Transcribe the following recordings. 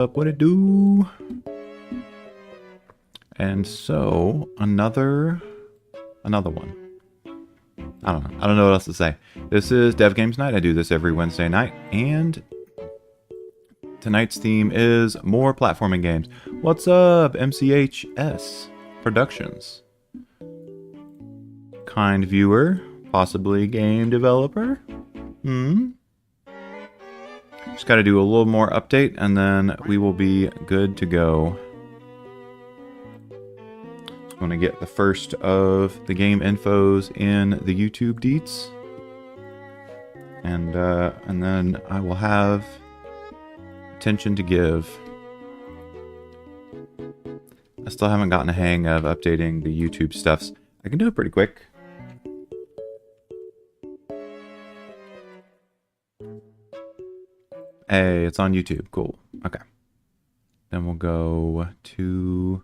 Up, what it do? And so another one. I don't know. I don't know what else to say. This is Dev Games Night. I do this every Wednesday night, and tonight's theme is more platforming games. What's up, MCHS Productions? Kind viewer, possibly game developer. Just got to do a little more update, and then we will be good to go. Just want to get the first of the game infos in the YouTube deets, and then I will have attention to give. I still haven't gotten a hang of updating the YouTube stuffs. I can do it pretty quick. Hey, it's on YouTube. Cool. Okay. Then we'll go to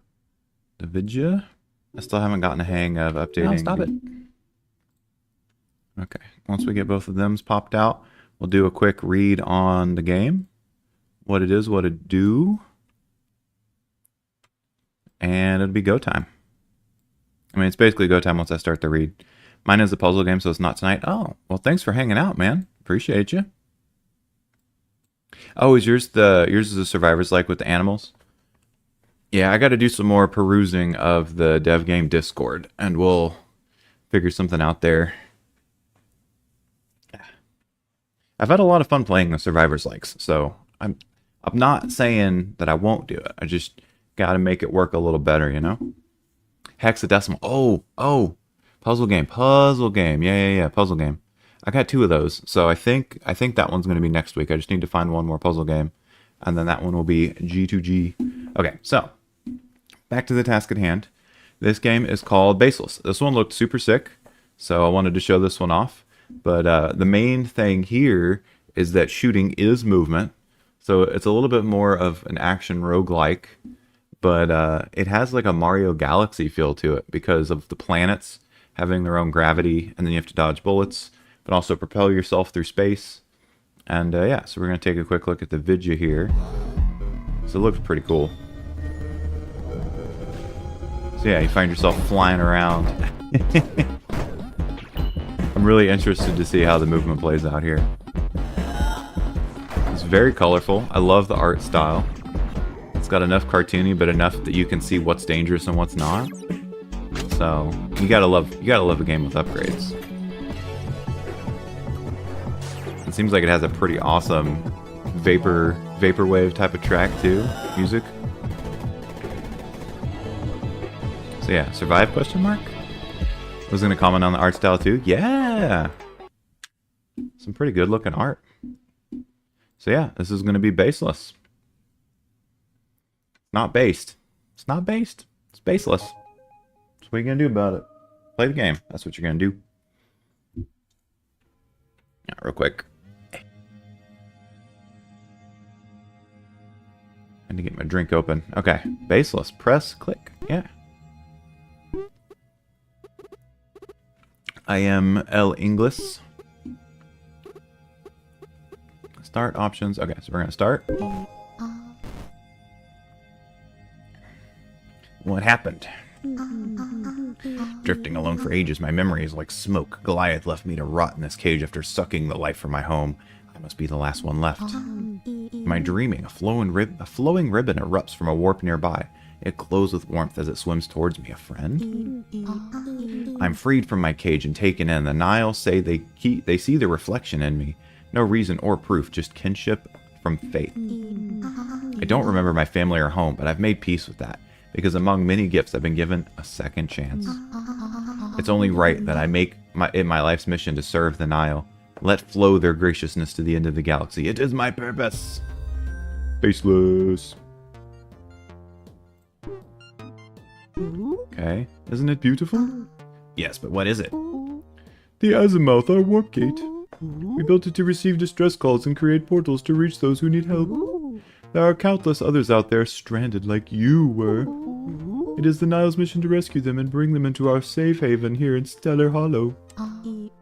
the vidya. I still haven't gotten a hang of updating. No, stop it. Okay. Once we get both of them popped out, we'll do a quick read on the game. What it is, what it do. And it'll be go time. I mean, it's basically go time once I start the read. Mine is a puzzle game, so it's not tonight. Oh, well, thanks for hanging out, man. Appreciate you. Oh, is yours the survivors like with the animals? Yeah, I got to do some more perusing of the dev game Discord, and we'll figure something out there. I've had a lot of fun playing the survivors likes, so I'm not saying that I won't do it. I just got to make it work a little better, you know? Hexadecimal. Oh, puzzle game. Yeah, puzzle game. I got 2 of those, so I think that one's going to be next week. I just need to find one more puzzle game, and then that one will be G2G. Okay, so back to the task at hand. This game is called Baseless. This one looked super sick, so I wanted to show this one off. But the main thing here is that shooting is movement, so it's a little bit more of an action roguelike, but it has like a Mario Galaxy feel to it because of the planets having their own gravity, and then you have to dodge bullets, but also propel yourself through space. And yeah, so we're going to take a quick look at the vidya here. So it looks pretty cool. So yeah, you find yourself flying around. I'm really interested to see how the movement plays out here. It's very colorful. I love the art style. It's got enough cartoony, but enough that you can see what's dangerous and what's not. So you gotta love a game with upgrades. It seems like it has a pretty awesome vaporwave type of track too, music. So yeah, survive question mark? I was gonna comment on the art style too. Yeah, some pretty good looking art. So yeah, this is gonna be baseless. Not based. It's not based. It's baseless. So what are you gonna do about it? Play the game. That's what you're gonna do. Yeah, real quick. To get my drink open. Okay, baseless. Press, click. Yeah. I am El Inglis. Start options. Okay, so we're gonna start. What happened? Drifting alone for ages, my memory is like smoke. Goliath left me to rot in this cage after sucking the life from my home. I must be the last one left. Am I dreaming? A flowing ribbon erupts from a warp nearby. It glows with warmth as it swims towards me. A friend? I'm freed from my cage and taken in. The Nile say they see the reflection in me. No reason or proof, just kinship from fate. I don't remember my family or home, but I've made peace with that, because among many gifts I've been given a second chance. It's only right that I make it my life's mission to serve the Nile. Let flow their graciousness to the end of the galaxy. It is my purpose. Baseless. Okay. Isn't it beautiful? Yes, but what is it? The Azimuth, our warp gate. We built it to receive distress calls and create portals to reach those who need help. There are countless others out there stranded like you were. It is the Nile's mission to rescue them and bring them into our safe haven here in Stellar Hollow.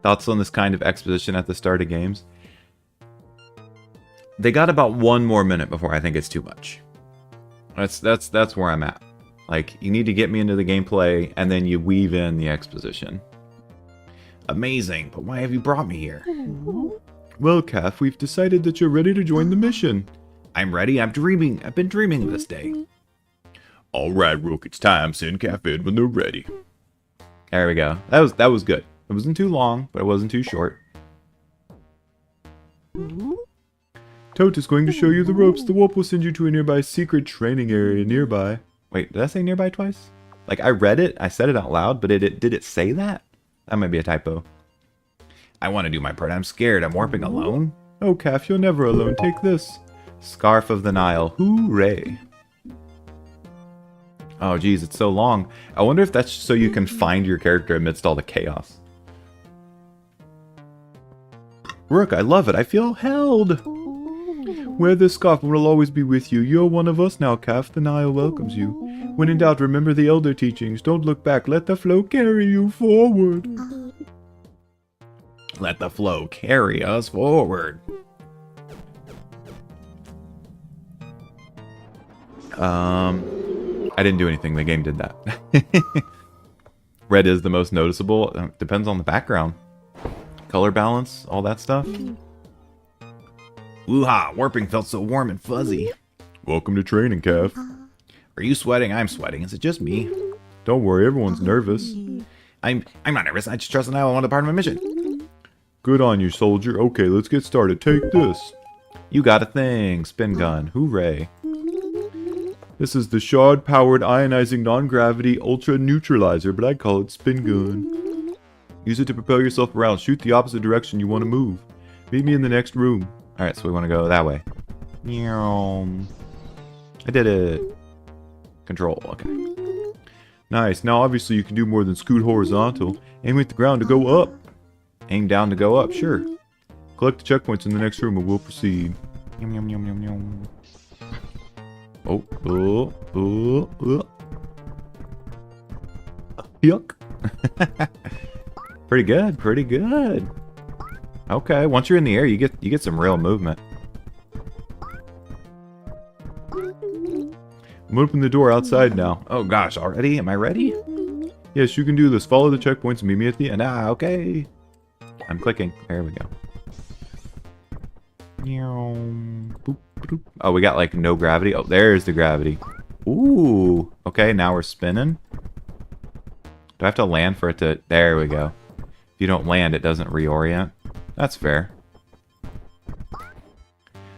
Thoughts on this kind of exposition at the start of games? They got about 1 more minute before I think it's too much. That's where I'm at. Like, you need to get me into the gameplay, and then you weave in the exposition. Amazing, but why have you brought me here? Well, Calf, we've decided that you're ready to join the mission. I'm ready. I've been dreaming of this day. All right, Rook, it's time. Send Calf in when they're ready. There we go. That was good. It wasn't too long, but it wasn't too short. Tote is going to show you the ropes. The Whoop will send you to a nearby secret training area nearby. Wait, did I say nearby twice? Like, I read it, I said it out loud, but did it say that? That might be a typo. I want to do my part. I'm scared. I'm warping alone. Oh, Calf, you're never alone. Take this. Scarf of the Nile. Hooray. Oh, geez, it's so long. I wonder if that's so you can find your character amidst all the chaos. Rook, I love it. I feel held. Wear this scarf and it'll always be with you. You're one of us now, Calf. The Nile welcomes you. When in doubt, remember the elder teachings. Don't look back. Let the flow carry you forward. Let the flow carry us forward. I didn't do anything. The game did that. Red is the most noticeable. Depends on the background. Color balance, all that stuff. Woo-ha! Warping felt so warm and fuzzy. Welcome to training, Calf. Are you sweating? I'm sweating. Is it just me? Don't worry, everyone's nervous. I'm not nervous. I just trust that I want a part of my mission. Good on you, soldier. Okay, let's get started. Take this. You got a thing. Spin gun. Hooray. This is the shard-powered ionizing non-gravity ultra neutralizer, but I call it spin gun. Use it to propel yourself around. Shoot the opposite direction you want to move. Meet me in the next room. Alright, so we want to go that way. I did it. Control, okay. Nice. Now obviously you can do more than scoot horizontal. Aim at the ground to go up. Aim down to go up, sure. Collect the checkpoints in the next room and we'll proceed. Yum, yum, yum, yum, yum. Yuck. Pretty good, pretty good. Okay, once you're in the air, you get some real movement. I'm opening the door outside now. Oh gosh, already? Am I ready? Yes, you can do this. Follow the checkpoints and meet me at the end. Ah, okay. I'm clicking. There we go. Oh, we got like no gravity. Oh, there's the gravity. Ooh. Okay, now we're spinning. Do I have to land for it to... There we go. If you don't land, it doesn't reorient. That's fair.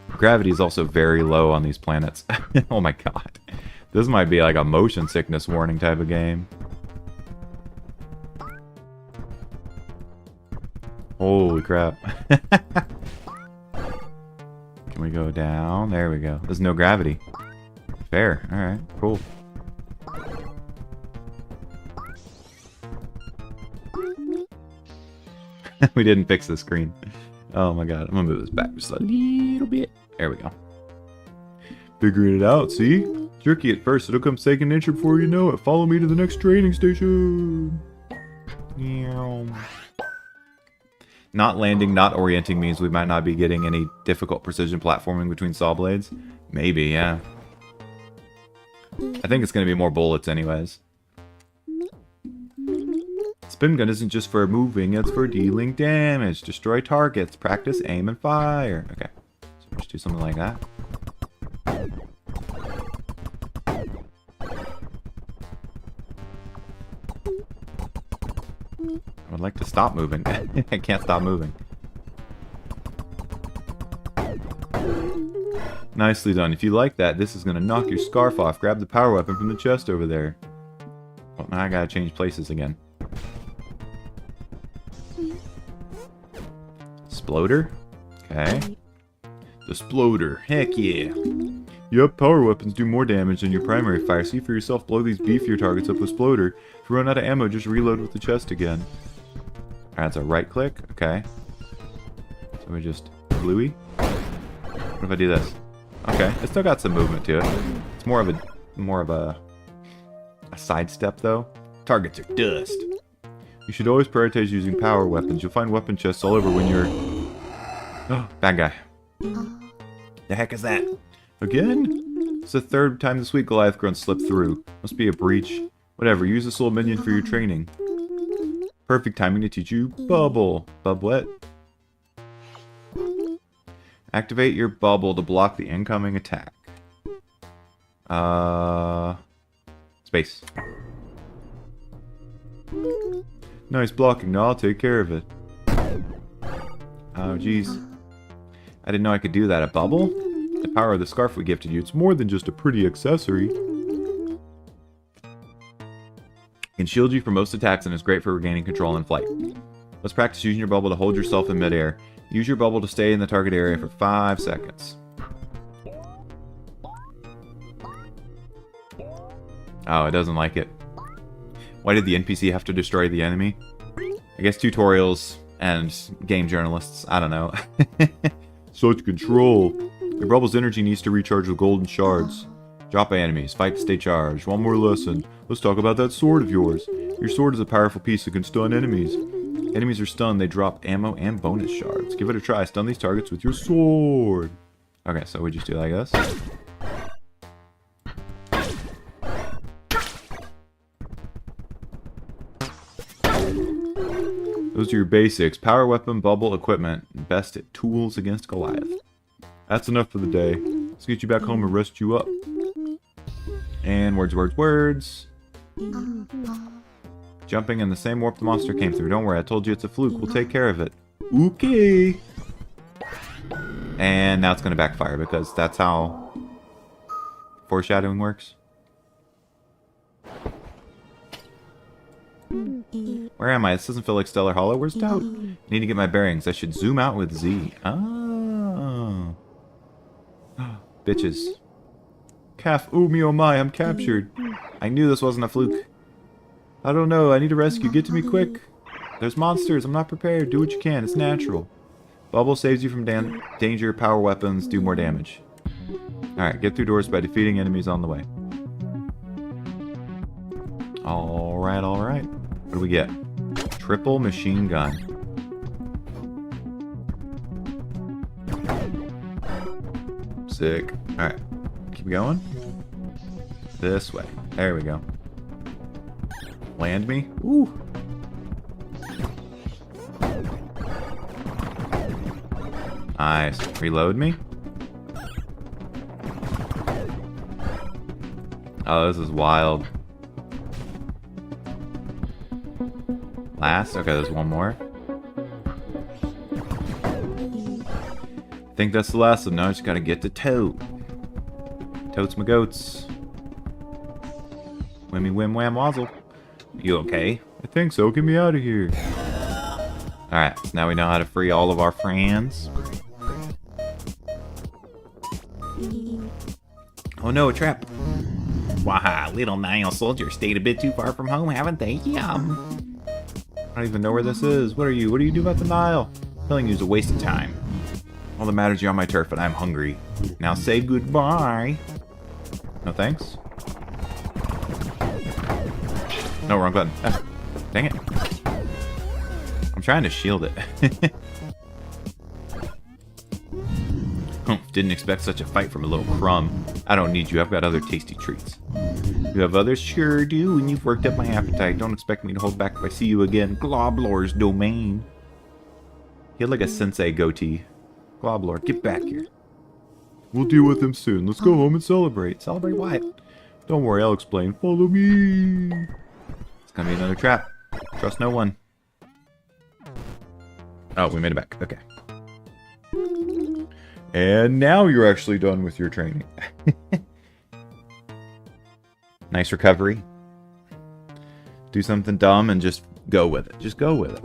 Gravity is also very low on these planets. Oh my god. This might be like a motion sickness warning type of game. Holy crap. Can we go down? There we go. There's no gravity. Fair. Alright, cool. We didn't fix the screen. Oh my god. I'm gonna move this back just a little bit. There we go. Figuring it out, see? Jerky at first, it'll come second nature before you know it. Follow me to the next training station. Not landing, not orienting means we might not be getting any difficult precision platforming between saw blades. Maybe, yeah. I think it's going to be more bullets anyways. Spin gun isn't just for moving, it's for dealing damage. Destroy targets, practice aim and fire. Okay, so let's do something like that. I would like to stop moving. I can't stop moving. Nicely done. If you like that, this is going to knock your scarf off. Grab the power weapon from the chest over there. Well, now I gotta change places again. Sploder? Okay. The Sploder. Heck yeah. Yup, power weapons do more damage than your primary fire. See for yourself, blow these beefier targets up with Sploder. If you run out of ammo, just reload with the chest again. Alright, so right click. Okay. So we just bluey. What if I do this? Okay, it's still got some movement to it. It's more of a sidestep though. Targets are dust. You should always prioritize using power weapons. You'll find weapon chests all over when you're... Oh, bad guy. The heck is that? Again? It's the third time this week Goliath grunt slipped through. Must be a breach. Whatever, use this little minion for your training. Perfect timing to teach you Bubble. Bub what? Activate your bubble to block the incoming attack. Space. Nice blocking. Now I'll take care of it. Oh, jeez. I didn't know I could do that. A bubble? The power of the scarf we gifted you. It's more than just a pretty accessory. It can shield you from most attacks and is great for regaining control in flight. Let's practice using your bubble to hold yourself in midair. Use your bubble to stay in the target area for 5 seconds. Oh, it doesn't like it. Why did the NPC have to destroy the enemy? I guess tutorials and game journalists. I don't know. Such control. Your bubble's energy needs to recharge with golden shards. Drop by enemies. Fight to stay charged. One more lesson. Let's talk about that sword of yours. Your sword is a powerful piece that can stun enemies. Enemies are stunned. They drop ammo and bonus shards. Give it a try. Stun these targets with your sword. Okay, so we just do like this. Those are your basics. Power weapon, bubble, equipment. Best at tools against Goliath. That's enough for the day. Let's get you back home and rest you up. And words, words, words. Jumping in the same warp the monster came through. Don't worry, I told you it's a fluke. We'll take care of it. Okay. And now it's going to backfire because that's how foreshadowing works. Where am I? This doesn't feel like Stellar Hollow. Where's Doubt? I need to get my bearings. I should zoom out with Z. Oh. Bitches. Calf, ooh me oh my, I'm captured. I knew this wasn't a fluke. I don't know, I need a rescue. Get to me quick. There's monsters, I'm not prepared. Do what you can, it's natural. Bubble saves you from danger, power weapons, do more damage. Alright, get through doors by defeating enemies on the way. Alright, alright. What do we get? Triple machine gun. Sick. Alright. Keep going. This way. There we go. Land me. Ooh. Nice. Reload me. Oh, this is wild. Last? Okay, there's one more. I think that's the last one. Now I just gotta get to Toad. Totes my goats. Whammy wham wham wazzle. You okay? I think so. Get me out of here. Alright, so now we know how to free all of our friends. Oh no, a trap. Waha, little Nile soldiers stayed a bit too far from home, haven't they? Yum. I don't even know where this is. What are you? What do you do about the Nile? Killing you is a waste of time. All that matters, you're on my turf and I'm hungry. Now say goodbye. No thanks. No, wrong button. Ah, dang it. I'm trying to shield it. Didn't expect such a fight from a little crumb. I don't need you. I've got other tasty treats. You have others? Sure do, and you've worked up my appetite. Don't expect me to hold back if I see you again. Globblor's domain. He had like a sensei goatee. Globlor, get back here. We'll deal with him soon. Let's go home and celebrate. Celebrate what? Don't worry, I'll explain. Follow me. It's gonna be another trap. Trust no one. Oh, we made it back. Okay. And now you're actually done with your training. Nice recovery. Do something dumb and just go with it. Just go with it.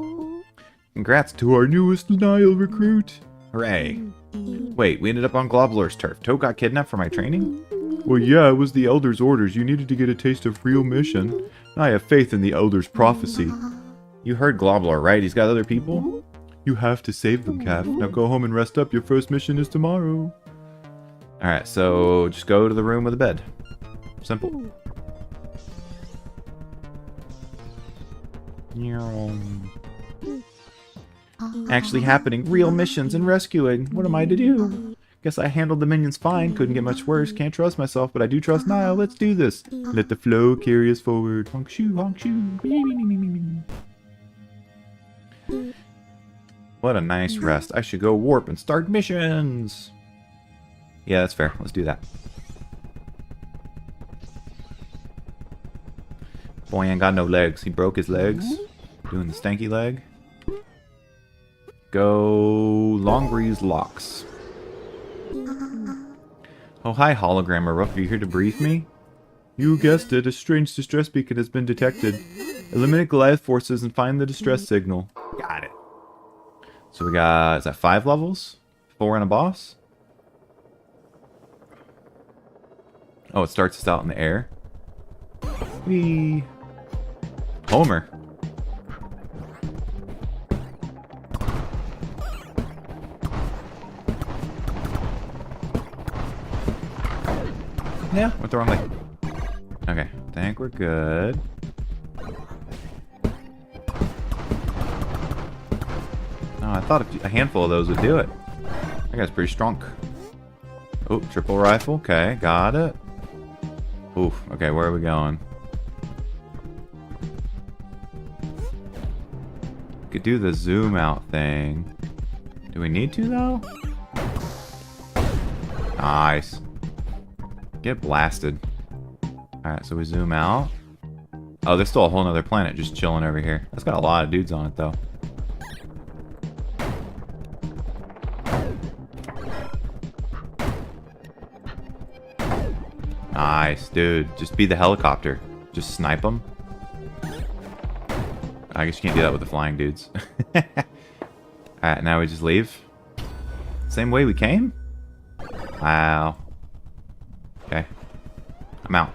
Congrats to our newest Nile recruit. Hooray. Wait, we ended up on Globblor's turf. Toad got kidnapped for my training? Well, yeah, it was the Elder's orders. You needed to get a taste of real mission. I have faith in the Elder's prophecy. You heard Globblor, right? He's got other people? You have to save them, Calf. Now go home and rest up. Your first mission is tomorrow. Alright, so just go to the room with the bed. Simple. Actually happening. Real missions and rescuing. What am I to do? Guess I handled the minions fine. Couldn't get much worse. Can't trust myself, but I do trust Nile. Let's do this. Let the flow carry us forward. Honk shoo, honk shoo. What a nice rest. I should go warp and start missions. Yeah, that's fair. Let's do that. Boy ain't got no legs. He broke his legs. Doing the stanky leg. Go Long Breeze Locks. Oh, hi, hologram Rook. Are you here to brief me? You guessed it. A strange distress beacon has been detected. Eliminate Goliath forces and find the distress signal. Got it. So we got, is that 5 levels? 4 and a boss? Oh, it starts us out in the air. Whee! Homer. Yeah, went the wrong way. Okay, I think we're good. Oh, I thought a handful of those would do it. That guy's pretty strong. Oh, triple rifle. Okay, got it. Oof. Okay, where are we going? Could do the zoom out thing. Do we need to, though? Nice. Get blasted. Alright, so we zoom out. Oh, there's still a whole nother planet just chilling over here. That's got a lot of dudes on it, though. Nice, dude. Just be the helicopter. Just snipe them. I guess you can't do that with the flying dudes. Alright, now we just leave. Same way we came? Wow. Okay. I'm out.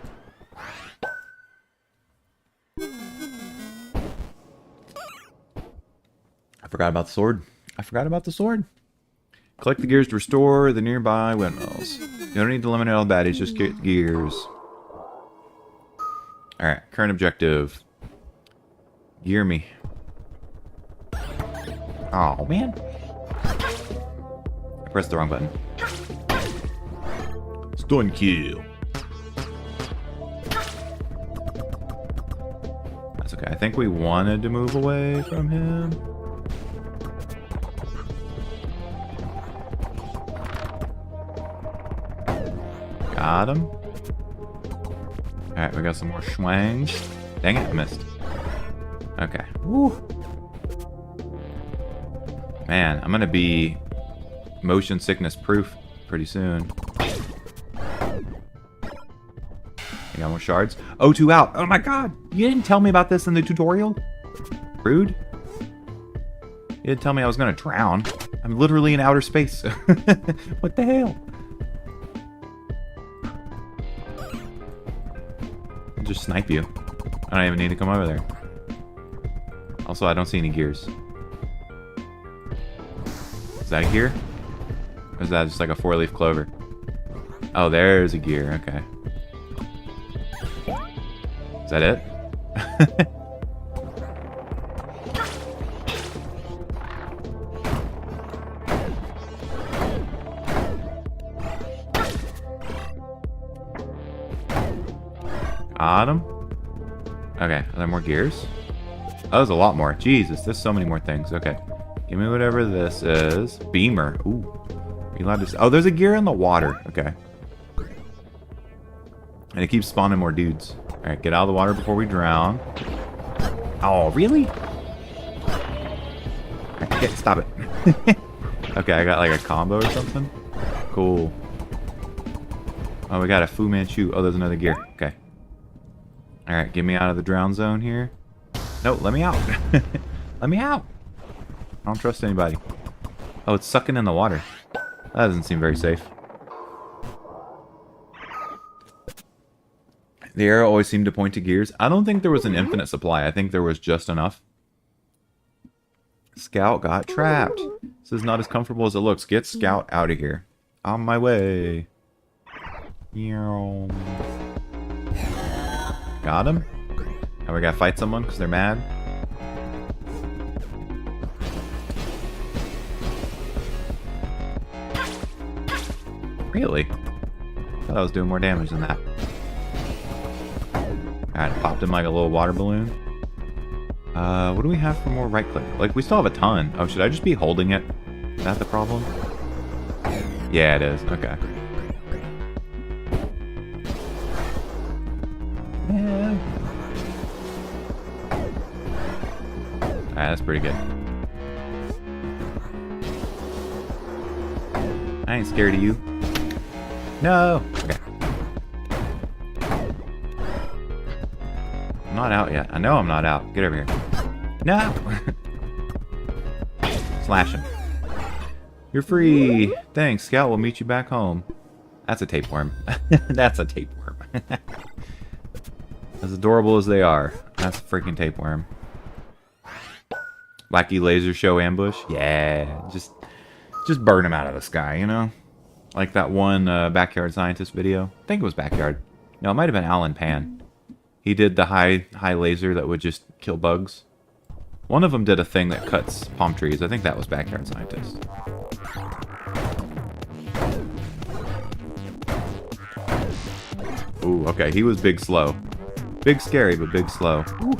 I forgot about the sword. I forgot about the sword. Collect the gears to restore the nearby windmills. You don't need to eliminate all the baddies, just get the gears. Alright, current objective. Gear me. Oh man. I pressed the wrong button. Stun kill. That's okay. I think we wanted to move away from him. Got him. Alright, we got some more schwangs. Dang it, I missed. Okay. Woo. Man, I'm gonna be motion sickness proof pretty soon. You got more shards? Oh, 2 out. Oh my god! You didn't tell me about this in the tutorial? Rude. You didn't tell me I was gonna drown. I'm literally in outer space. What the hell? I'll just snipe you. I don't even need to come over there. Also, I don't see any gears. Is that a gear? Or is that just like a 4-leaf clover? Oh, there's a gear. Okay. Is that it? Got him. Okay, are there more gears? Oh, there's a lot more. Jesus, there's so many more things. Okay. Give me whatever this is. Beamer. Ooh. Are you allowed to... Oh, there's a gear in the water. Okay. And it keeps spawning more dudes. Alright, get out of the water before we drown. Oh, really? Okay, stop it. Okay, I got like a combo or something. Cool. Oh, we got a Fu Manchu. Oh, there's another gear. Okay. Alright, get me out of the drown zone here. No, let me out. Let me out. I don't trust anybody. Oh, it's sucking in the water. That doesn't seem very safe. The arrow always seemed to point to gears. I don't think there was an infinite supply. I think there was just enough. Scout got trapped. This is not as comfortable as it looks. Get Scout out of here. On my way. Got him. Now we gotta fight someone because they're mad. Really? Thought I was doing more damage than that. Alright, I popped him like a little water balloon. What do we have for more right click? Like, we still have a ton. Oh, should I just be holding it? Is that the problem? Yeah, it is. Okay. Yeah. Alright, that's pretty good. I ain't scared of you. No! Okay. I'm not out yet. I know I'm not out. Get over here. No! Slash him. You're free! Thanks, Scout. We'll meet you back home. That's a tapeworm. That's a tapeworm. As adorable as they are. That's a freaking tapeworm. Wacky laser show ambush? Yeah. Just burn him out of the sky, you know? Like that one Backyard Scientist video. I think it was Backyard. No, it might have been Alan Pan. He did the high laser that would just kill bugs. One of them did a thing that cuts palm trees. I think that was Backyard Scientist. Ooh, okay. He was big slow. Big scary, but big slow. Ooh.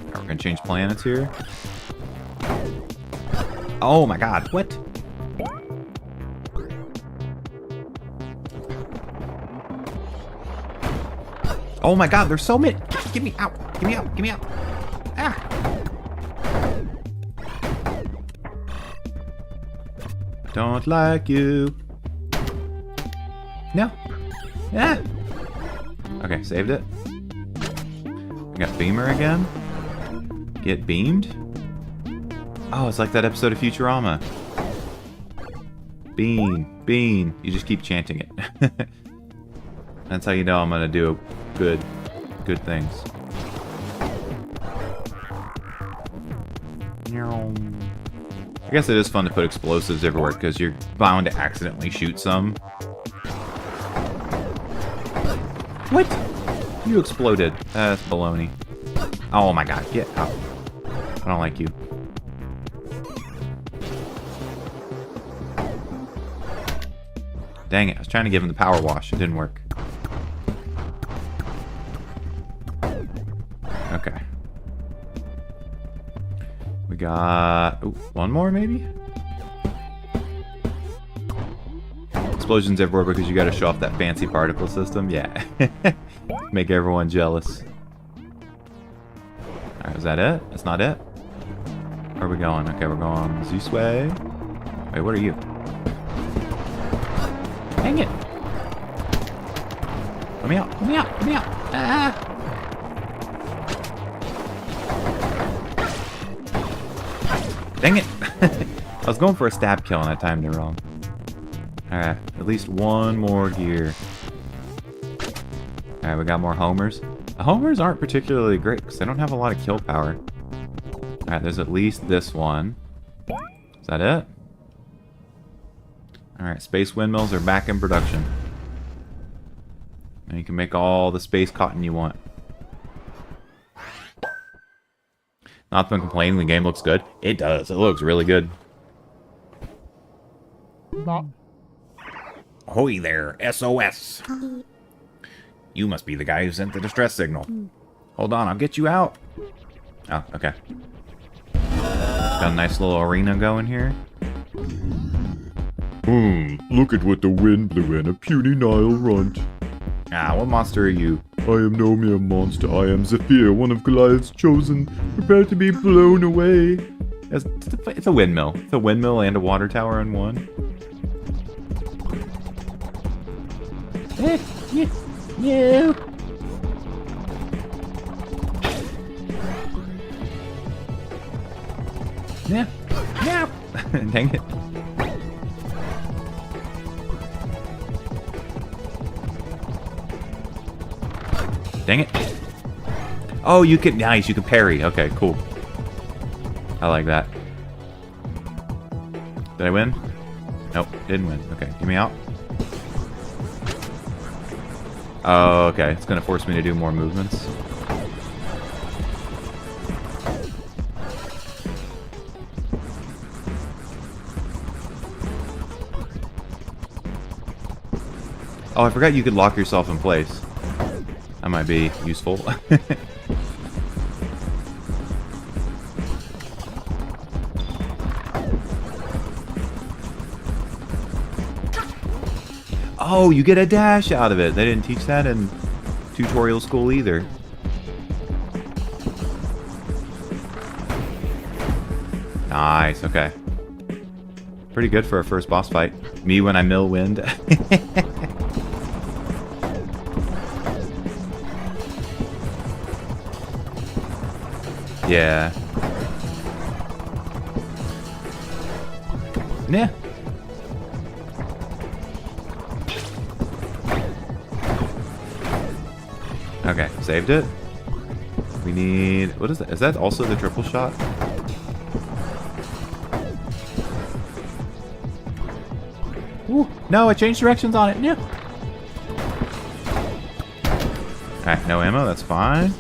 We're gonna change planets here. Oh my god, what? Oh my god, there's so many. Get me out. Get me out. Get me out. Ah. Don't like you. No. Ah. Okay, saved it. We got Beamer again. Get beamed? Oh, it's like that episode of Futurama. Bean, bean. You just keep chanting it. That's how you know I'm gonna do good things. I guess it is fun to put explosives everywhere because you're bound to accidentally shoot some. What? You exploded. That's baloney. Oh my god, get out. I don't like you. Dang it, I was trying to give him the power wash. It didn't work. Okay. We got... ooh, one more, maybe? Explosions everywhere because you gotta show off that fancy particle system. Yeah. Make everyone jealous. Alright, is that it? That's not it? Where are we going? Okay, we're going this way. Wait, what are you? Dang it! Let me out! Let me out! Let me out! Ah! Dang it! I was going for a stab kill and I timed it wrong. Alright, at least one more gear. Alright, we got more homers. The homers aren't particularly great because they don't have a lot of kill power. Alright, there's at least this one. Is that it? Alright, space windmills are back in production. And you can make all the space cotton you want. Not been complaining, the game looks good. It does, it looks really good. Ahoy there, SOS. You must be the guy who sent the distress signal. Hold on, I'll get you out. Oh, okay. Got a nice little arena going here. Look at what the wind blew in, a puny Nile runt. Ah, what monster are you? I am no mere monster, I am Zephyr, one of Goliath's chosen, prepared to be blown away. It's a windmill. It's a windmill and a water tower in one. No. Yeah. Yeah. Dang it. Dang it. Oh, you can... nice, you can parry. Okay, cool. I like that. Did I win? Nope, didn't win. Okay, get me out. Oh, okay. It's going to force me to do more movements. Oh, I forgot you could lock yourself in place. That might be useful. Oh, you get a dash out of it. They didn't teach that in tutorial school either. Nice, okay. Pretty good for a first boss fight. Me when I mill wind. Yeah. Nah. Okay, saved it. We need... What is that? Is that also the triple shot? Ooh, no, I changed directions on it. No. Alright, no ammo. That's fine.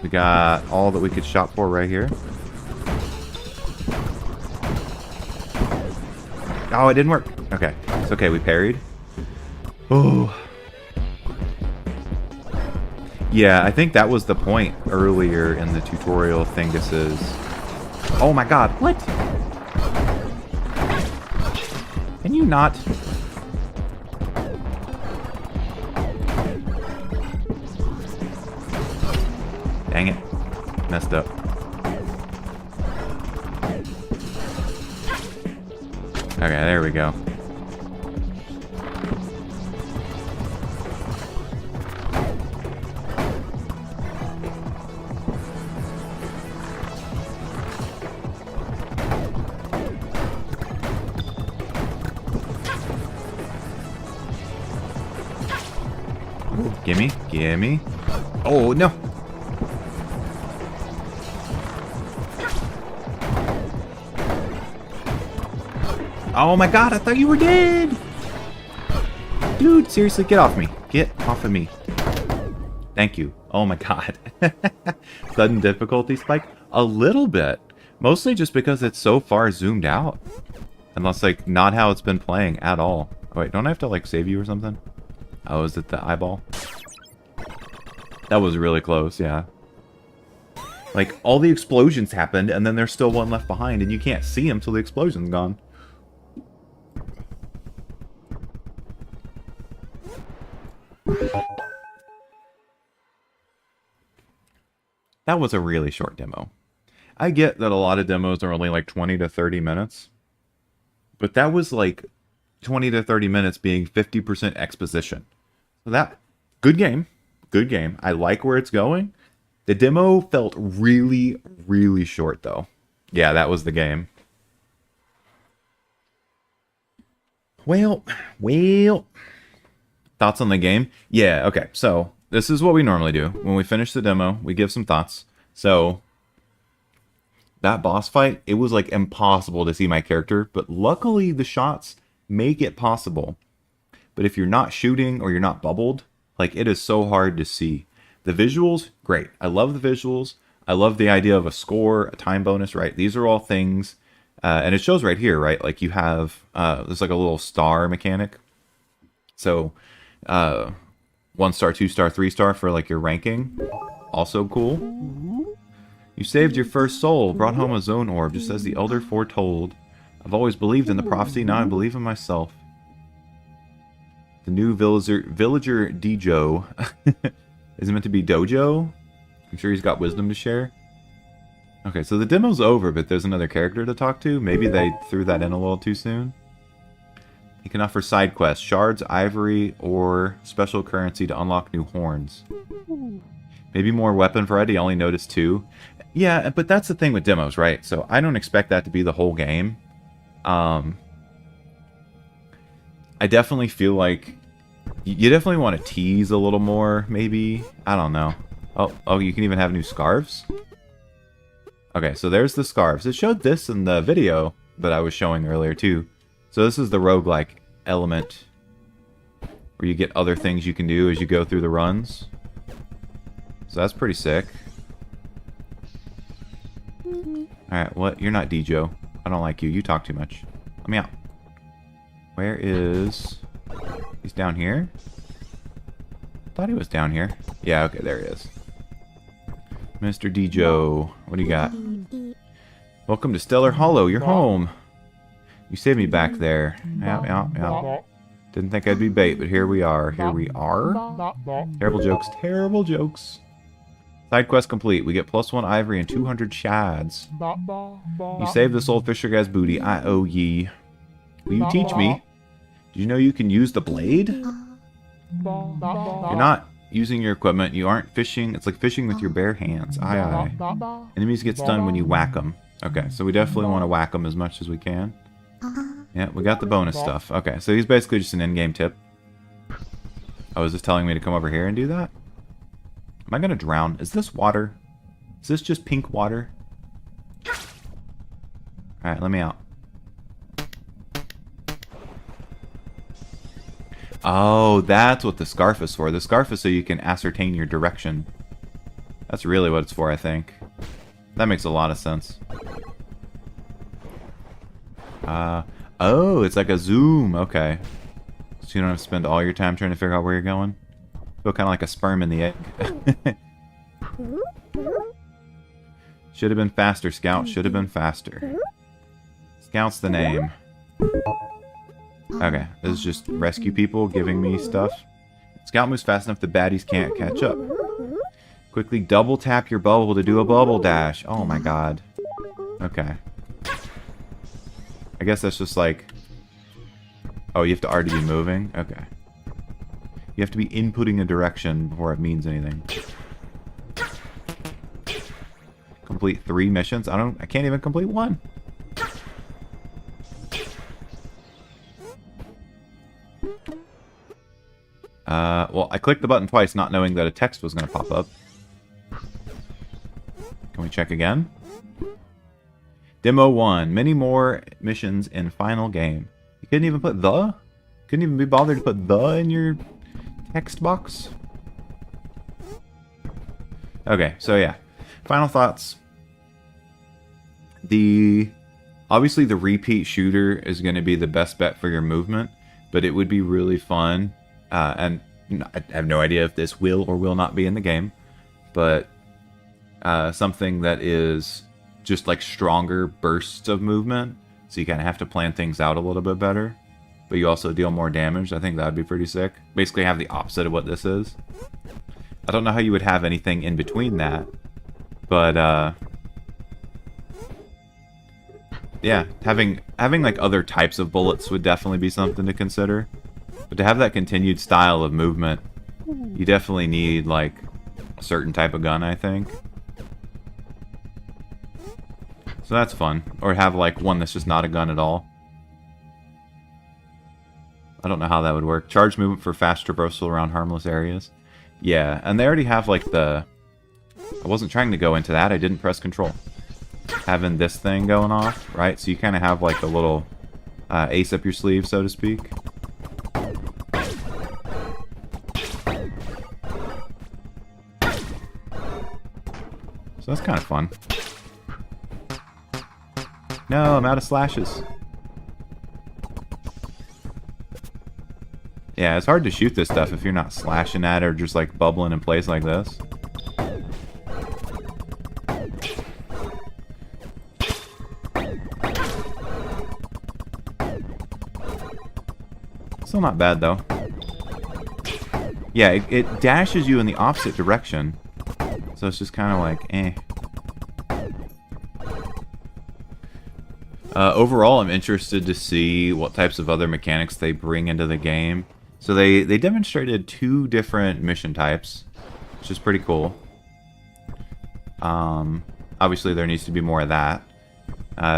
We got all that we could shop for right here. Oh, it didn't work. Okay. It's okay. We parried. Oh. Yeah, I think that was the point earlier in the tutorial thinguses. Oh my god. What? Can you not? Dang it. Messed up. Okay, there we go. Gimme, gimme. Oh, no. Oh my god, I thought you were dead! Dude, seriously, get off me. Get off of me. Thank you. Oh my god. Sudden difficulty spike? A little bit. Mostly just because it's so far zoomed out. And that's, like, not how it's been playing at all. Oh, wait, don't I have to, like, save you or something? Oh, is it the eyeball? That was really close, yeah. Like, all the explosions happened, and then there's still one left behind, and you can't see him till the explosion's gone. That was a really short demo. I get that a lot of demos are only like 20 to 30 minutes. But that was like 20 to 30 minutes being 50% exposition. So that, good game. Good game. I like where it's going. The demo felt really, really short though. Yeah, that was the game. Well. Thoughts on the game? Yeah, okay. So, this is what we normally do. When we finish the demo, we give some thoughts. So, that boss fight, it was like impossible to see my character, but luckily the shots make it possible. But if you're not shooting or you're not bubbled, like it is so hard to see. The visuals, great. I love the visuals. I love the idea of a score, a time bonus, right? These are all things, and it shows right here, right? Like you have, there's like a little star mechanic. So, 1 star, 2 star, 3 star for like your ranking. Also cool. You saved your first soul, brought home a zone orb, just as the elder foretold. I've always believed in the prophecy, now I believe in myself. The new villager Dijo. Is it meant to be Dojo? I'm sure he's got wisdom to share. Okay, so the demo's over, but there's another character to talk to. Maybe they threw that in a little too soon. He can offer side quests, shards, ivory, or special currency to unlock new horns. Maybe more weapon variety, I only noticed 2. Yeah, but that's the thing with demos, right? So I don't expect that to be the whole game. I definitely feel like you definitely want to tease a little more, maybe. I don't know. Oh, you can even have new scarves? Okay, so there's the scarves. It showed this in the video that I was showing earlier, too. So this is the roguelike element where you get other things you can do as you go through the runs. So that's pretty sick. Alright, what? You're not Dijo. I don't like you. You talk too much. Let me out. Where is... He's down here? Thought he was down here. Yeah, okay, there he is. Mr. Dejo, what do you got? Welcome to Stellar Hollow. You're home. You saved me back there. Yeah. Didn't think I'd be bait, but here we are. Here we are. Terrible jokes. Terrible jokes. Side quest complete. We get +1 ivory and 200 shads. You saved this old fisher guy's booty. I owe ye. Will you teach me? Did you know you can use the blade? You're not using your equipment. You aren't fishing. It's like fishing with your bare hands. Aye, aye. Enemies get stunned when you whack them. Okay, so we definitely want to whack them as much as we can. Yeah, we got the bonus stuff. Okay, so he's basically just an in-game tip. Oh, is this telling me to come over here and do that? Am I going to drown? Is this water? Is this just pink water? Alright, let me out. Oh, that's what the scarf is for. The scarf is so you can ascertain your direction. That's really what it's for, I think. That makes a lot of sense. Oh, it's like a zoom. Okay. So you don't have to spend all your time trying to figure out where you're going. Feel kind of like a sperm in the egg. Should have been faster, Scout. Should have been faster. Scout's the name. Okay, this is just rescue people giving me stuff. Scout moves fast enough the baddies can't catch up. Quickly double tap your bubble to do a bubble dash. Oh my god. Okay. I guess that's just like... Oh, you have to already be moving? Okay. You have to be inputting a direction before it means anything. Complete 3 missions? I can't even complete 1. Well, I clicked the button twice not knowing that a text was going to pop up. Can we check again? Demo 1. Many more missions in final game. You couldn't even put the? Couldn't even be bothered to put the in your text box? Okay, so yeah. Final thoughts. Obviously the repeat shooter is going to be the best bet for your movement, but it would be really fun. And I have no idea if this will or will not be in the game, but something that is just like stronger bursts of movement, so you kind of have to plan things out a little bit better, but you also deal more damage. I think that would be pretty sick. Basically have the opposite of what this is. I don't know how you would have anything in between that, but yeah, having like other types of bullets would definitely be something to consider. But to have that continued style of movement, you definitely need like a certain type of gun, I think. So that's fun. Or have like one that's just not a gun at all. I don't know how that would work. Charge movement for fast traversal around harmless areas. Yeah, and they already have like the... I wasn't trying to go into that, I didn't press control. Having this thing going off, right? So you kind of have like a little ace up your sleeve, so to speak. So that's kind of fun. No, I'm out of slashes. Yeah, it's hard to shoot this stuff if you're not slashing at it or just like bubbling in place like this. Still not bad though. Yeah, it dashes you in the opposite direction. So it's just kind of like, eh. Overall, I'm interested to see what types of other mechanics they bring into the game. So they demonstrated 2 different mission types, which is pretty cool. Obviously, there needs to be more of that.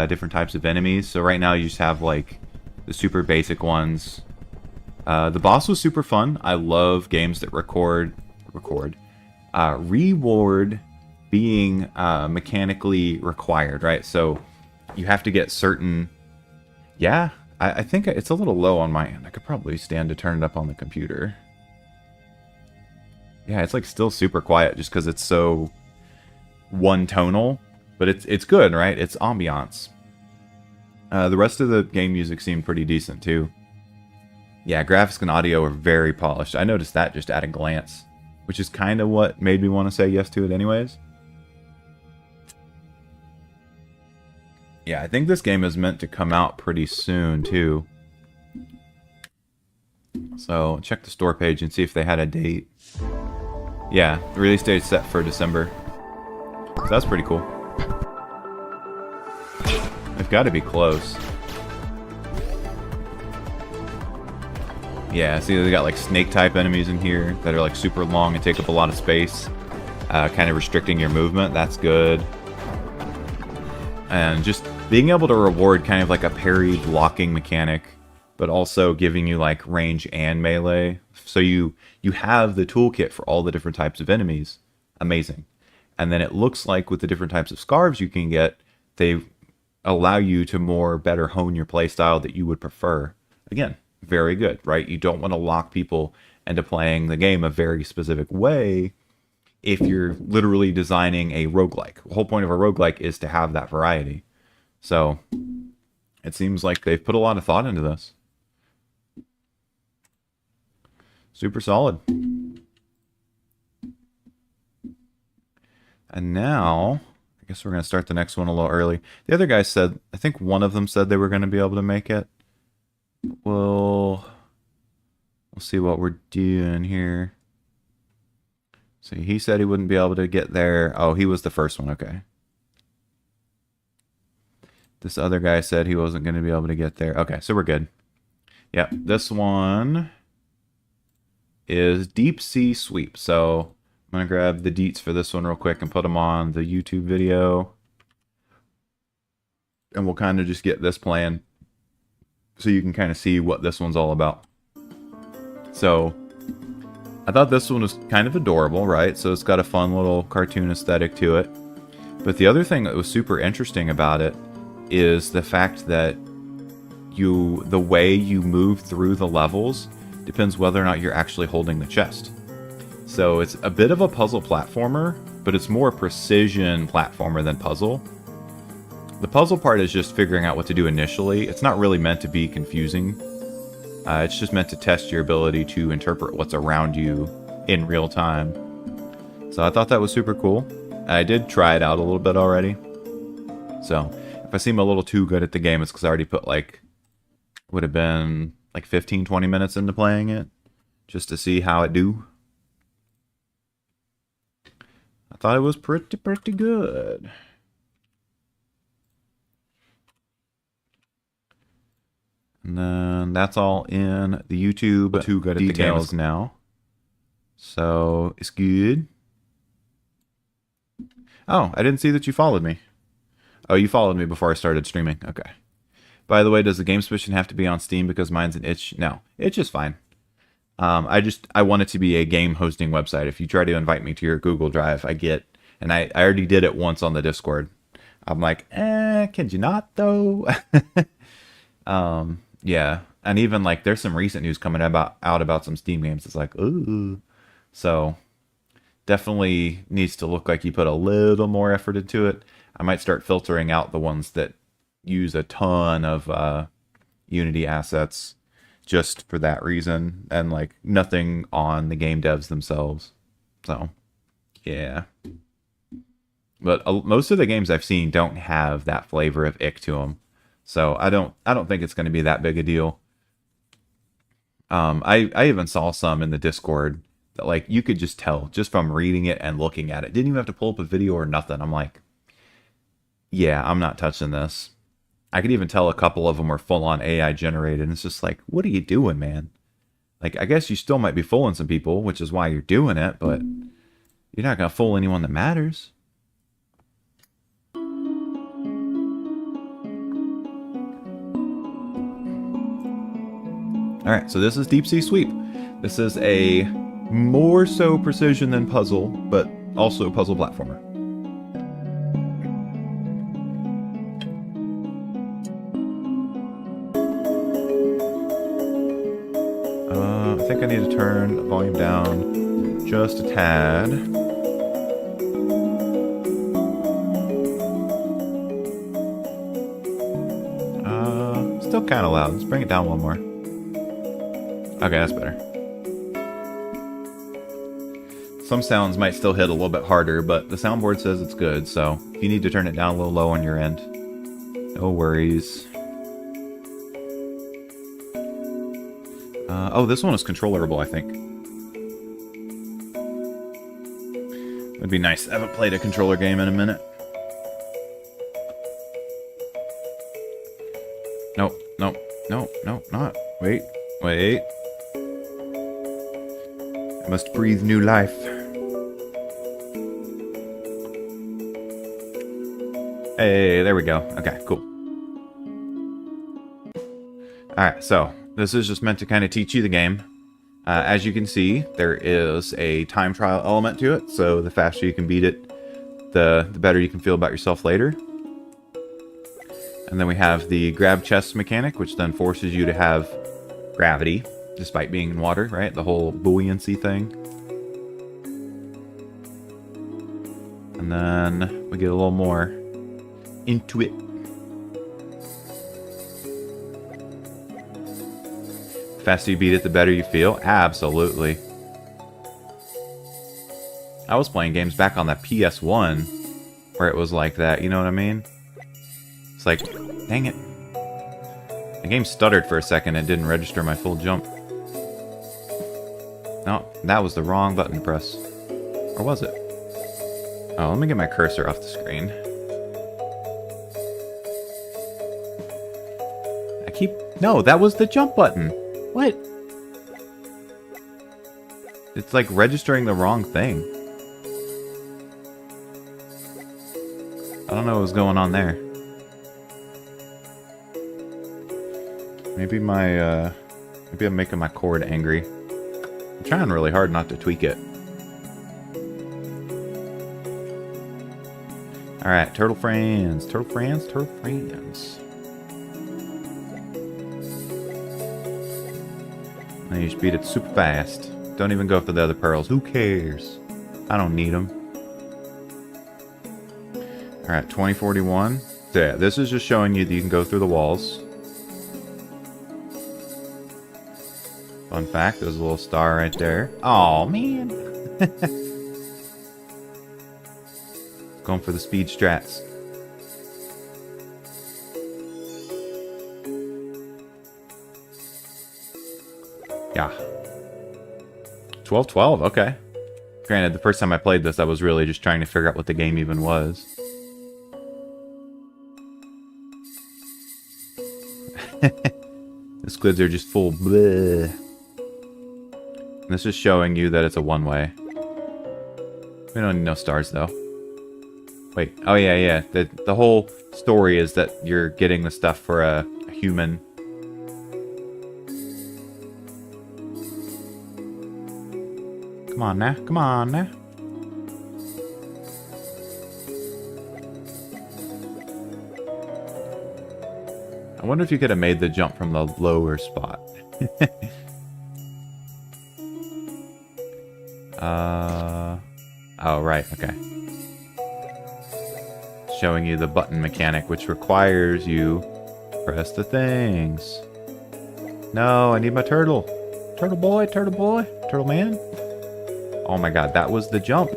Different types of enemies. So right now, you just have like the super basic ones. The boss was super fun. I love games that reward being mechanically required, right? So you have to get certain... Yeah, I think it's a little low on my end. I could probably stand to turn it up on the computer. Yeah, it's like still super quiet just because it's so one-tonal. But it's good, right? It's ambiance. The rest of the game music seemed pretty decent too. Yeah, graphics and audio are very polished. I noticed that just at a glance, which is kind of what made me want to say yes to it anyways. Yeah, I think this game is meant to come out pretty soon, too. So, check the store page and see if they had a date. Yeah, the release date is set for December. So that's pretty cool. They've got to be close. Yeah, see, they got like snake-type enemies in here that are like super long and take up a lot of space. Kind of restricting your movement. That's good. And just being able to reward kind of like a parry blocking mechanic, but also giving you like range and melee. So you have the toolkit for all the different types of enemies. Amazing. And then it looks like with the different types of scarves you can get, they allow you to better hone your playstyle that you would prefer. Again, very good, right? You don't want to lock people into playing the game a very specific way if you're literally designing a roguelike. The whole point of a roguelike is to have that variety. So it seems like they've put a lot of thought into this. Super solid. And now, I guess we're going to start the next one a little early. The other guy said, I think one of them said they were going to be able to make it. We'll see what we're doing here. See, he said he wouldn't be able to get there. Oh, he was the first one. Okay. This other guy said he wasn't going to be able to get there. Okay, so we're good. Yep, this one is Deep Sea Sweep. So I'm going to grab the deets for this one real quick and put them on the YouTube video. And we'll kind of just get this playing so you can kind of see what this one's all about. So I thought this one was kind of adorable, right? So it's got a fun little cartoon aesthetic to it. But the other thing that was super interesting about it is the fact that the way you move through the levels depends whether or not you're actually holding the chest. So it's a bit of a puzzle platformer, but it's more precision platformer than puzzle. The puzzle part is just figuring out what to do initially. It's not really meant to be confusing. It's just meant to test your ability to interpret what's around you in real time. So I thought that was super cool. I did try it out a little bit already. So if I seem a little too good at the game, it's because I already put would have been like 15, 20 minutes into playing it just to see how it do. I thought it was pretty good. And then that's all in the YouTube too good at details now. So it's good. Oh, I didn't see that you followed me. Oh, you followed me before I started streaming. Okay. By the way, does the game submission have to be on Steam because mine's an itch? No, itch is fine. I want it to be a game hosting website. If you try to invite me to your Google Drive, and I already did it once on the Discord. I'm like, can you not though? Yeah, and even like there's some recent news coming out about some Steam games. It's like, ooh, so definitely needs to look like you put a little more effort into it. I might start filtering out the ones that use a ton of Unity assets just for that reason, and like nothing on the game devs themselves. So yeah, but most of the games I've seen don't have that flavor of ick to them. So I don't think it's going to be that big a deal. I even saw some in the Discord that like you could just tell just from reading it and looking at it. Didn't even have to pull up a video or nothing. I'm like, yeah, I'm not touching this. I could even tell a couple of them were full on AI generated. And it's just like, what are you doing, man? Like, I guess you still might be fooling some people, which is why you're doing it, but you're not going to fool anyone that matters. Alright, so this is Deep Sea Sweep. This is a more so precision than puzzle, but also puzzle platformer. I think I need to turn the volume down just a tad. Still kind of loud. Let's bring it down one more. Okay, that's better. Some sounds might still hit a little bit harder, but the soundboard says it's good, so if you need to turn it down a little low on your end, no worries. Oh, this one is controllerable, I think. It'd be nice. I haven't played a controller game in a minute. Nope, nope, nope, nope, not. Wait, wait. I must breathe new life. Hey, there we go. Okay, cool. Alright, so this is just meant to kind of teach you the game. As you can see, there is a time trial element to it, so the faster you can beat it, the better you can feel about yourself later. And then we have the grab chest mechanic, which then forces you to have gravity, despite being in water, right? The whole buoyancy thing. And then we get a little more into it. The faster you beat it, the better you feel. Absolutely. I was playing games back on that PS1 where it was like that, you know what I mean? It's like, dang it. The game stuttered for a second and didn't register my full jump. No, that was the wrong button to press. Or was it? Oh, let me get my cursor off the screen. No, that was the jump button. What? It's like registering the wrong thing. I don't know what was going on there. Maybe maybe I'm making my cord angry. I'm trying really hard not to tweak it. Alright, turtle friends, turtle friends, turtle friends. And you just beat it super fast. Don't even go for the other pearls. Who cares? I don't need them. Alright, 2041. So yeah, this is just showing you that you can go through the walls. Fun fact, there's a little star right there. Oh man. Going for the speed strats. Yeah. 12-12, okay. Granted, the first time I played this, I was really just trying to figure out what the game even was. The squids are just full bleh. This is showing you that it's a one-way. We don't need no stars, though. Wait, oh yeah. The whole story is that you're getting the stuff for a human. Come on now, come on now. I wonder if you could have made the jump from the lower spot. Oh, right, okay. Showing you the button mechanic, which requires you press the things. No, I need my turtle. Turtle boy, turtle man. Oh my god, that was the jump.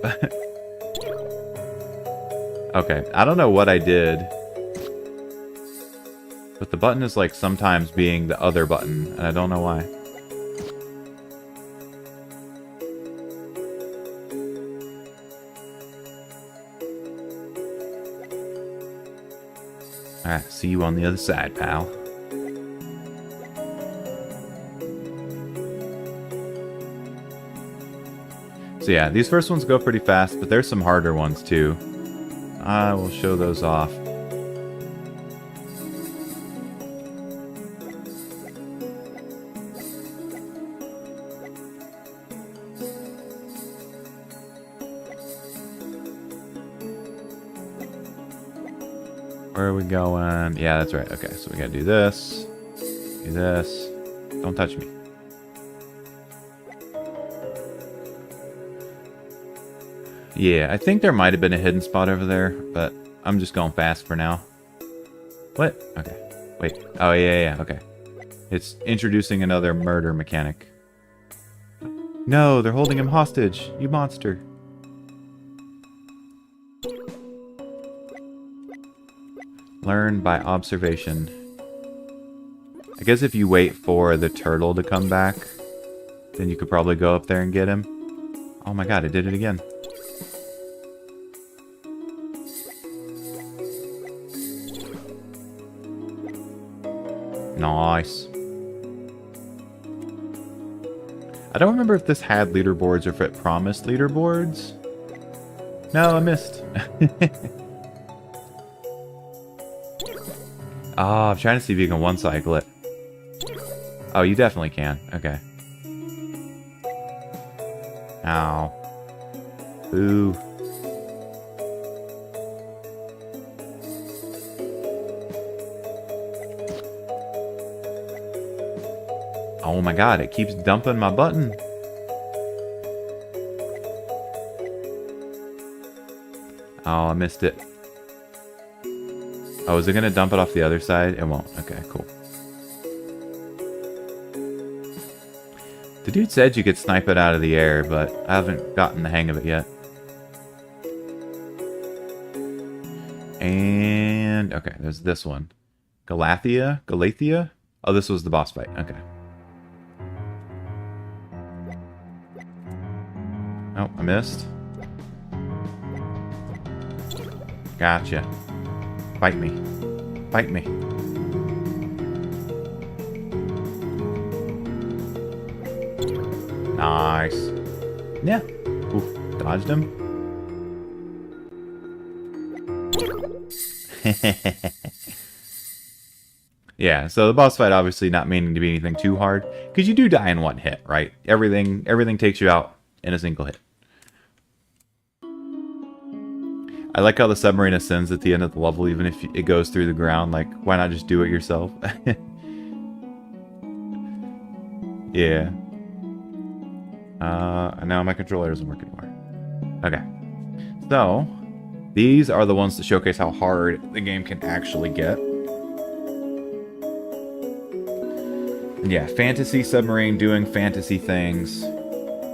Okay, I don't know what I did. But the button is like sometimes being the other button, and I don't know why. Alright, see you on the other side, pal. So yeah, these first ones go pretty fast, but there's some harder ones too. I will show those off. Where are we going? Yeah, that's right. Okay, so we gotta do this. Do this. Don't touch me. Yeah, I think there might have been a hidden spot over there, but I'm just going fast for now. What? Okay. Wait. Oh, yeah, okay. It's introducing another murder mechanic. No, they're holding him hostage. You monster. Learn by observation. I guess if you wait for the turtle to come back, then you could probably go up there and get him. Oh my god, I did it again. Nice. I don't remember if this had leaderboards or if it promised leaderboards. No, I missed. Oh, I'm trying to see if you can one-cycle it. Oh, you definitely can. Okay. Ow. Boo. Oh my god, it keeps dumping my button. Oh, I missed it. Oh, is it gonna dump it off the other side? It won't. Okay, cool. The dude said you could snipe it out of the air, but I haven't gotten the hang of it yet. And okay, there's this one. Galathea? Oh, this was the boss fight. Okay. Oh, I missed. Gotcha. Fight me. Fight me. Nice. Yeah. Oof, dodged him. Yeah, so the boss fight obviously not meaning to be anything too hard, because you do die in one hit, right? Everything takes you out in a single hit. I like how the submarine ascends at the end of the level, even if it goes through the ground. Like, why not just do it yourself? Yeah. Now my controller doesn't work anymore. Okay. So, these are the ones that showcase how hard the game can actually get. And yeah, fantasy submarine doing fantasy things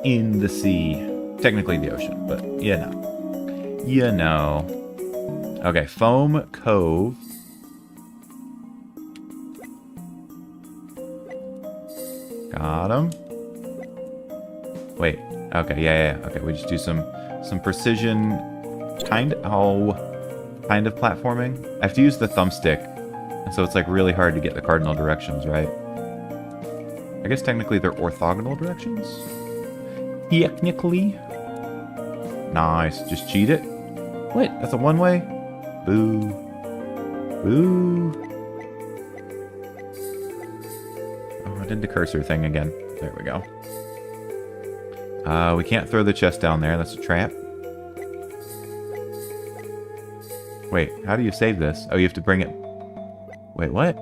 in the sea. Technically the ocean, but you know. You know. Okay, Foam Cove. Got him. Wait. Okay, yeah. Okay, we just do some precision kind of platforming. I have to use the thumbstick, and so it's like really hard to get the cardinal directions right. I guess technically they're orthogonal directions. Technically. Nice. Just cheat it. Wait, that's a one-way? Boo. Boo. Oh, I did the cursor thing again. There we go. We can't throw the chest down there. That's a trap. Wait, how do you save this? Oh, you have to bring it... Wait, what?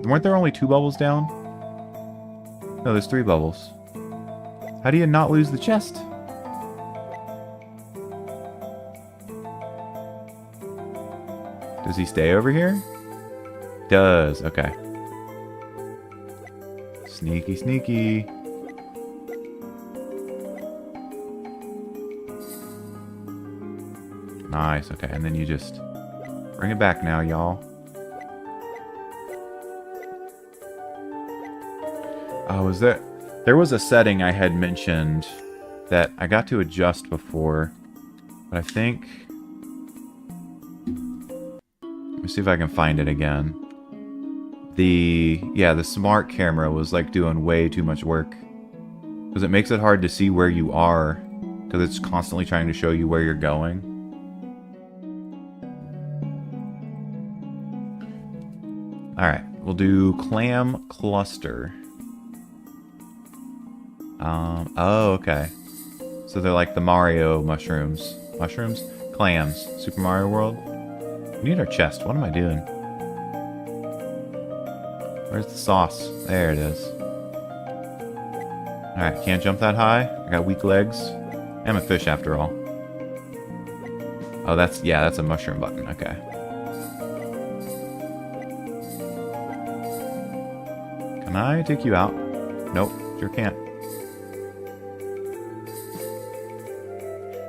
Weren't there only 2 bubbles down? No, there's 3 bubbles. How do you not lose the chest? Does he stay over here? Does. Okay. Sneaky, sneaky. Nice. Okay, and then you just bring it back now, y'all. Oh, is there... There was a setting I had mentioned that I got to adjust before, but I think... Let me see if I can find it again. The smart camera was like doing way too much work. Because it makes it hard to see where you are, because it's constantly trying to show you where you're going. Alright, we'll do Clam Cluster. Oh, okay. So they're like the Mario mushrooms. Mushrooms? Clams. Super Mario World. We need our chest. What am I doing? Where's the sauce? There it is. Alright, can't jump that high. I got weak legs. I'm a fish after all. Oh, that's a mushroom button. Okay. Can I take you out? Nope, sure can't.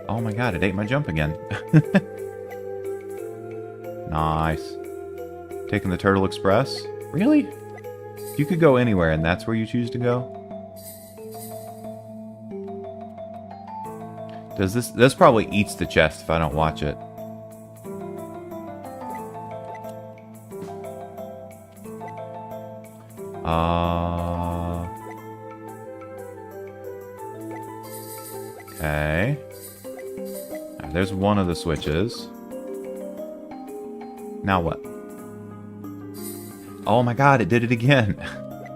Oh my god, it ate my jump again. Nice. Taking the Turtle Express? Really? You could go anywhere and that's where you choose to go? Does this probably eats the chest if I don't watch it. Okay. Right, there's one of the switches. Now what? Oh my god, it did it again.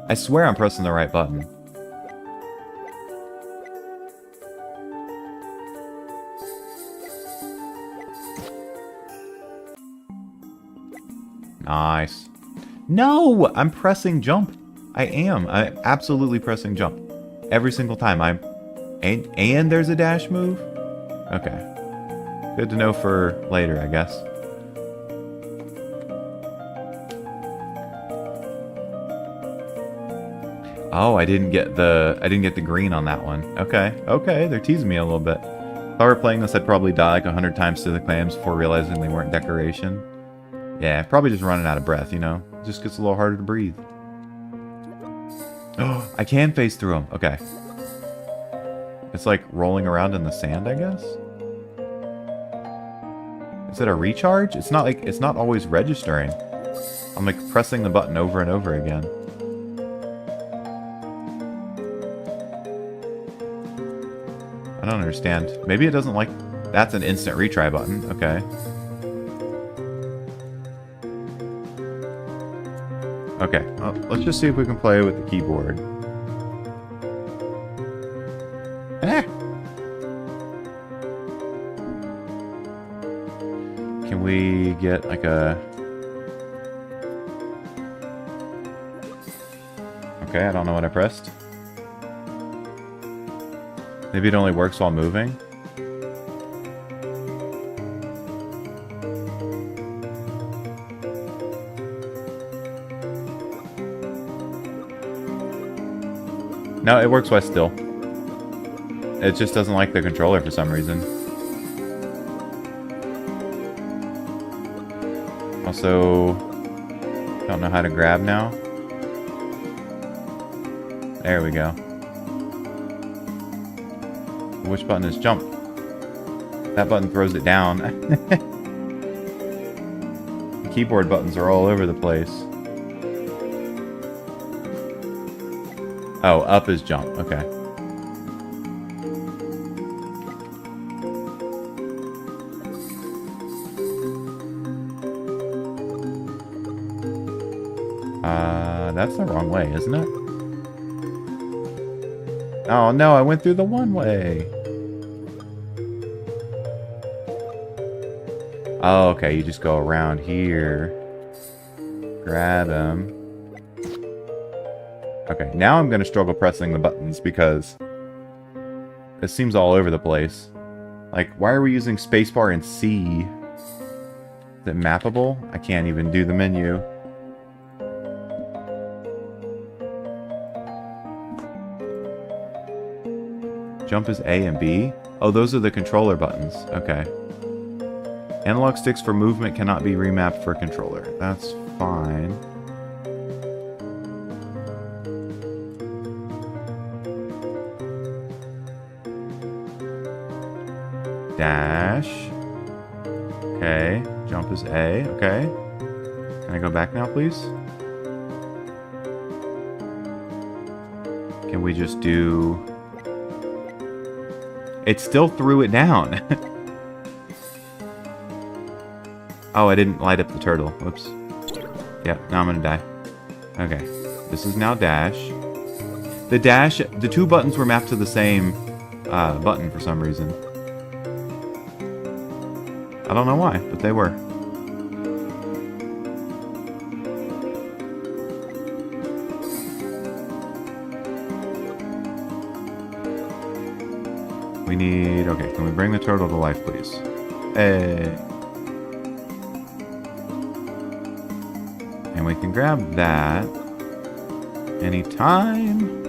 I swear I'm pressing the right button. Nice. No! I'm pressing jump. I am. I'm absolutely pressing jump. Every single time. And there's a dash move? Okay. Good to know for later, I guess. Oh, I didn't get the green on that one. Okay. Okay, they're teasing me a little bit. If I were playing this, I'd probably die like 100 times to the clams before realizing they weren't decoration. Yeah, probably just running out of breath, you know? It just gets a little harder to breathe. Oh, I can phase through them. Okay. It's like rolling around in the sand, I guess? Is it a recharge? It's not always registering. I'm like pressing the button over and over again. I don't understand. Maybe it doesn't like... That's an instant retry button. Okay. Okay, let's just see if we can play with the keyboard. Ah! Can we get like a... Okay, I don't know what I pressed. Maybe it only works while moving. No, it works while still. It just doesn't like the controller for some reason. Also, don't know how to grab now. There we go. Which button is jump? That button throws it down. The keyboard buttons are all over the place. Oh, up is jump. Okay. That's the wrong way, isn't it? Oh no, I went through the one way. Oh, okay, you just go around here. Grab him. Okay, now I'm gonna struggle pressing the buttons because it seems all over the place. Like, why are we using spacebar and C? Is it mappable? I can't even do the menu. Jump is A and B? Oh, those are the controller buttons. Okay. Analog sticks for movement cannot be remapped for controller. That's fine. Dash. Okay. Jump is A. Okay. Can I go back now, please? Can we just do... It still threw it down. Oh, I didn't light up the turtle. Whoops. Yep, now I'm gonna die. Okay. This is now dash. The dash... The two buttons were mapped to the same button for some reason. I don't know why, but they were. We need... Okay, can we bring the turtle to life, please? Hey. And we can grab that. Anytime.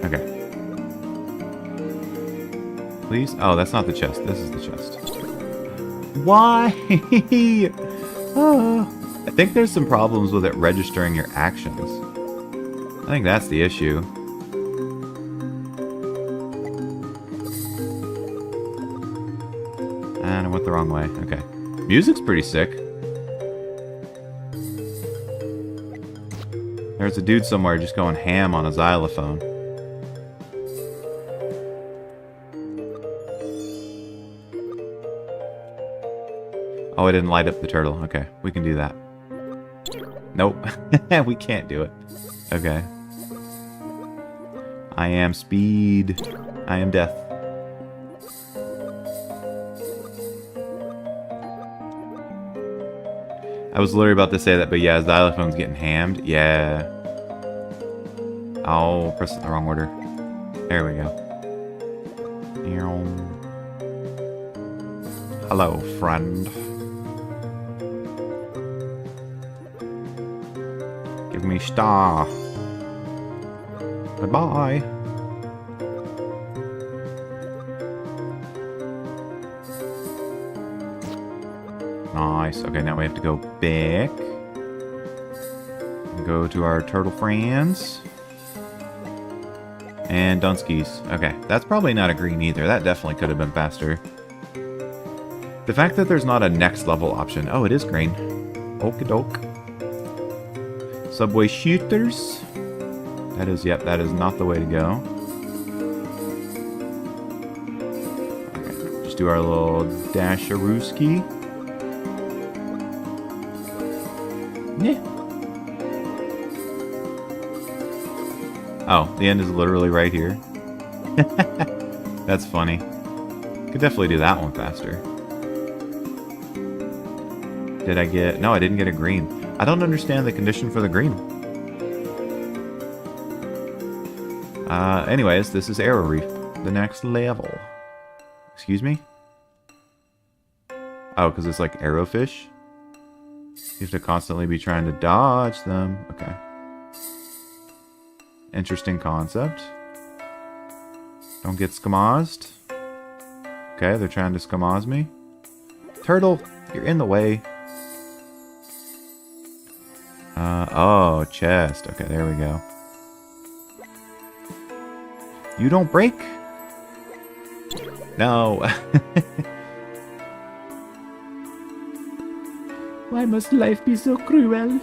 Okay. Please? Oh, that's not the chest. This is the chest. Why? I think there's some problems with it registering your actions. I think that's the issue. And I went the wrong way. Okay. Music's pretty sick. There's a dude somewhere just going ham on a xylophone. Oh, I didn't light up the turtle. Okay, we can do that. Nope. We can't do it. Okay. I am speed. I am death. I was literally about to say that, but yeah, xylophone's getting hammed. Yeah. Oh, press it in the wrong order. There we go. Hello, friend. Give me star. Goodbye. Nice. Okay, now we have to go back. Go to our turtle friends. And Dunskies. Okay, that's probably not a green either. That definitely could have been faster. The fact that there's not a next level option. Oh, it is green. Okie doke. Subway shooters. That is, yep, that is not the way to go. Okay, just do our little dasharooski. Yeah. Oh, the end is literally right here. That's funny. Could definitely do that one faster. Did I get... No, I didn't get a green. I don't understand the condition for the green. Anyways, this is Arrow Reef. The next level. Excuse me? Oh, because it's like arrowfish? You have to constantly be trying to dodge them. Okay. Interesting concept. Don't get skamazed. Okay, they're trying to skamaz me. Turtle, you're in the way. Oh, chest. Okay, there we go. You don't break? No. Why must life be so cruel?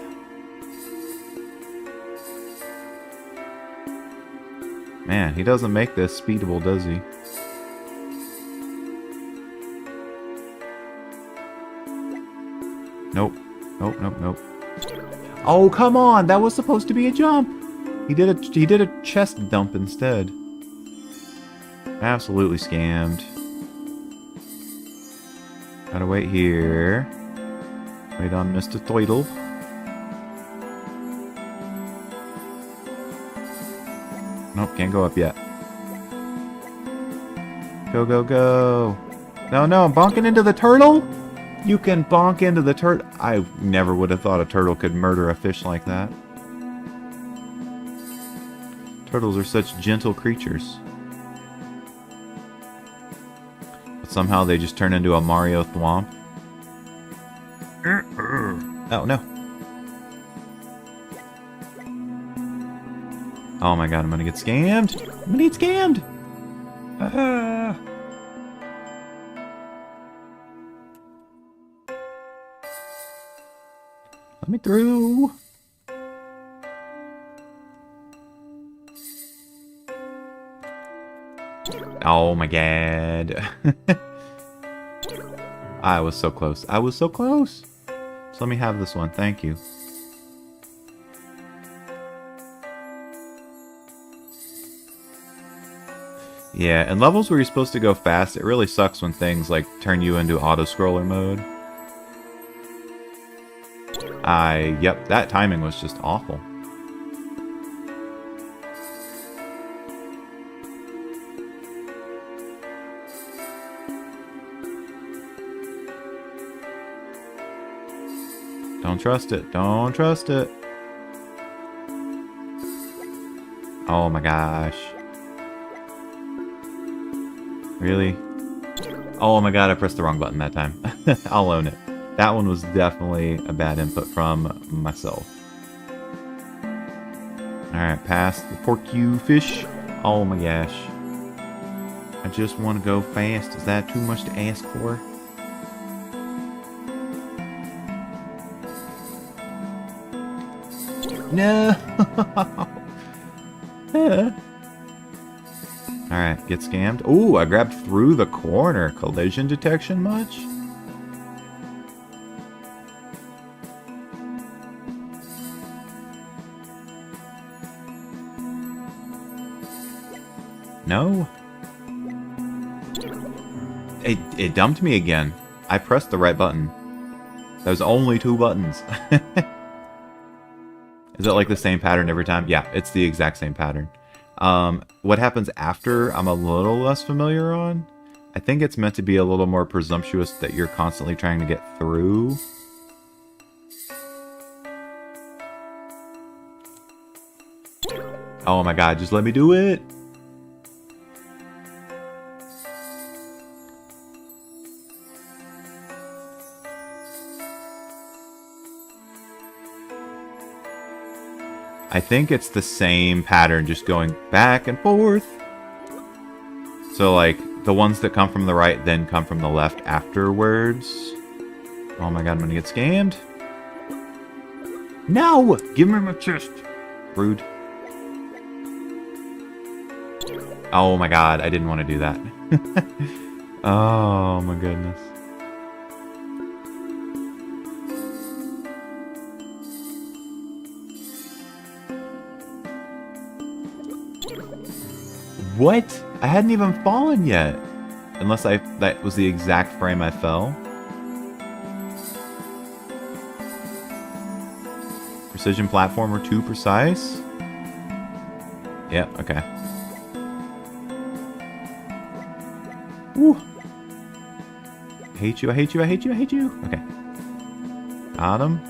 Man, he doesn't make this speedable, does he? Nope. Nope, nope, nope. Oh, come on! That was supposed to be a jump! He did a chest dump instead. Absolutely scammed. Gotta wait here. Wait on Mr. Toidle. Nope, can't go up yet. Go, go, go. No, no, I'm bonking into the turtle? You can bonk into the turtle. I never would have thought a turtle could murder a fish like that. Turtles are such gentle creatures. But somehow they just turn into a Mario thwomp. Oh, no. Oh my god, I'm gonna get scammed. I'm gonna get scammed. Let me through. Oh my god. I was so close. I was so close. So let me have this one. Thank you. Yeah, in levels where you're supposed to go fast, it really sucks when things like turn you into auto-scroller mode. Yep, that timing was just awful. Don't trust it. Don't trust it. Oh my gosh. Really? Oh my god, I pressed the wrong button that time. I'll own it. That one was definitely a bad input from myself. Alright, past the porcue fish. Oh my gosh. I just want to go fast. Is that too much to ask for? No! Alright, get scammed. Ooh, I grabbed through the corner. Collision detection much? No? It dumped me again. I pressed the right button. There's only 2 buttons. Is it like the same pattern every time? Yeah, it's the exact same pattern. What happens after, I'm a little less familiar on. I think it's meant to be a little more presumptuous that you're constantly trying to get through. Oh my god, just let me do it! I think it's the same pattern, just going back and forth. So, like, the ones that come from the right then come from the left afterwards. Oh my god, I'm gonna get scammed. No! Give me my chest. Rude. Oh my god, I didn't want to do that. Oh my goodness. What? I hadn't even fallen yet. Unless that was the exact frame I fell. Precision platformer, too precise? Yeah, okay. Woo. I hate you, I hate you, I hate you, I hate you. Okay. Got him.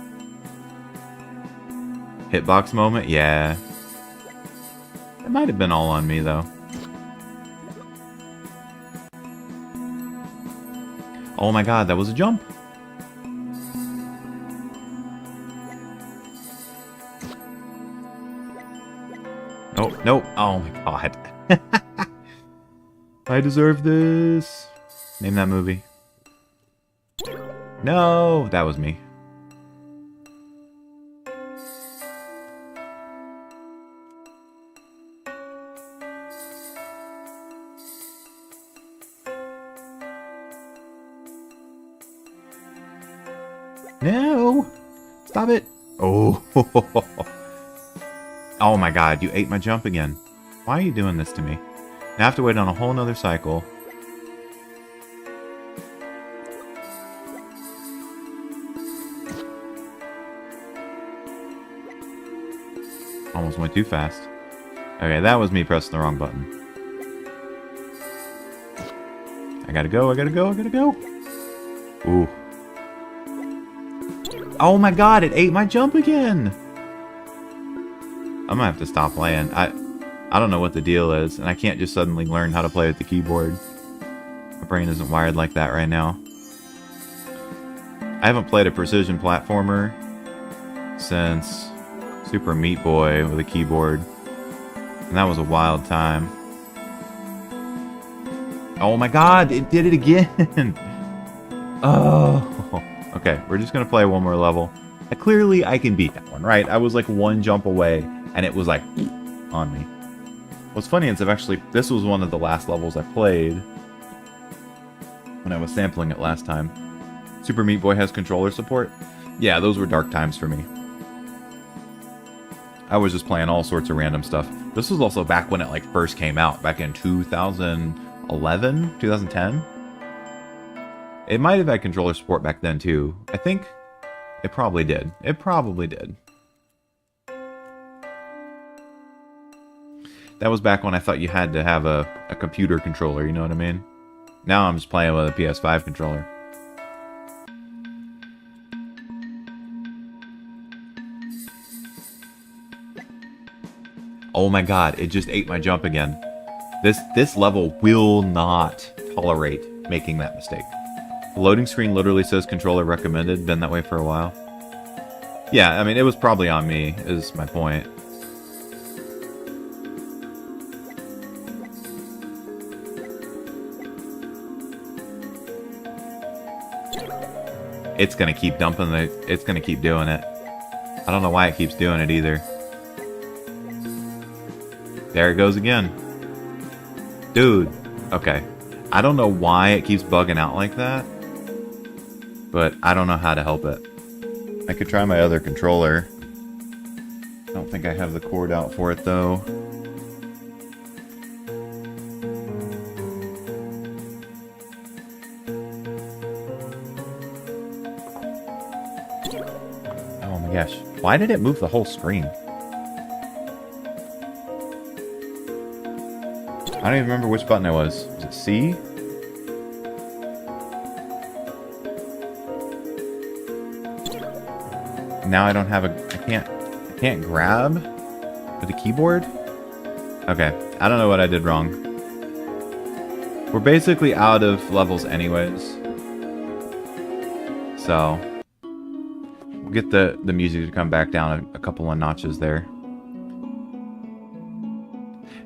Hitbox moment? Yeah. It might have been all on me, though. Oh my god, that was a jump. Oh, no. Oh my god. I deserve this. Name that movie. No, that was me. No! Stop it! Oh! Oh my god, you ate my jump again. Why are you doing this to me? Now I have to wait on a whole nother cycle. Almost went too fast. Okay, that was me pressing the wrong button. I gotta go, I gotta go, I gotta go! Ooh. Oh my god, it ate my jump again! I'm gonna have to stop playing. I don't know what the deal is, and I can't just suddenly learn how to play with the keyboard. My brain isn't wired like that right now. I haven't played a precision platformer since Super Meat Boy with a keyboard, and that was a wild time. Oh my god, it did it again! Oh... Okay, we're just gonna play one more level. Clearly, I can beat that one, right? I was like one jump away, and it was like on me. What's funny is this was one of the last levels I played when I was sampling it last time. Super Meat Boy has controller support. Yeah, those were dark times for me. I was just playing all sorts of random stuff. This was also back when it like first came out, back in 2011, 2010. It might have had controller support back then, too. I think it probably did. It probably did. That was back when I thought you had to have a computer controller, you know what I mean? Now I'm just playing with a PS5 controller. Oh my god, it just ate my jump again. This level will not tolerate making that mistake. The loading screen literally says controller recommended. Been that way for a while. Yeah, I mean, it was probably on me, is my point. It's gonna keep dumping the... It's gonna keep doing it. I don't know why it keeps doing it either. There it goes again. Dude. Okay. I don't know why it keeps bugging out like that. But I don't know how to help it. I could try my other controller. I don't think I have the cord out for it though. Oh my gosh. Why did it move the whole screen? I don't even remember which button it was. Was it C? Now I don't have a... I can't grab with the keyboard? Okay. I don't know what I did wrong. We're basically out of levels anyways. So... we'll get the music to come back down a couple of notches there.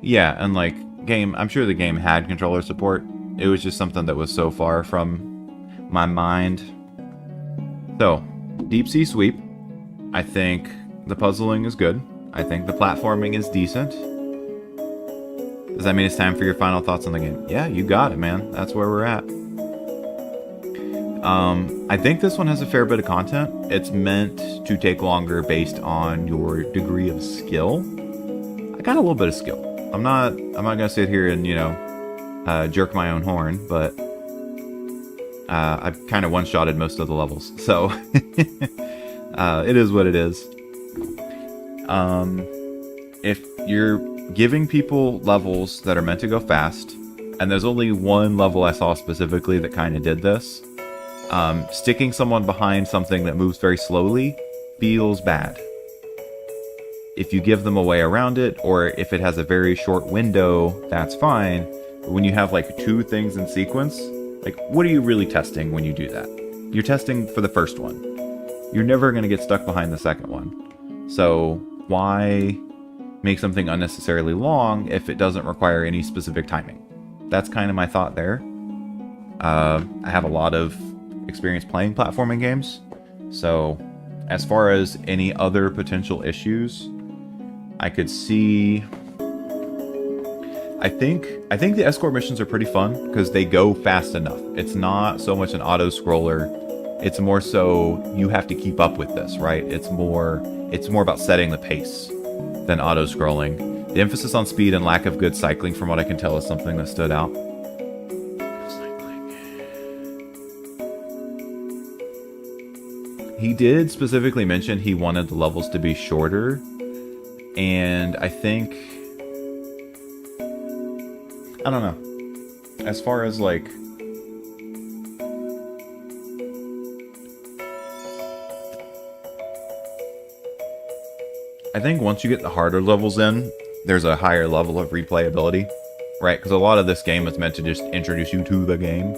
Yeah, and like, game... I'm sure the game had controller support. It was just something that was so far from my mind. So, Deep Sea Sweep. I think the puzzling is good. I think the platforming is decent. Does that mean it's time for your final thoughts on the game? Yeah, you got it, man. That's where we're at. I think this one has a fair bit of content. It's meant to take longer based on your degree of skill. I got a little bit of skill. I'm not gonna sit here and, you know, jerk my own horn, but I've kind of one-shotted most of the levels, so it is what it is. If you're giving people levels that are meant to go fast, and there's only one level I saw specifically that kind of did this, sticking someone behind something that moves very slowly feels bad. If you give them a way around it, or if it has a very short window, that's fine. But when you have like two things in sequence, like, what are you really testing when you do that? You're testing for the first one. You're never going to get stuck behind the second one. So why make something unnecessarily long if it doesn't require any specific timing? That's kind of my thought there. I have a lot of experience playing platforming games, so as far as any other potential issues, I could see... I think the escort missions are pretty fun because they go fast enough. It's not so much an auto scroller. It's more so you have to keep up with this, right? It's more about setting the pace than auto scrolling. The emphasis on speed and lack of good cycling, from what I can tell, is something that stood out. He did specifically mention he wanted the levels to be shorter, and I think... I don't know. As far as, like... I think once you get the harder levels in, there's a higher level of replayability, right? Because a lot of this game is meant to just introduce you to the game.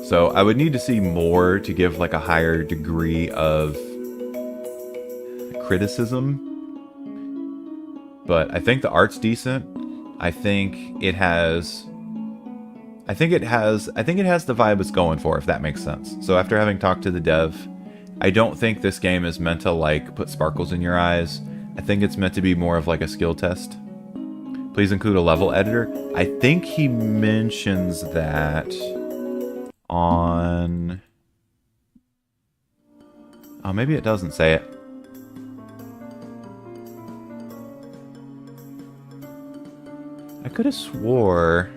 So I would need to see more to give like a higher degree of criticism. But I think the art's decent. I think it has the vibe it's going for, if that makes sense. So after having talked to the dev, I don't think this game is meant to like put sparkles in your eyes. I think it's meant to be more of like a skill test. Please include a level editor. I think he mentions that on... Oh, maybe it doesn't say it. I could have swore...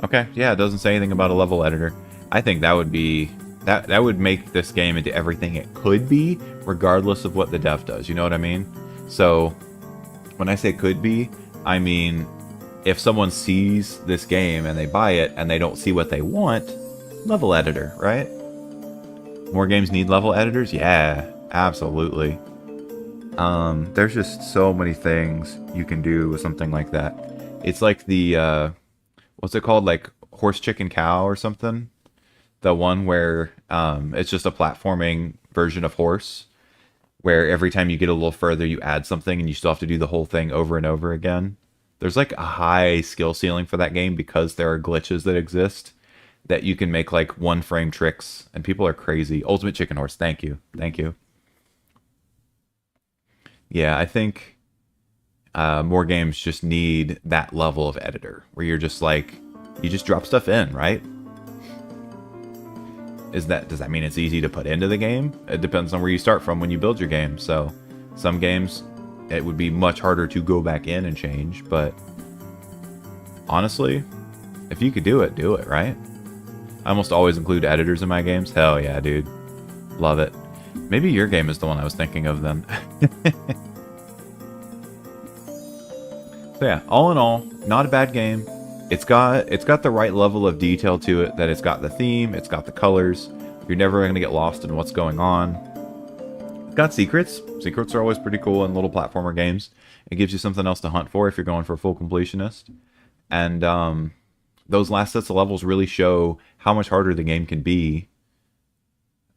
Okay, yeah, it doesn't say anything about a level editor. I think that would be... That would make this game into everything it could be, regardless of what the dev does. You know what I mean? So, when I say could be, I mean... if someone sees this game and they buy it and they don't see what they want, level editor, right? More games need level editors? Yeah, absolutely. There's just so many things you can do with something like that. It's like the what's it called, like horse chicken cow or something, the one where it's just a platforming version of horse, where every time you get a little further you add something and you still have to do the whole thing over and over again. There's like a high skill ceiling for that game because there are glitches that exist that you can make like one frame tricks, and people are crazy. Ultimate Chicken Horse, thank you. Thank you. Yeah, I think more games just need that level of editor where you're just like, you just drop stuff in, right? Does that mean it's easy to put into the game? It depends on where you start from when you build your game. So some games it would be much harder to go back in and change, but honestly, if you could do it, right? I almost always include editors in my games. Hell yeah, dude. Love it. Maybe your game is the one I was thinking of then. So yeah, all in all, not a bad game. It's got the right level of detail to it, that it's got the theme, it's got the colors. You're never going to get lost in what's going on. It's got secrets. Secrets are always pretty cool in little platformer games. It gives you something else to hunt for if you're going for a full completionist. And those last sets of levels really show how much harder the game can be.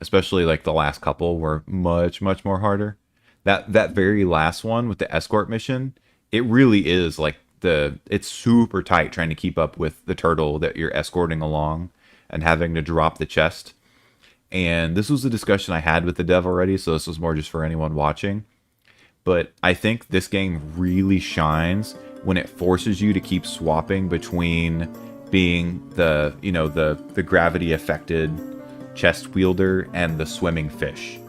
Especially like the last couple were much, much more harder. That very last one with the escort mission, it really is like it's super tight trying to keep up with the turtle that you're escorting along and having to drop the chest. And this was a discussion I had with the dev already, so this was more just for anyone watching. But I think this game really shines when it forces you to keep swapping between being the gravity affected chest wielder and the swimming fish.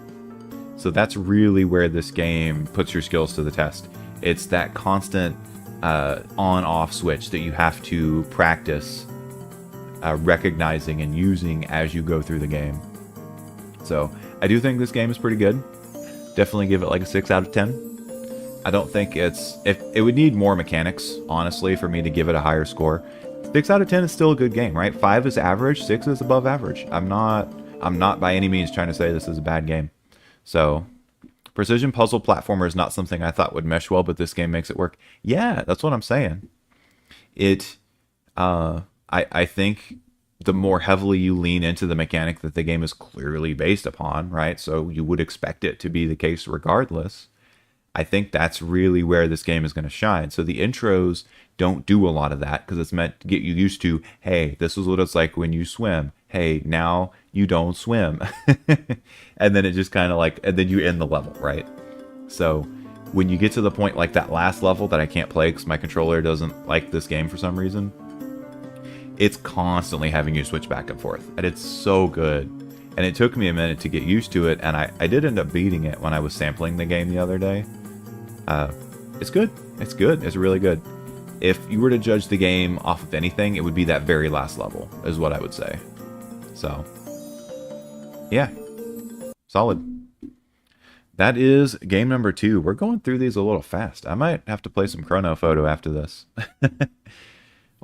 So that's really where this game puts your skills to the test. It's that constant on-off switch that you have to practice recognizing and using as you go through the game. So I do think this game is pretty good. Definitely give it like a 6 out of 10. I don't think it would need more mechanics, honestly, for me to give it a higher score. 6 out of 10 is still a good game, right? 5 is average, 6 is above average. I'm not by any means trying to say this is a bad game. So precision puzzle platformer is not something I thought would mesh well, but this game makes it work. Yeah, that's what I'm saying. I think the more heavily you lean into the mechanic that the game is clearly based upon, right? So you would expect it to be the case regardless. I think that's really where this game is going to shine. So the intros don't do a lot of that because it's meant to get you used to, hey, this is what it's like when you swim. Hey, now you don't swim. And then it just kind of like, and then you end the level, right? So when you get to the point like that last level that I can't play because my controller doesn't like this game for some reason, it's constantly having you switch back and forth. And it's so good. And it took me a minute to get used to it. And I did end up beating it when I was sampling the game the other day. It's good. It's good. It's really good. If you were to judge the game off of anything, it would be that very last level, is what I would say. So, yeah. Solid. That is game number 2. We're going through these a little fast. I might have to play some Chrono Photo after this.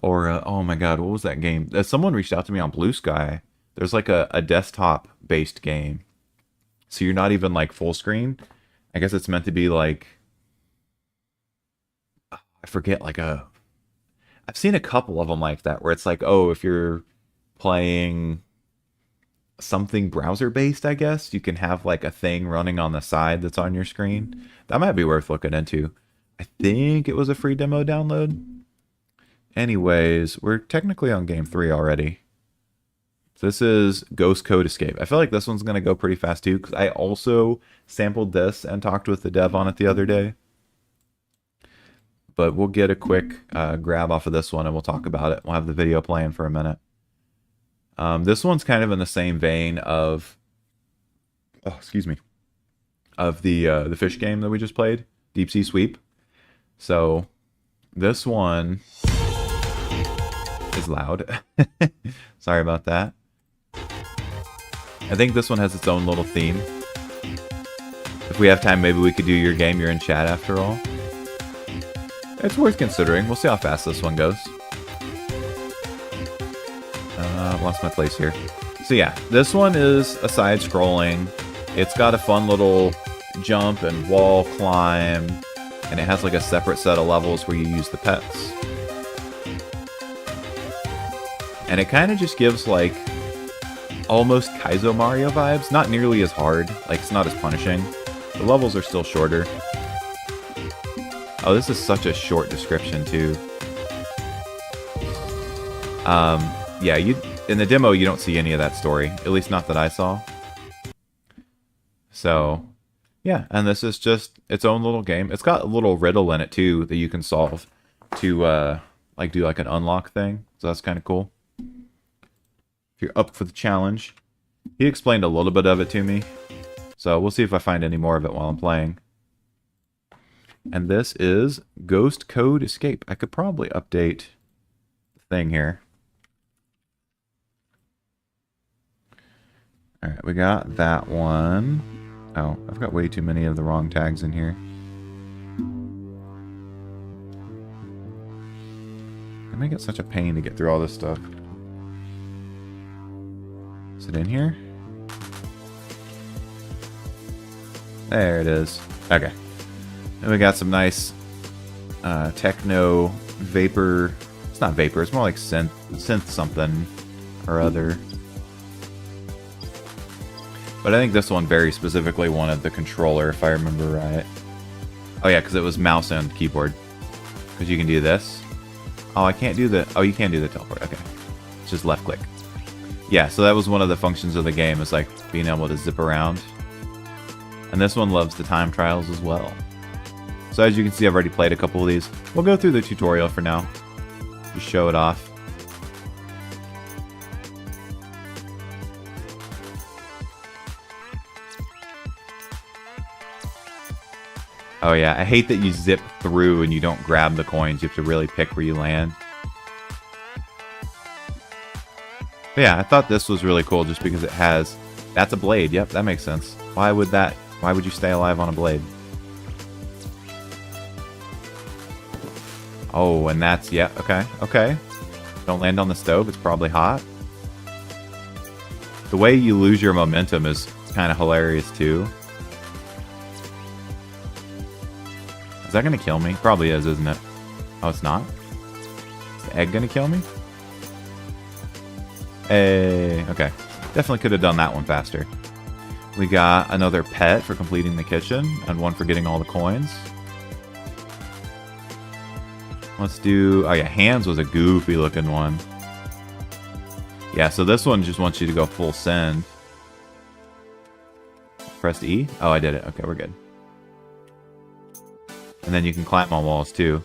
Or, oh my god, what was that game? Someone reached out to me on Blue Sky. There's like a desktop-based game. So you're not even like full screen. I guess it's meant to be like, I forget, like I've seen a couple of them like that where it's like, oh, if you're playing something browser based, I guess you can have like a thing running on the side that's on your screen. That might be worth looking into. I think it was a free demo download. Anyways, we're technically on game 3 already. So this is Ghost Code Escape. I feel like this one's going to go pretty fast too because I also sampled this and talked with the dev on it the other day. But we'll get a quick grab off of this one and we'll talk about it. We'll have the video playing for a minute. This one's kind of in the same vein of, of the fish game that we just played, Deep Sea Sweep. So this one is loud. Sorry about that. I think this one has its own little theme. If we have time, maybe we could do your game. You're in chat after all. It's worth considering. We'll see how fast this one goes. Lost my place here. So yeah, this one is a side-scrolling. It's got a fun little jump and wall climb, and it has like a separate set of levels where you use the pets. And it kind of just gives like almost Kaizo Mario vibes. Not nearly as hard, like it's not as punishing. The levels are still shorter. Oh, this is such a short description too. Yeah, in the demo you don't see any of that story, at least not that I saw. So, yeah, and this is just its own little game. It's got a little riddle in it too that you can solve to like do like an unlock thing. So that's kind of cool. If you're up for the challenge. He explained a little bit of it to me. So we'll see if I find any more of it while I'm playing. And this is Ghost Code Escape. I could probably update the thing here. Alright, we got that one. Oh, I've got way too many of the wrong tags in here. They make it such a pain to get through all this stuff. Is it in here? There it is. Okay. And we got some nice techno vapor. It's not vapor, it's more like synth something or other. But I think this one very specifically wanted the controller, if I remember right. Oh yeah, because it was mouse and keyboard. Because you can do this. Oh, I can't do the... Oh, you can do the teleport. Okay. It's just left click. Yeah, so that was one of the functions of the game, is like being able to zip around. And this one loves the time trials as well. So as you can see, I've already played a couple of these. We'll go through the tutorial for now. Just show it off. Oh yeah, I hate that you zip through and you don't grab the coins. You have to really pick where you land. But yeah, I thought this was really cool just because it has... That's a blade. Yep, that makes sense. Why would you stay alive on a blade? Oh, and that's... Yeah, okay, okay. Don't land on the stove. It's probably hot. The way you lose your momentum is kind of hilarious too. Is that going to kill me? Probably is, isn't it? Oh, it's not? Is the egg going to kill me? Hey, okay. Definitely could have done that one faster. We got another pet for completing the kitchen, and one for getting all the coins. Let's do... Oh yeah, hands was a goofy looking one. Yeah, so this one just wants you to go full send. Press E? Oh, I did it. Okay, we're good. And then you can climb on walls too.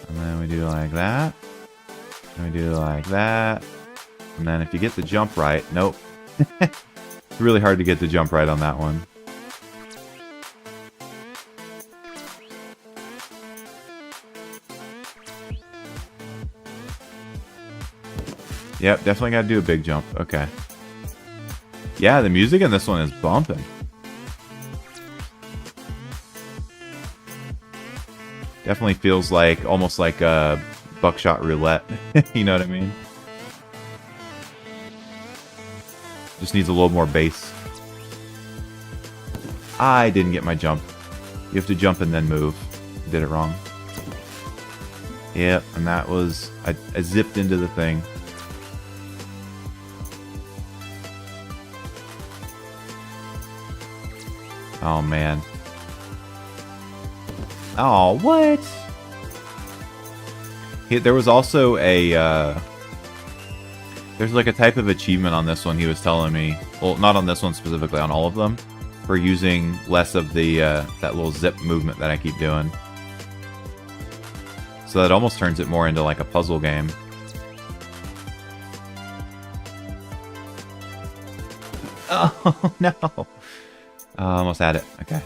And then we do like that. And we do like that. And then if you get the jump right... Nope. It's really hard to get the jump right on that one. Yep, definitely gotta do a big jump. Okay. Yeah, the music in this one is bumping. Definitely feels like, almost like a buckshot roulette. You know what I mean? Just needs a little more bass. I didn't get my jump. You have to jump and then move. Did it wrong. Yep, and that was... I zipped into the thing. Oh, man. Oh, what? There was also a... there's like a type of achievement on this one he was telling me. Well, not on this one specifically, on all of them. For using less of the that little zip movement that I keep doing. So that almost turns it more into like a puzzle game. Oh, no. Almost had it. Okay.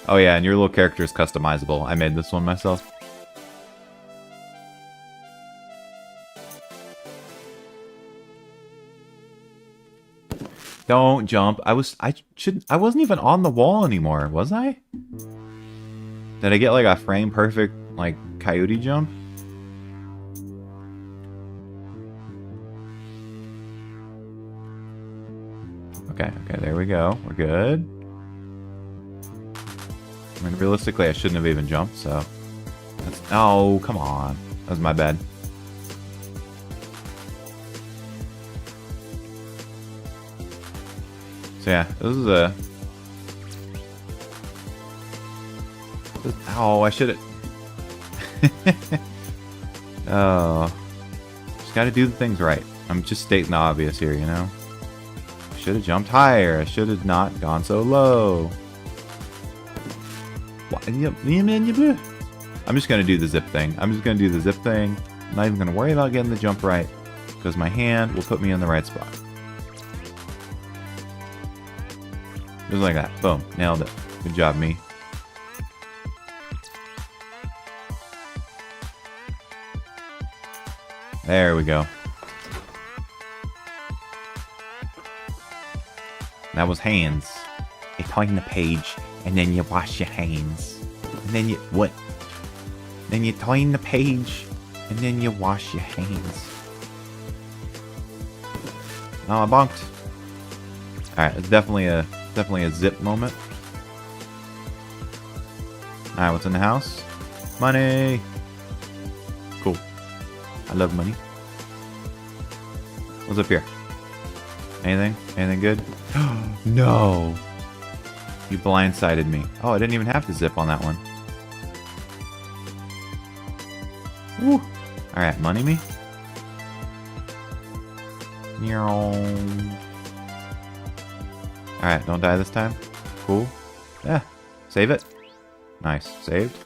Oh yeah, and your little character is customizable. I made this one myself. Don't jump. I wasn't even on the wall anymore, was I? Did I get like a frame perfect like coyote jump? Okay, there we go. We're good. I mean, realistically, I shouldn't have even jumped, so... Oh, come on. That was my bad. So yeah, this is a... Oh, I should've... Oh. Just gotta do the things right. I'm just stating the obvious here, you know? I should've jumped higher. I should've not gone so low. I'm just gonna do the zip thing. I'm not even gonna worry about getting the jump right, because my hand will put me in the right spot. Just like that. Boom. Nailed it. Good job, me. There we go. That was hands. You turn the page, and then you wash your hands. And then you... What? Then you turn the page, and then you wash your hands. Oh, I bonked. Alright, it's definitely a zip moment. Alright, what's in the house? Money! Cool. I love money. What's up here? Anything? Anything good? No! You blindsided me. Oh, I didn't even have to zip on that one. Woo! Alright, money me? Alright, don't die this time. Cool. Yeah. Save it. Nice. Saved.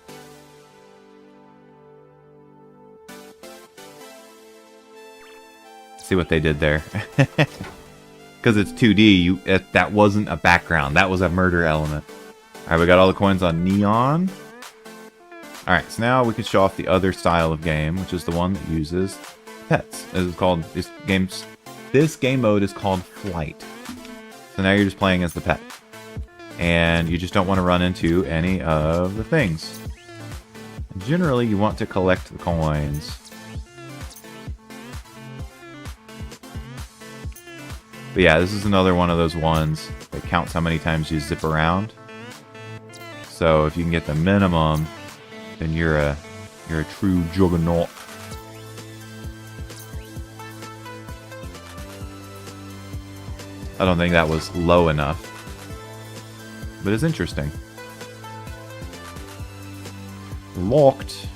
See what they did there. Because it's 2D, that wasn't a background. That was a murder element. Alright, we got all the coins on neon. Alright, so now we can show off the other style of game, which is the one that uses pets. This game mode is called Flight. So now you're just playing as the pet. And you just don't want to run into any of the things. Generally, you want to collect the coins. But yeah, this is another one of those ones that counts how many times you zip around. So if you can get the minimum, then you're a true juggernaut. I don't think that was low enough. But it's interesting. Locked.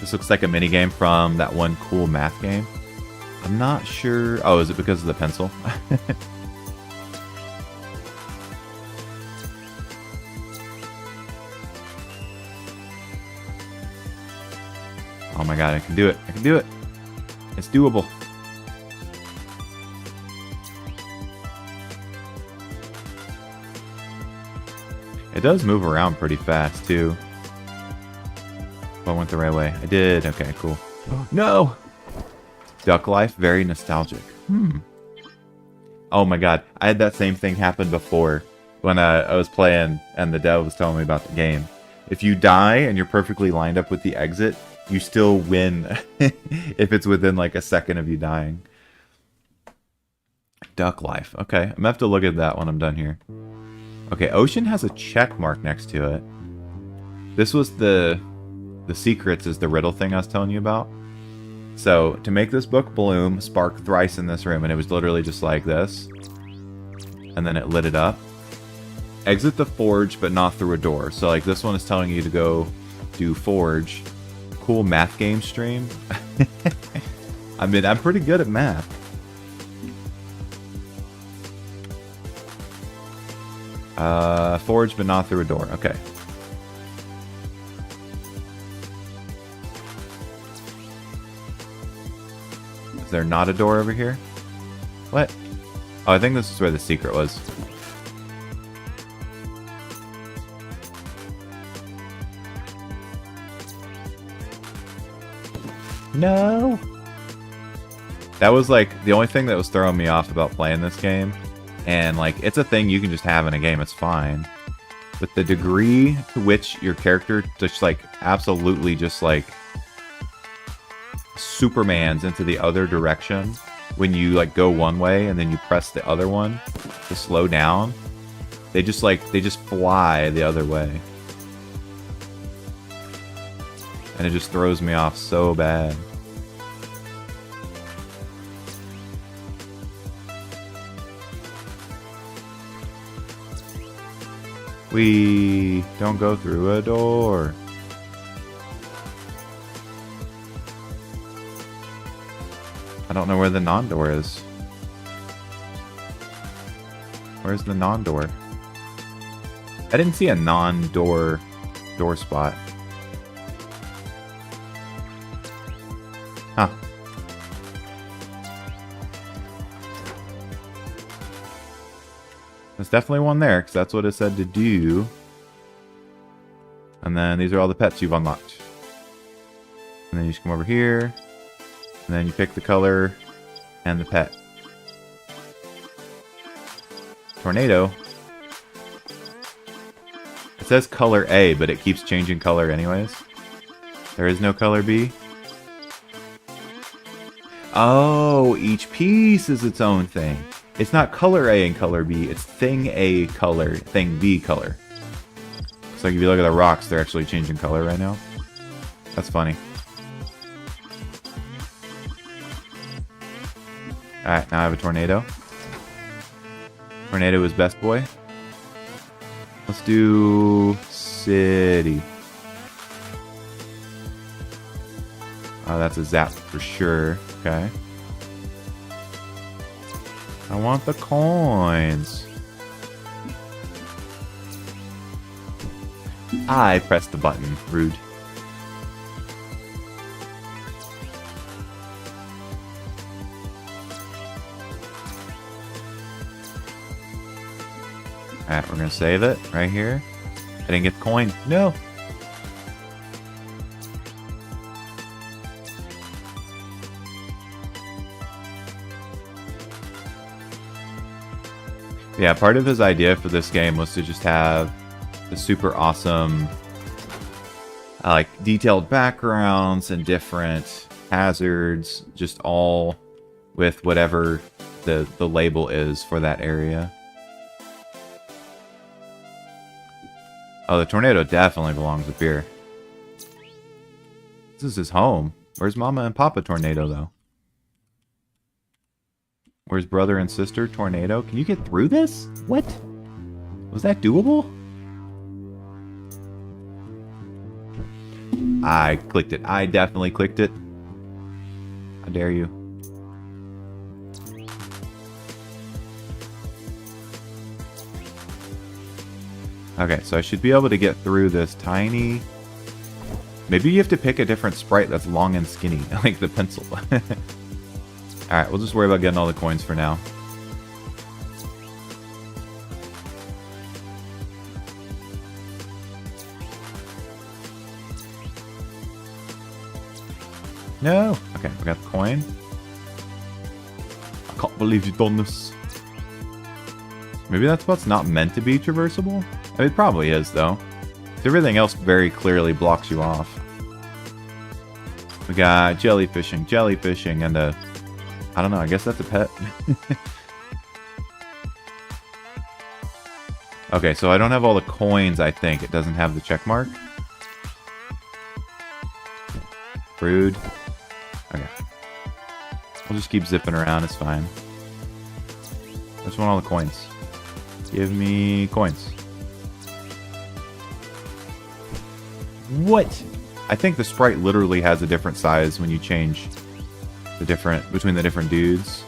This looks like a minigame from that one cool math game. I'm not sure... Oh, is it because of the pencil? Oh my god, I can do it. I can do it. It's doable. It does move around pretty fast, too. If I went the right way. I did. Okay, cool. No! Duck Life, very nostalgic. Oh my god, I had that same thing happen before when I was playing and the dev was telling me about the game. If you die and you're perfectly lined up with the exit, you still win if it's within like a second of you dying. Duck Life. Okay, I'm gonna have to look at that when I'm done here. Okay, Ocean has a check mark next to it. This was the secrets is the riddle thing I was telling you about. So, to make this book bloom, spark thrice in this room. And it was literally just like this. And then it lit it up. Exit the forge, but not through a door. So, like, this one is telling you to go do forge. Cool math game stream. I mean, I'm pretty good at math. Forge, but not through a door. Okay. Is there not a door over here? What? Oh, I think this is where the secret was. No! That was like the only thing that was throwing me off about playing this game. And like, it's a thing you can just have in a game, it's fine. But the degree to which your character just like absolutely just like Superman's into the other direction when you like go one way and then you press the other one, to slow down, they just fly the other way. And it just throws me off so bad. We don't go through a door. I don't know where the non-door is. Where's the non-door? I didn't see a non-door door spot. Huh. There's definitely one there, because that's what it said to do. And then these are all the pets you've unlocked. And then you just come over here. And then you pick the color and the pet. Tornado. It says color A, but it keeps changing color anyways. There is no color B. Oh, each piece is its own thing. It's not color A and color B, it's thing A color, thing B color. So like if you look at the rocks, they're actually changing color right now. That's funny. Alright, now I have a tornado. Tornado is best boy. Let's do city. Oh, that's a zap for sure. Okay. I want the coins. I pressed the button. Rude. Alright, we're gonna save it right here. I didn't get the coin. No! Yeah, part of his idea for this game was to just have the super awesome, like, detailed backgrounds and different hazards, just all with whatever the label is for that area. Oh, the tornado definitely belongs up here. This is his home. Where's Mama and Papa Tornado, though? Where's brother and sister Tornado? Can you get through this? What? Was that doable? I clicked it. I definitely clicked it. How dare you? Okay, so I should be able to get through this tiny... Maybe you have to pick a different sprite that's long and skinny, like the pencil. Alright, we'll just worry about getting all the coins for now. No! Okay, we got the coin. I can't believe you've done this. Maybe that spot's not meant to be traversable? I mean, it probably is, though. Everything else very clearly blocks you off. We got jellyfishing, and a... I don't know, I guess that's a pet. Okay, so I don't have all the coins, I think. It doesn't have the check mark. Rude. Okay. We'll just keep zipping around, it's fine. I just want all the coins. Give me coins. What? I think the sprite literally has a different size when you change the between the different dudes.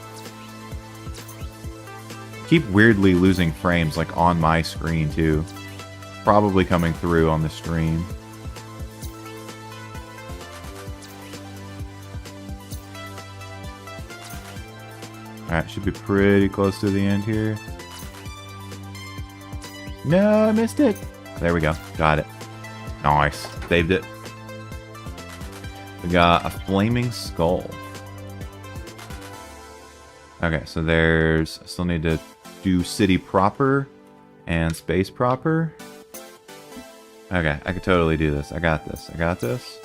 Keep weirdly losing frames like on my screen too. Probably coming through on the stream. Alright, should be pretty close to the end here. No, I missed it. There we go. Got it. Nice. Saved it. We got a flaming skull. Okay, so there's... I still need to do city proper and space proper. Okay, I could totally do this. I got this. I got this.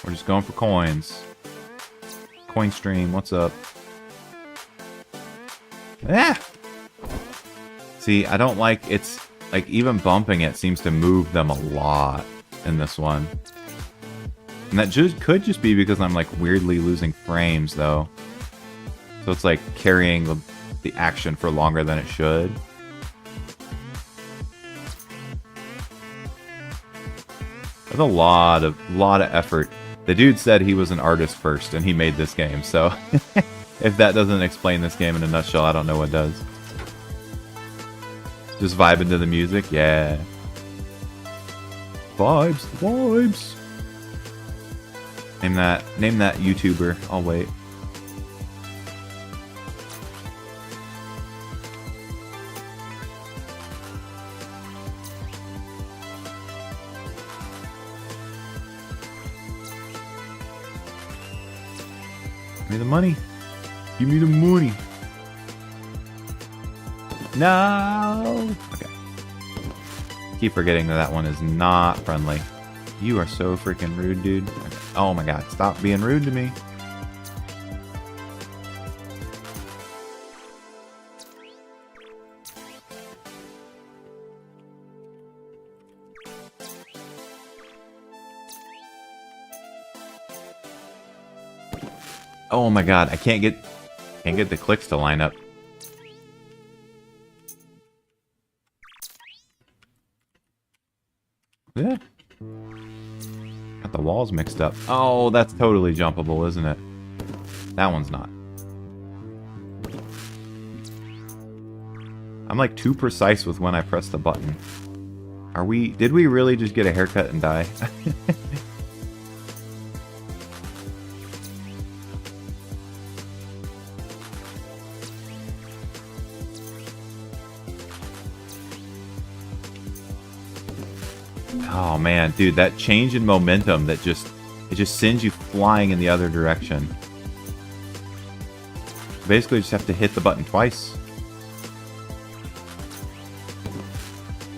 We're just going for coins. Coin stream, what's up? Ah! See, I don't like it's like even bumping it seems to move them a lot in this one. And that could just be because I'm like weirdly losing frames though. So it's like carrying the action for longer than it should. There's a lot of effort. The dude said he was an artist first and he made this game, so if that doesn't explain this game in a nutshell, I don't know what does. Just vibing to the music, yeah. Vibes, vibes. Name that YouTuber. I'll wait. Give me the money. Give me the money. No. Okay. Keep forgetting that one is not friendly. You are so freaking rude, dude. Okay. Oh my god, stop being rude to me. Oh my god, I can't get the clicks to line up. Yeah. Got the walls mixed up. Oh, that's totally jumpable, isn't it? That one's not. I'm like too precise with when I press the button. Did we really just get a haircut and die? Oh man, dude, that change in momentum that it just sends you flying in the other direction. Basically, you just have to hit the button twice.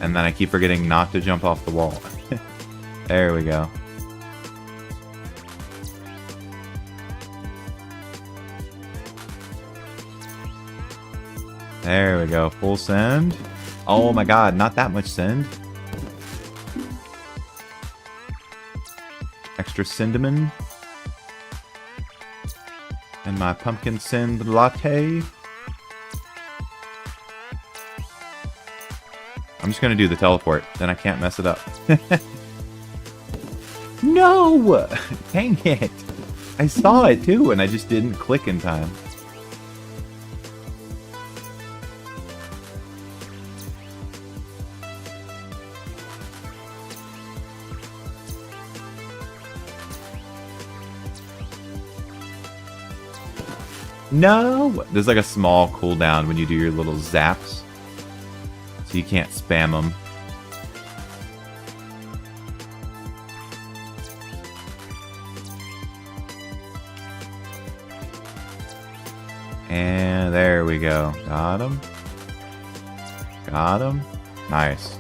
And then I keep forgetting not to jump off the wall. There we go. There we go. Full send. Oh my god, not that much send. Extra cinnamon. And my pumpkin send latte. I'm just gonna do the teleport, then I can't mess it up. No! Dang it! I saw it too, and I just didn't click in time. No! There's like a small cooldown when you do your little zaps. So you can't spam them. And there we go. Got him. Got him. Nice.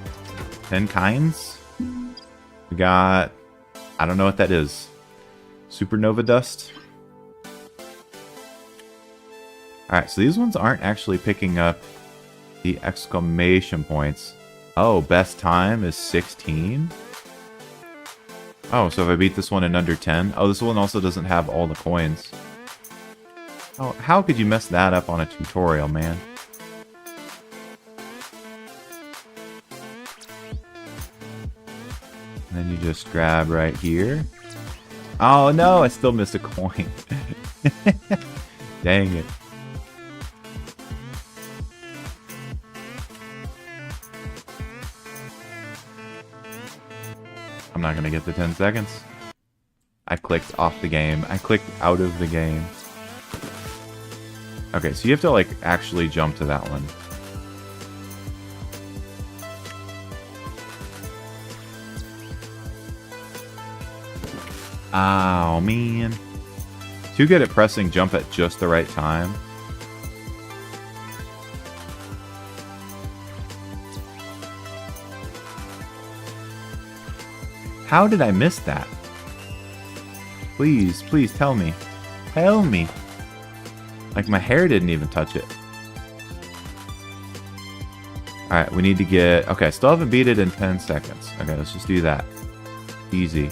10 kinds. We got... I don't know what that is. Supernova dust. Alright, so these ones aren't actually picking up the exclamation points. Oh, best time is 16? Oh, so if I beat this one in under 10? Oh, this one also doesn't have all the coins. Oh, how could you mess that up on a tutorial, man? And then you just grab right here. Oh no, I still missed a coin. Dang it. I'm not gonna get the 10 seconds. I clicked off the game. I clicked out of the game. Okay, so you have to like actually jump to that one. Oh man. Too good at pressing jump at just the right time. How did I miss that? Please, please tell me. Tell me. Like my hair didn't even touch it. Alright, we need to get... Okay, still haven't beat it in 10 seconds. Okay, let's just do that. Easy.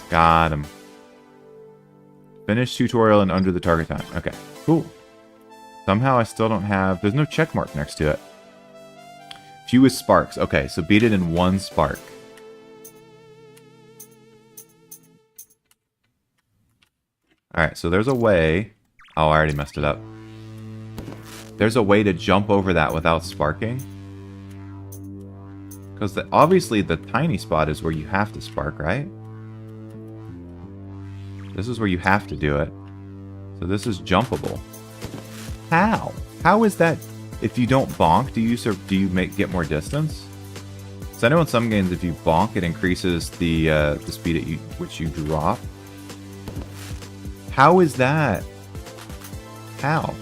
Got him. Finish tutorial and under the target time. Okay, cool. Somehow I still don't have... There's no check mark next to it. Fewest sparks. Okay, so beat it in 1 spark. Alright, so there's a way... Oh, I already messed it up. There's a way to jump over that without sparking. Because obviously the tiny spot is where you have to spark, right? This is where you have to do it. So this is jumpable. How? How is that? If you don't bonk, do you get more distance? So I know in some games if you bonk, it increases the speed at which you drop. How is that? How?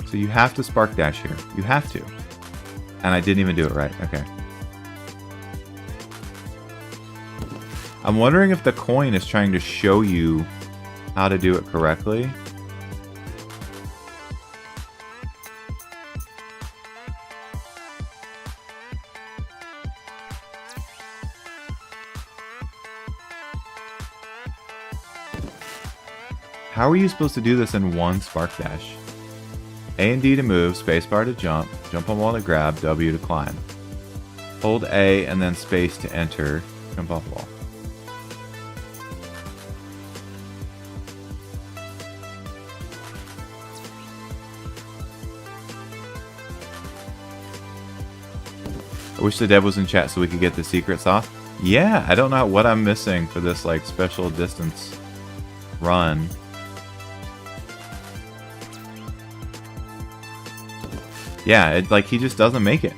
So you have to spark dash here. You have to. And I didn't even do it right. Okay. I'm wondering if the coin is trying to show you how to do it correctly. How are you supposed to do this in 1 spark dash? A and D to move, spacebar to jump, jump on wall to grab, W to climb. Hold A and then space to enter, jump off wall. I wish the dev was in chat so we could get the secrets off. Yeah, I don't know what I'm missing for this like special distance run. Yeah, like he just doesn't make it.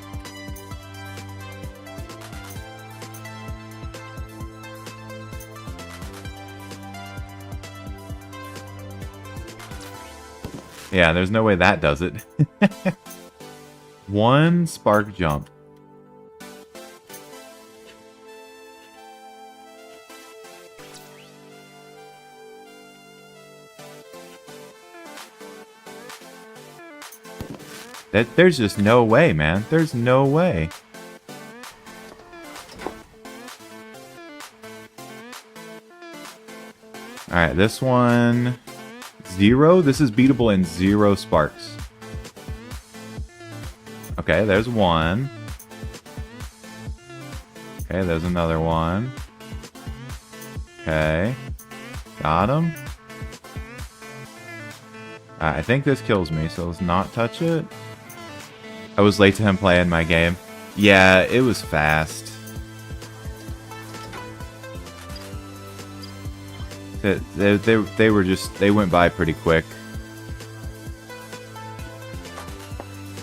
Yeah, there's no way that does it. 1 spark jump. There's just no way, man. There's no way. Alright, this one... 0? This is beatable in 0 sparks. Okay, there's 1. Okay, there's another one. Okay. Got him. I think this kills me, so let's not touch it. I was late to him playing my game. Yeah, it was fast. They were just, they went by pretty quick.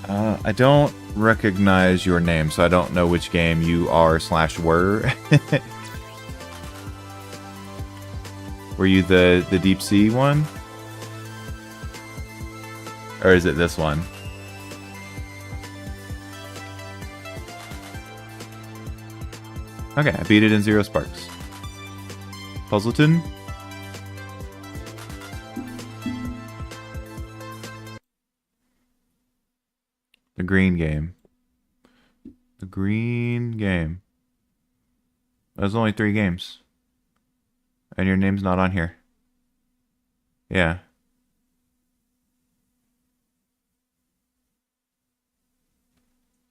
I don't recognize your name, so I don't know which game you are / were. Were you the deep sea one? Or is it this one? Okay, I beat it in 0 sparks. Puzzleton? The green game. The green game. There's only 3 games. And your name's not on here. Yeah.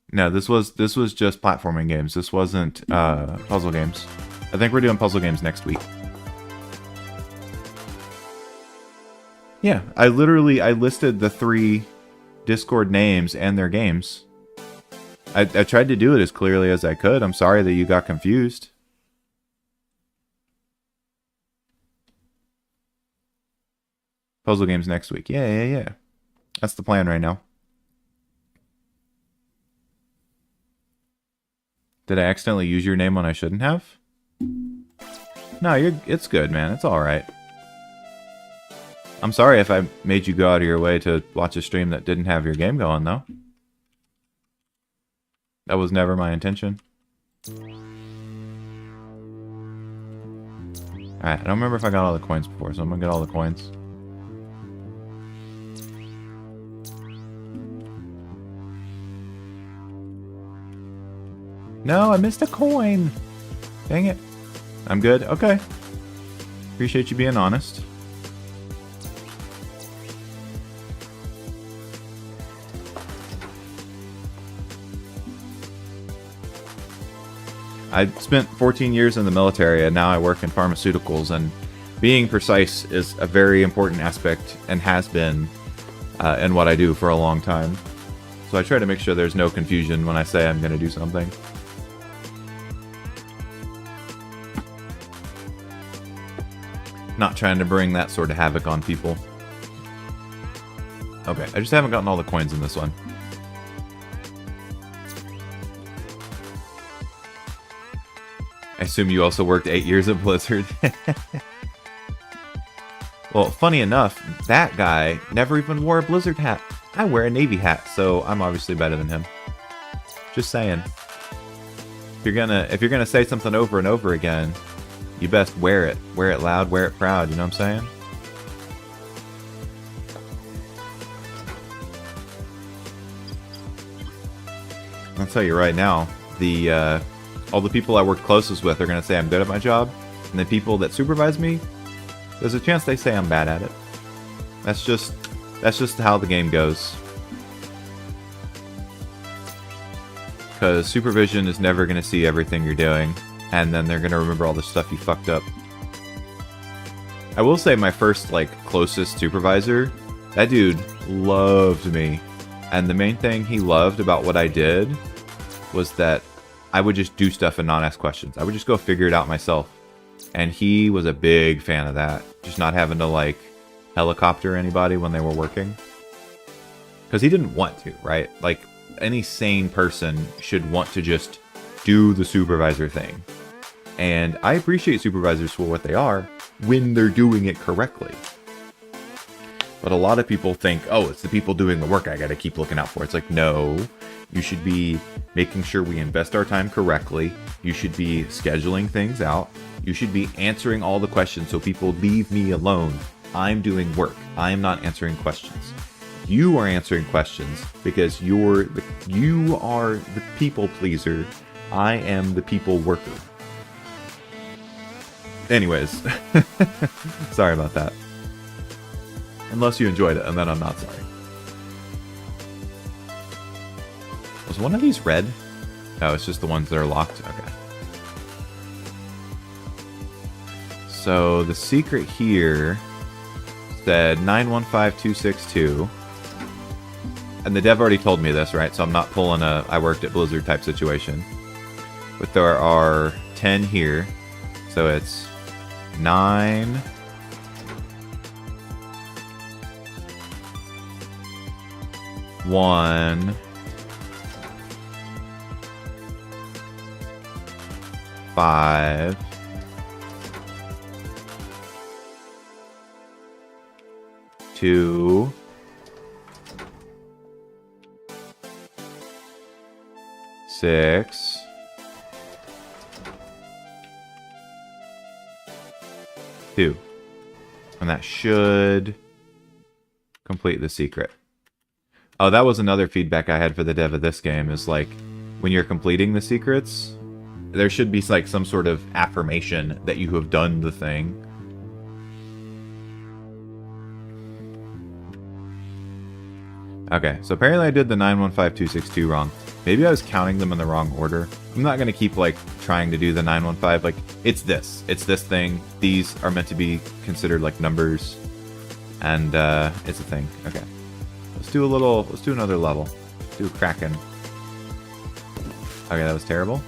No, this was just platforming games. This wasn't puzzle games. I think we're doing puzzle games next week. Yeah, I listed the 3 Discord names and their games. I tried to do it as clearly as I could. I'm sorry that you got confused. Puzzle games next week. Yeah. That's the plan right now. Did I accidentally use your name when I shouldn't have? No, it's good, man. It's alright. I'm sorry if I made you go out of your way to watch a stream that didn't have your game going, though. That was never my intention. Alright, I don't remember if I got all the coins before, so I'm gonna get all the coins. No, I missed a coin! Dang it. I'm good? Okay. Appreciate you being honest. I spent 14 years in the military, and now I work in pharmaceuticals, and being precise is a very important aspect, and has been in what I do for a long time. So I try to make sure there's no confusion when I say I'm going to do something. Not trying to bring that sort of havoc on people. Okay, I just haven't gotten all the coins in this one. I assume you also worked 8 years at Blizzard. Well, funny enough, that guy never even wore a Blizzard hat. I wear a Navy hat, so I'm obviously better than him. Just saying. If you're gonna say something over and over again, you best wear it. Wear it loud, wear it proud, you know what I'm saying? I'll tell you right now, all the people I work closest with are going to say I'm good at my job, and the people that supervise me, there's a chance they say I'm bad at it. That's just how the game goes. Because supervision is never going to see everything you're doing, and then they're going to remember all the stuff you fucked up. I will say my first, closest supervisor, that dude loved me. And the main thing he loved about what I did was that I would just do stuff and not ask questions. I would just go figure it out myself. And he was a big fan of that. Just not having to, helicopter anybody when they were working. Because he didn't want to, right? Any sane person should want to just do the supervisor thing. And I appreciate supervisors for what they are when they're doing it correctly. But a lot of people think, oh, it's the people doing the work I gotta keep looking out for. It's like, no, you should be making sure we invest our time correctly. You should be scheduling things out. You should be answering all the questions so people leave me alone. I'm doing work. I am not answering questions. You are answering questions because you are the people pleaser. I am the people worker. Anyways, sorry about that. Unless you enjoyed it, and then I'm not sorry. Was one of these red? No, it's just the ones that are locked. Okay. So the secret here said 915262. And the dev already told me this, right? So I'm not pulling a I worked at Blizzard type situation. But there are 10 here. So it's 9... 1 5 2 6 2, and that should complete the secret. Oh, that was another feedback I had for the dev of this game, is when you're completing the secrets, there should be some sort of affirmation that you have done the thing. Okay, so apparently I did the 915262 wrong. Maybe I was counting them in the wrong order. I'm not gonna keep trying to do the 915. It's this thing. These are meant to be considered numbers, and it's a thing. Okay. Let's do another level. Let's do a Kraken. Okay, that was terrible.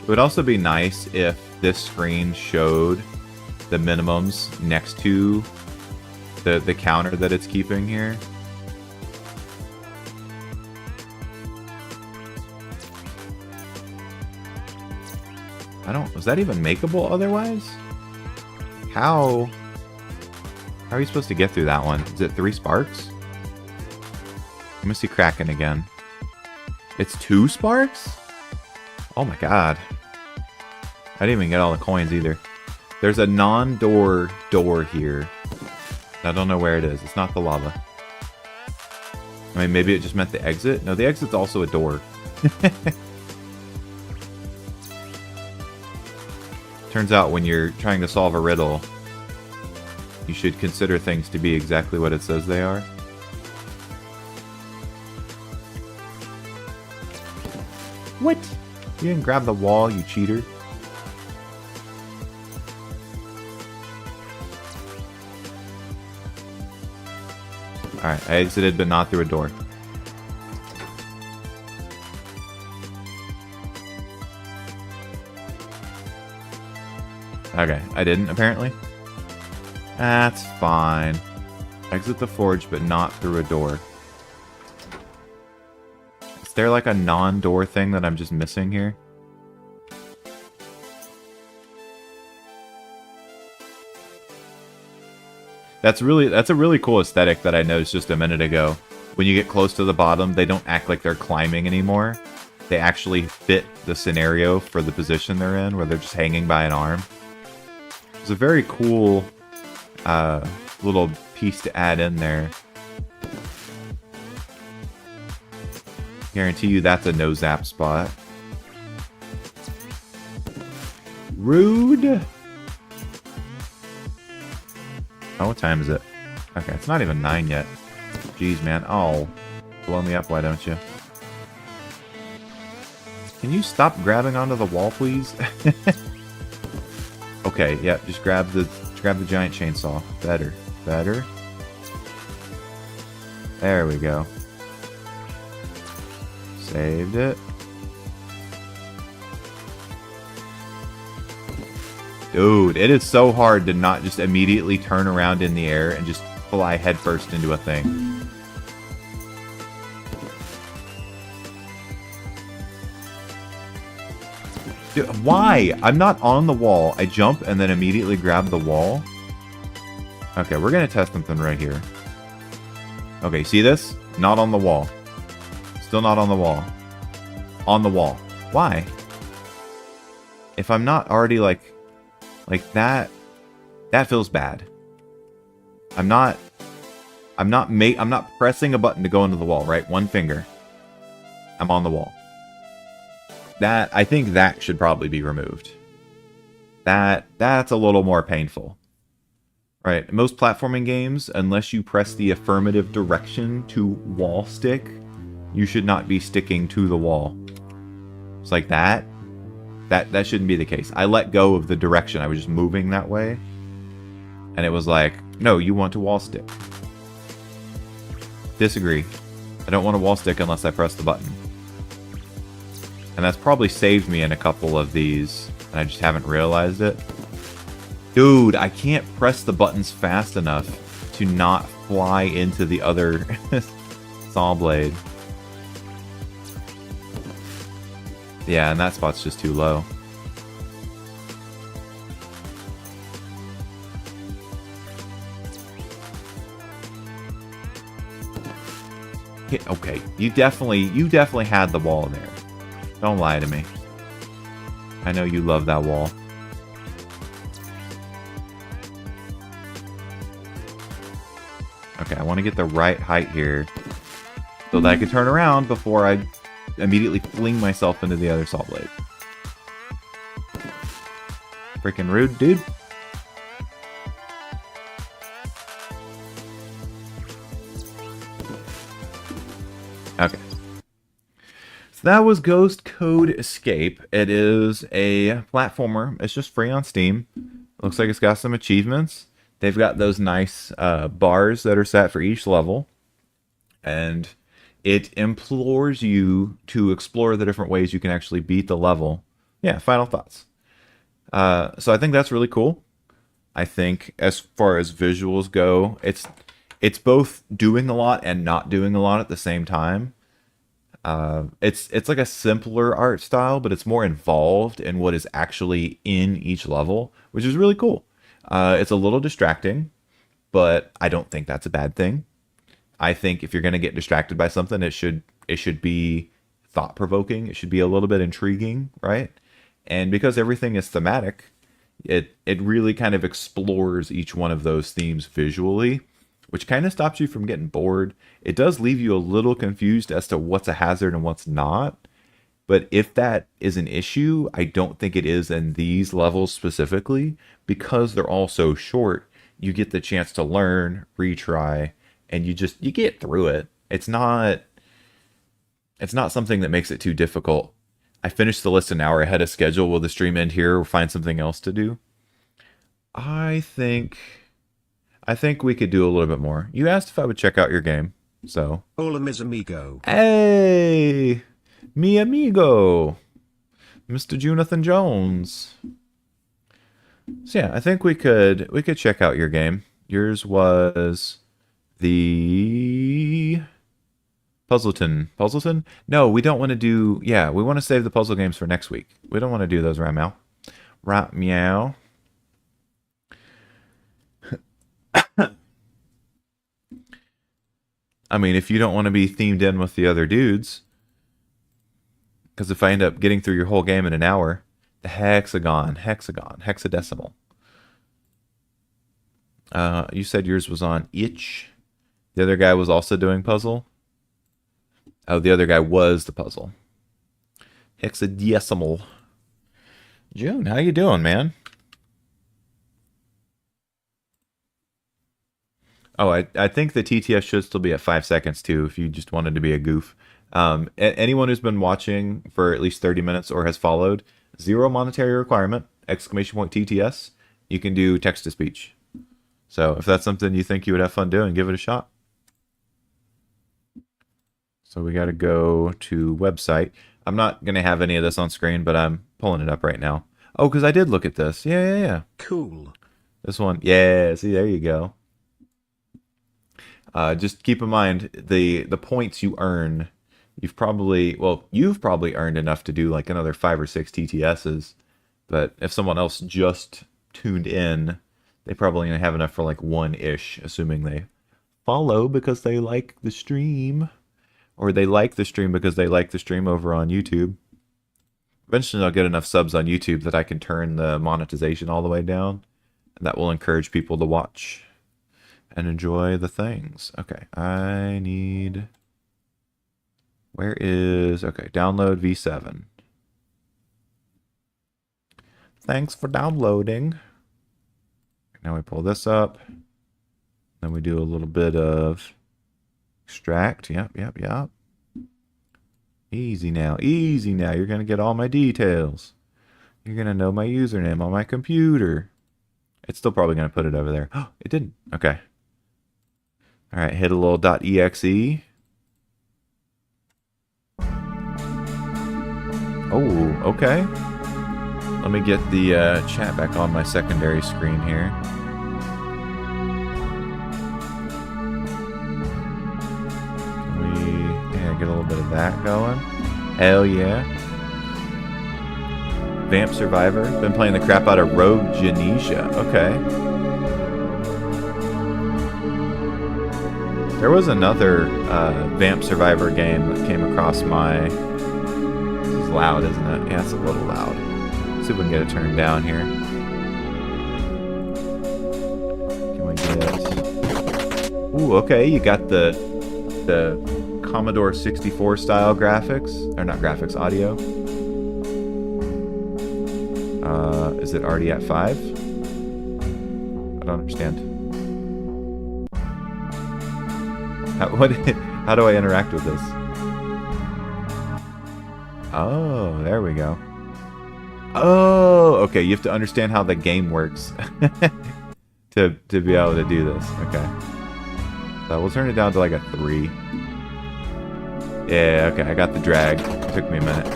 It would also be nice if this screen showed the minimums next to the counter that it's keeping here. I don't... Was that even makeable otherwise? How are you supposed to get through that one? Is it 3 sparks? Let me see Kraken again. It's 2 sparks? Oh my god. I didn't even get all the coins either. There's a non-door door here. I don't know where it is. It's not the lava. I mean, maybe it just meant the exit? No, the exit's also a door. Turns out when you're trying to solve a riddle, you should consider things to be exactly what it says they are. What? You didn't grab the wall, you cheater. Alright, I exited but not through a door. Okay, I didn't apparently. That's fine. Exit the forge but not through a door. Is there like a non-door thing that I'm just missing here? That's a really cool aesthetic that I noticed just a minute ago. When you get close to the bottom, they don't act like they're climbing anymore. They actually fit the scenario for the position they're in, where they're just hanging by an arm. It's a very cool little piece to add in there. Guarantee you that's a no-zap spot. Rude! Oh, what time is it? Okay, it's not even 9 yet. Jeez, man. Oh, blow me up, why don't you? Can you stop grabbing onto the wall, please? Okay, yeah, just grab the giant chainsaw. Better. Better. There we go. Saved it. Dude, it is so hard to not just immediately turn around in the air and just fly headfirst into a thing. Dude, why? I'm not on the wall. I jump and then immediately grab the wall. Okay, we're gonna test something right here. Okay, see this? Not on the wall. Still not on the wall. On the wall. Why? If I'm not already like that feels bad. I'm not pressing a button to go into the wall, right? One finger. I'm on the wall. I think that should probably be removed. That's a little more painful. Right? Most platforming games, unless you press the affirmative direction to wall stick, you should not be sticking to the wall. It's like that. That shouldn't be the case. I let go of the direction. I was just moving that way. And it was like, no, you want to wall stick. Disagree. I don't want to wall stick unless I press the button. And that's probably saved me in a couple of these, and I just haven't realized it. Dude, I can't press the buttons fast enough to not fly into the other saw blade. Yeah, and that spot's just too low. Okay, you definitely had the wall there. Don't lie to me. I know you love that wall. Okay, I want to get the right height here so that I can turn around before I immediately fling myself into the other saw blade. Freaking rude, dude. Okay. So that was Ghost Code Escape. It is a platformer. It's just free on Steam. Looks like it's got some achievements. They've got those nice bars that are set for each level. And it implores you to explore the different ways you can actually beat the level. Yeah, final thoughts. So I think that's really cool. I think as far as visuals go, it's both doing a lot and not doing a lot at the same time. It's like a simpler art style, but it's more involved in what is actually in each level, which is really cool. It's a little distracting, but I don't think that's a bad thing. I think if you're going to get distracted by something, it should be thought provoking. It should be a little bit intriguing, right? And because everything is thematic, it really kind of explores each one of those themes visually, which kind of stops you from getting bored. It does leave you a little confused as to what's a hazard and what's not. But if that is an issue, I don't think it is in these levels specifically, because they're all so short. You get the chance to learn, retry, and you get through it. It's not something that makes it too difficult. I finished the list an hour ahead of schedule. Will the stream end here or find something else to do? I think we could do a little bit more. You asked if I would check out your game, so. Hola, mis amigo. Hey, mi amigo, Mr. Jonathan Jones. So yeah, I think we could check out your game. Yours was the Puzzleton? No, we don't want to do. Yeah, we want to save the puzzle games for next week. We don't want to do those right meow. Right meow. I mean, if you don't want to be themed in with the other dudes, because if I end up getting through your whole game in an hour, the hexadecimal. You said yours was on itch. The other guy was also doing puzzle. Oh, the other guy was the puzzle. Hexadecimal. June, how you doing, man? Oh, I think the TTS should still be at 5 seconds too, if you just wanted to be a goof. Anyone who's been watching for at least 30 minutes or has followed, 0 monetary requirement, exclamation point TTS. You can do text to speech. So if that's something you think you would have fun doing, give it a shot. So we got to go to website. I'm not going to have any of this on screen, but I'm pulling it up right now. Oh, because I did look at this. Yeah. Cool. This one. Yeah, see, there you go. Just keep in mind the points you earn. You've probably earned enough to do like another 5 or 6 TTSs. But if someone else just tuned in, they probably only have enough for like 1-ish, assuming they follow because they like the stream. Or they like the stream because they like the stream over on YouTube. Eventually I'll get enough subs on YouTube that I can turn the monetization all the way down. And that will encourage people to watch and enjoy the things. Okay, download V7. Thanks for downloading. Now we pull this up. Then we do a little bit of extract. Yep. Easy now. You're going to get all my details. You're going to know my username on my computer. It's still probably going to put it over there. Oh, it didn't. Okay. All right, hit a little .exe. Oh, okay. Let me get the chat back on my secondary screen here. Get a little bit of that going. Hell yeah. Vamp Survivor. Been playing the crap out of Rogue Genesia. Okay. There was another Vamp Survivor game that came across my... This is loud, isn't it? Yeah, it's a little loud. Let's see if we can get it turned down here. Can we get... Ooh, okay. You got the Commodore 64 style graphics, or not graphics, audio. Is it already at 5? I don't understand. How do I interact with this? Oh, there we go. Oh, okay. You have to understand how the game works to be able to do this. Okay. So we'll turn it down to like a 3. Yeah, okay, I got the drag. It took me a minute.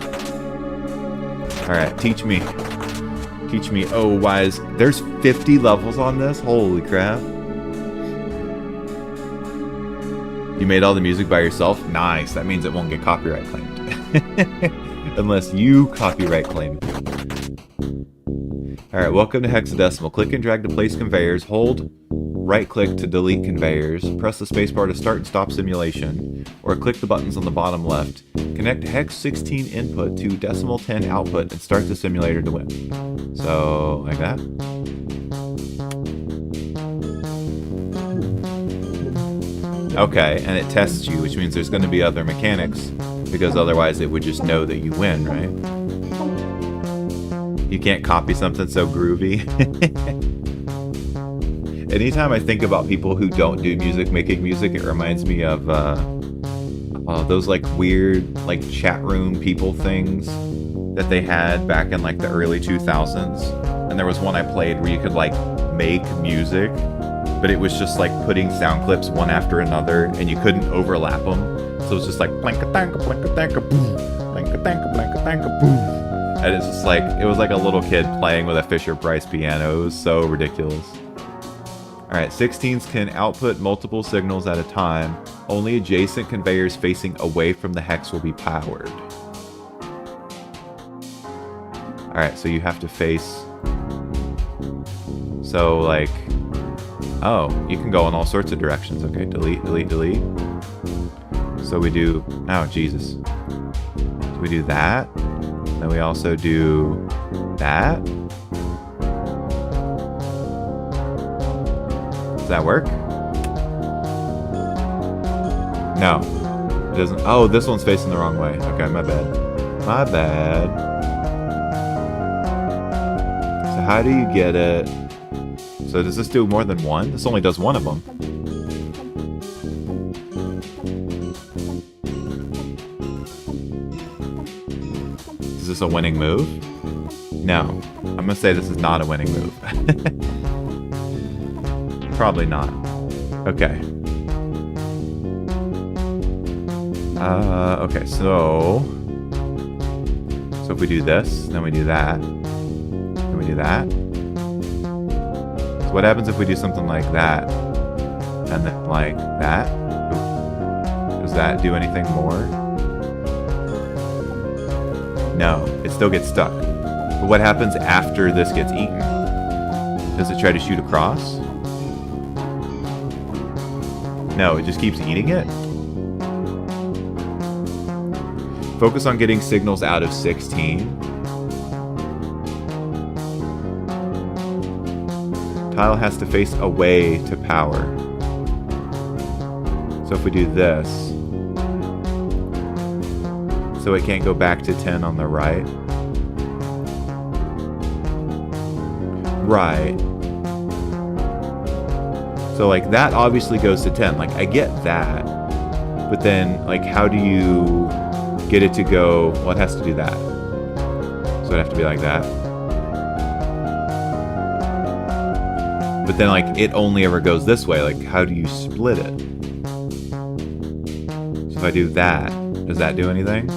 Alright, teach me. Teach me, oh, wise. There's 50 levels on this? Holy crap. You made all the music by yourself? Nice. That means it won't get copyright claimed. Unless you copyright claim it. Alright, welcome to hexadecimal. Click and drag to place conveyors. Hold right click to delete conveyors. Press the spacebar to start and stop simulation. Or click the buttons on the bottom left. Connect hex 16 input to decimal 10 output and start the simulator to win. So, like that. Okay, and it tests you, which means there's going to be other mechanics, because otherwise it would just know that you win, right? You can't copy something so groovy. Anytime I think about people who don't do music making music, it reminds me of those like weird like chat room people things that they had back in like the early 2000s. And there was one I played where you could like make music, but it was just like putting sound clips one after another, and you couldn't overlap them. So it was just like blanka-tanka, blanka-tanka, boom, blanka-tanka, blanka-tanka, boom. And it's just like, it was like a little kid playing with a Fisher-Price piano. It was so ridiculous. Alright, 16s can output multiple signals at a time. Only adjacent conveyors facing away from the hex will be powered. Alright, so you have to face... So, like... Oh, you can go in all sorts of directions. Okay, delete, delete, delete. So we do... Oh, Jesus. So we do that. Then we also do that. Does that work? No. It doesn't... Oh, this one's facing the wrong way. Okay, my bad. My bad. So how do you get it... So does this do more than one? This only does one of them. Is this a winning move? No. I'm gonna say this is not a winning move. Probably not. Okay. Okay, so if we do this, then we do that, then we do that. So what happens if we do something like that, and then like that? Ooh. Does that do anything more? No, it still gets stuck. But what happens after this gets eaten? Does it try to shoot across? No, it just keeps eating it. Focus on getting signals out of 16. Tile has to face away to power. So if we do this, so it can't go back to 10 on the right. Right. So like that obviously goes to 10. Like I get that. But then like how do you get it to go? Well, it has to do that. So it'd have to be like that. But then like it only ever goes this way. Like how do you split it? So if I do that, does that do anything?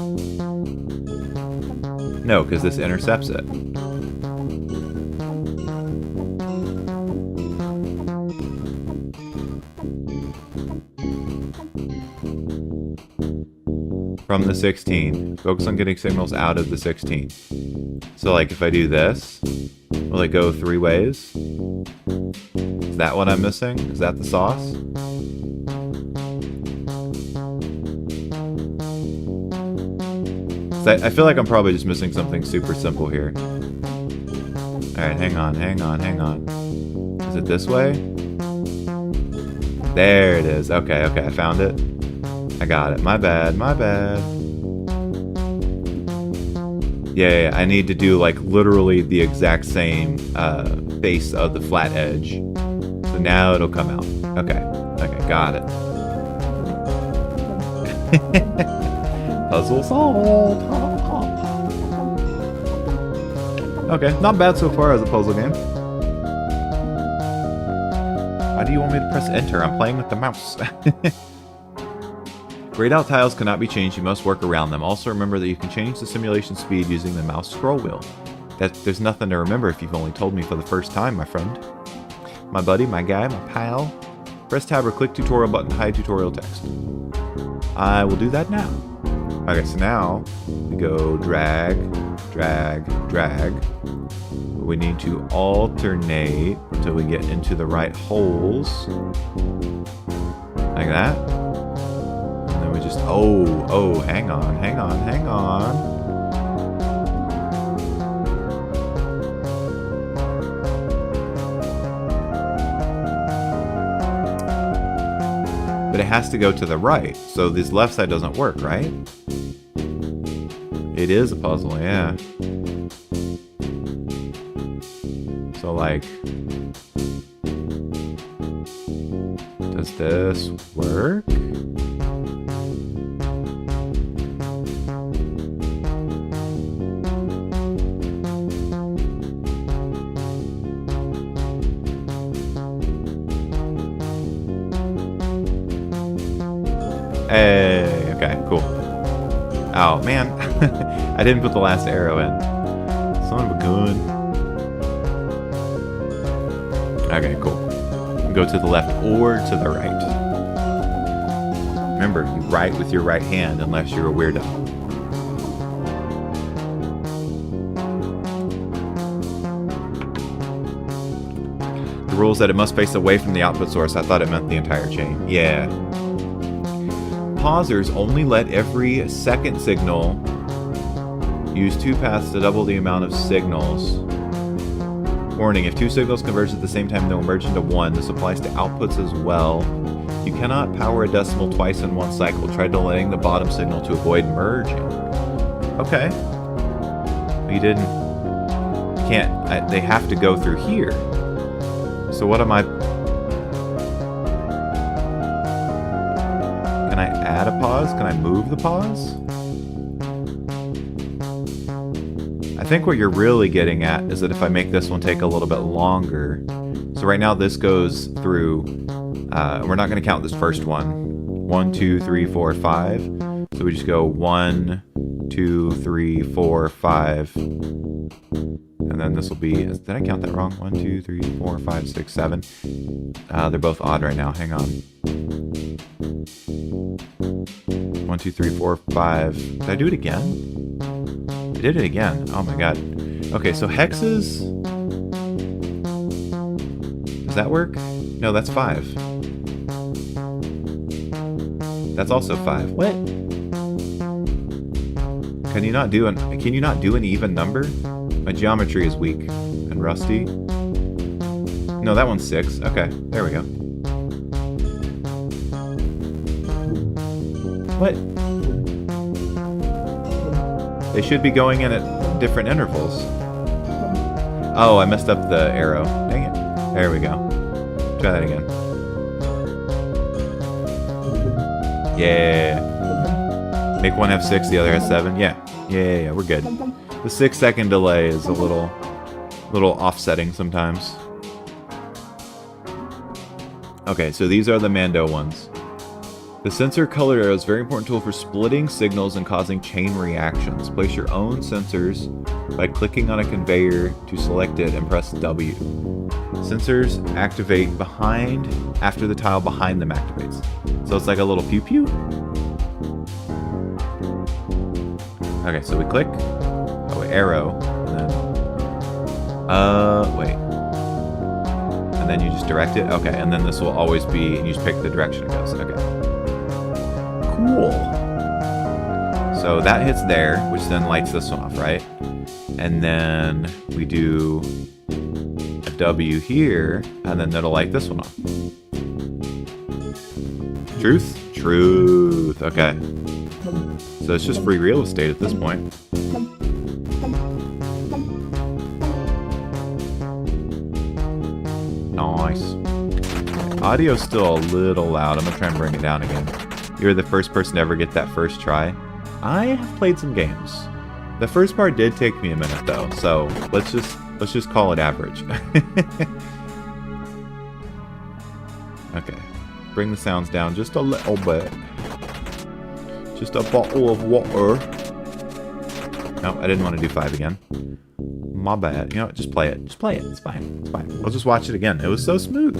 No, because this intercepts it. From the 16. Focus on getting signals out of the 16. So like if I do this, will it go 3 ways? Is that what I'm missing? Is that the sauce? I feel like I'm probably just missing something super simple here. Alright, hang on, hang on, hang on. Is it this way? There it is. Okay, okay, I found it. I got it. My bad, my bad. Yeah, I need to do like literally the exact same face of the flat edge. So now it'll come out. Okay, okay, got it. Puzzle solved. Okay, not bad so far as a puzzle game. Why do you want me to press enter? I'm playing with the mouse. Grayed out tiles cannot be changed, you must work around them. Also remember that you can change the simulation speed using the mouse scroll wheel. There's nothing to remember if you've only told me for the first time, my friend. My buddy, my guy, my pal. Press tab or click tutorial button to hide tutorial text. I will do that now. Okay, so now we go drag, drag, drag. We need to alternate until we get into the right holes. Like that. And then we just, oh, hang on. But it has to go to the right, so this left side doesn't work, right? It is a puzzle, yeah. So, like, does this work? Hey, okay, cool. Oh, man. I didn't put the last arrow in. Son of a gun. Okay, cool. Go to the left or to the right. Remember, you write with your right hand unless you're a weirdo. The rule is that it must face away from the output source. I thought it meant the entire chain. Yeah. Pausers only let every second signal use 2 paths to double the amount of signals. Warning, if 2 signals converge at the same time, they'll merge into 1. This applies to outputs as well. You cannot power a decimal twice in one cycle. Try delaying the bottom signal to avoid merging. Okay. You didn't... You can't... they have to go through here. So what am I... Can I add a pause? Can I move the pause? I think what you're really getting at is that if I make this one take a little bit longer. So right now this goes through, we're not going to count this first one. 1, 2, 3, 4, 5. So we just go 1, 2, 3, 4, 5. And then this will be, did I count that wrong? 1, 2, 3, 4, 5, 6, 7. They're both odd right now. Hang on. 1, 2, 3, 4, 5. Did I do it again? I did it again. Oh my god. Okay, so hexes... Does that work? No, that's 5. That's also 5. What? Can you not do an even number? My geometry is weak and rusty. No, that one's 6. Okay, there we go. What? They should be going in at different intervals. Oh, I messed up the arrow. Dang it. There we go. Try that again. Yeah. Make one have 6, the other has 7. Yeah. Yeah, we're good. The 6-second delay is a little offsetting sometimes. Okay, so these are the Mando ones. The sensor color arrow is a very important tool for splitting signals and causing chain reactions. Place your own sensors by clicking on a conveyor to select it and press W. Sensors activate after the tile behind them activates. So it's like a little pew pew. Okay, so we click. Oh, arrow. And then, wait. And then you just direct it. Okay, and then this will always be, and you just pick the direction it goes. Okay. Cool. So that hits there, which then lights this one off, right? And then we do a W here, and then that'll light this one off. Truth? Truth. Okay. So it's just free real estate at this point. Nice. Audio's still a little loud. I'm gonna try and bring it down again. You're the first person to ever get that first try. I have played some games. The first part did take me a minute though, so let's just call it average. Okay. Bring the sounds down just a little bit. Just a bottle of water. No, I didn't want to do 5 again. My bad. You know what? Just play it. Just play it. It's fine. It's fine. I'll just watch it again. It was so smooth.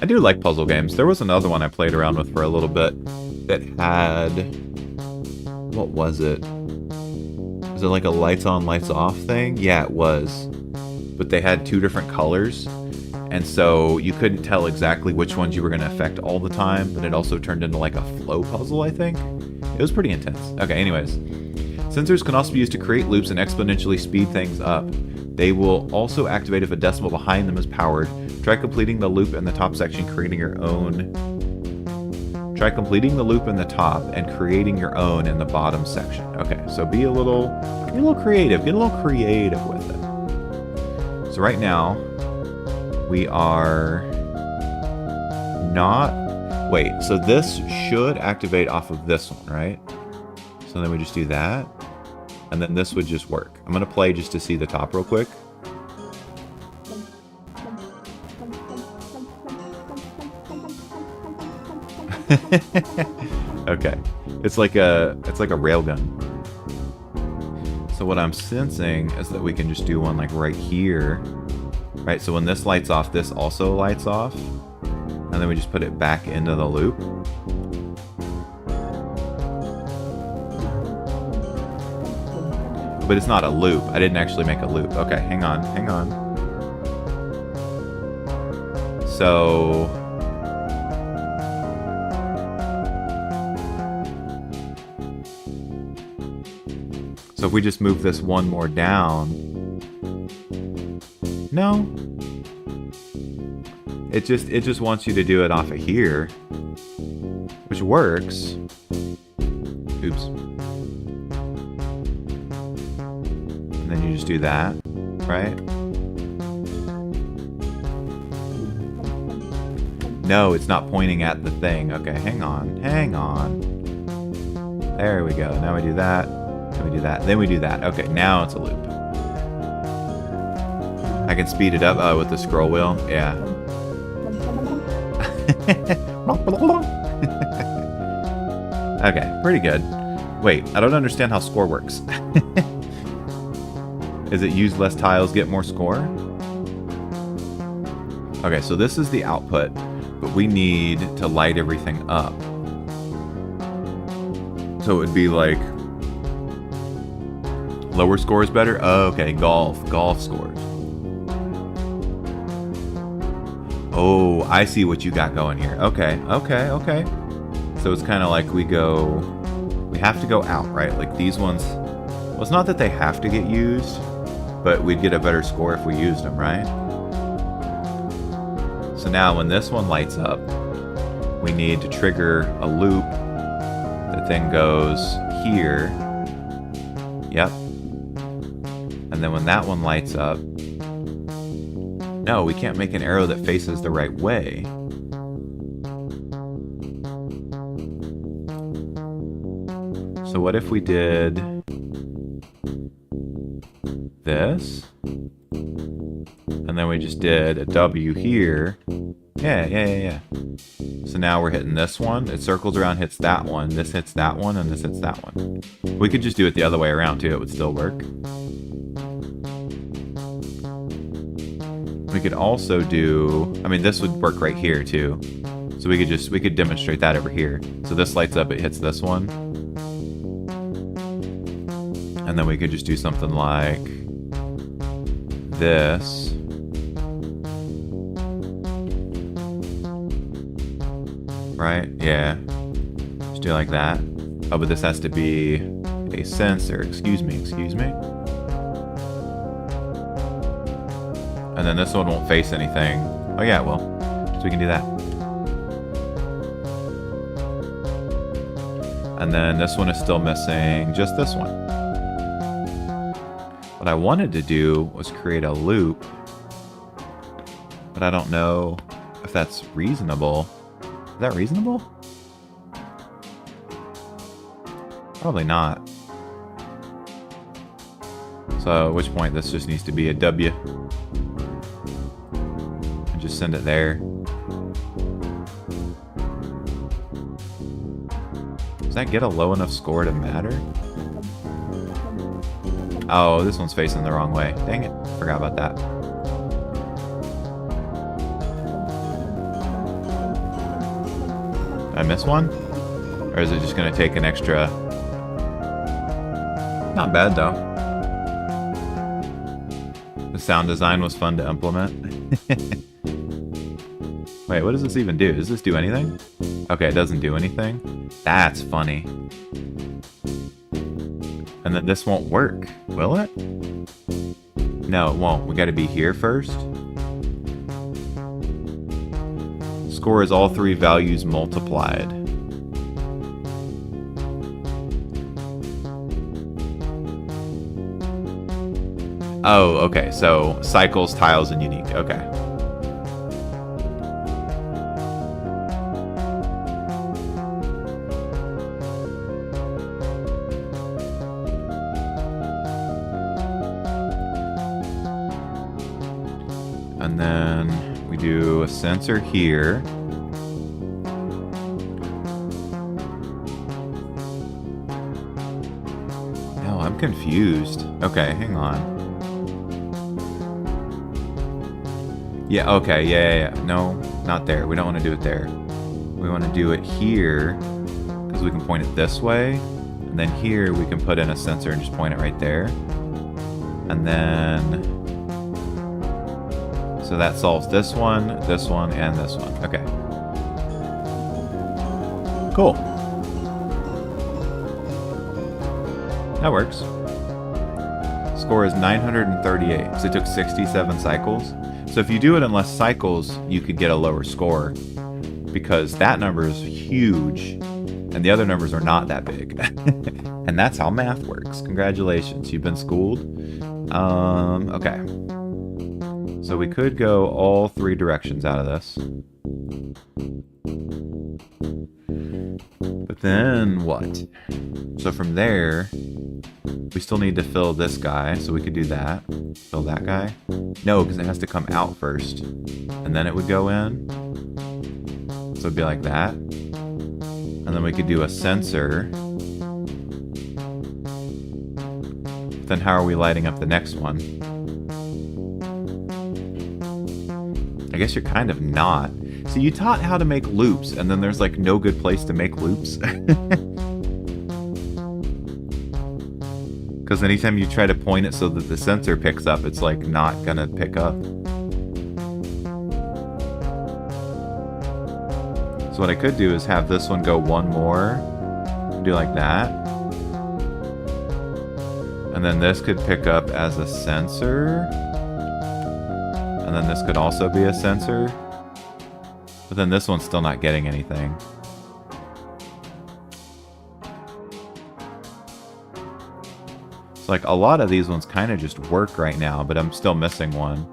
I do like puzzle games. There was another one I played around with for a little bit that had... What was it? Was it like a lights on, lights off thing? Yeah, it was. But they had two different colors. And so you couldn't tell exactly which ones you were going to affect all the time. But it also turned into like a flow puzzle, I think. It was pretty intense. Okay, anyways. Sensors can also be used to create loops and exponentially speed things up. They will also activate if a decimal behind them is powered. Try completing the loop in the top section, creating your own. Try completing the loop in the top and creating your own in the bottom section. Okay, so be a little creative. Get a little creative with it. So right now, we are not... Wait, so this should activate off of this one, right? So then we just do that. And then this would just work. I'm going to play just to see the top real quick. Okay. It's like a railgun. So what I'm sensing is that we can just do one like right here. Right, so when this lights off, this also lights off. And then we just put it back into the loop. But it's not a loop. I didn't actually make a loop. Okay, hang on. So... So if we just move this one more down... No. It just wants you to do it off of here. Which works. Oops. And then you just do that, right? No, it's not pointing at the thing. Okay, hang on. There we go. Now we do that. Then we do that. Then we do that. Okay, now it's a loop. I can speed it up with the scroll wheel. Yeah. Okay, pretty good. Wait, I don't understand how score works. Is it use less tiles, get more score? Okay, so this is the output, but we need to light everything up. So it would be like lower score is better? Oh, okay, golf scores. Oh, I see what you got going here. Okay. So it's kind of like we have to go out, right? Like these ones, well, it's not that they have to get used, but we'd get a better score if we used them, right? So now when this one lights up, we need to trigger a loop that then goes here. Yep. And then when that one lights up, no, we can't make an arrow that faces the right way. So what if we did this? And then we just did a W here. Yeah. So now we're hitting this one. It circles around, hits that one. This hits that one, and this hits that one. We could just do it the other way around too. It would still work. We could also do, I mean, this would work right here too. So we could demonstrate that over here. So this lights up, it hits this one. And then we could just do something like this. Right? Yeah. Just do like that. Oh, but this has to be a sensor. Excuse me. And then this one won't face anything. Oh yeah, it will. So we can do that. And then this one is still missing just this one. What I wanted to do was create a loop, but I don't know if that's reasonable. Is that reasonable? Probably not. So at which point this just needs to be a W. And just send it there. Does that get a low enough score to matter? Oh, this one's facing the wrong way. Dang it. Forgot about that. Did I miss one? Or is it just going to take an extra... Not bad, though. The sound design was fun to implement. Wait, what does this even do? Does this do anything? Okay, it doesn't do anything. That's funny. And then this won't work, will it? No, it won't. We gotta be here first. Score is all three values multiplied. Oh, okay. So cycles, tiles, and unique. Okay. And then we do a sensor here. No, I'm confused. Okay, hang on. Yeah, okay, yeah. No, not there. We don't want to do it there. We want to do it here, because we can point it this way. And then here we can put in a sensor and just point it right there. And then... So that solves this one, and this one. Okay. Cool. That works. Score is 938, so it took 67 cycles. So if you do it in less cycles, you could get a lower score, because that number is huge, and the other numbers are not that big. And that's how math works. Congratulations, you've been schooled. Okay. So we could go all three directions out of this. But then what? So from there, we still need to fill this guy, so we could do that. Fill that guy. No, because it has to come out first. And then it would go in. So it'd be like that. And then we could do a sensor. But then how are we lighting up the next one? I guess you're kind of not. So you taught how to make loops, and then there's like no good place to make loops. Because anytime you try to point it so that the sensor picks up, it's like not gonna pick up. So what I could do is have this one go one more, do like that. And then this could pick up as a sensor. And then this could also be a sensor. But then this one's still not getting anything. It's like a lot of these ones kind of just work right now, but I'm still missing one.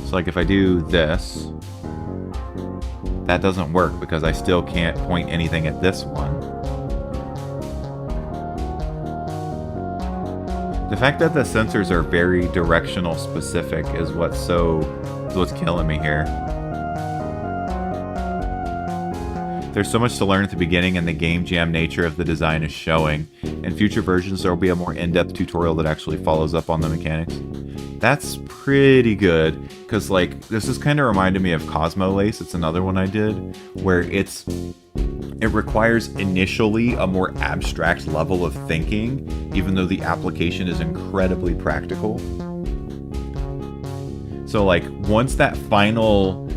So like if I do this, that doesn't work because I still can't point anything at this one. The fact that the sensors are very directional specific is what's killing me here. There's so much to learn at the beginning, and the game jam nature of the design is showing. In future versions, there will be a more in-depth tutorial that actually follows up on the mechanics. That's pretty good, because like this is kind of reminded me of Cosmo Lace. It's another one I did where it requires initially a more abstract level of thinking, even though the application is incredibly practical. So like once that final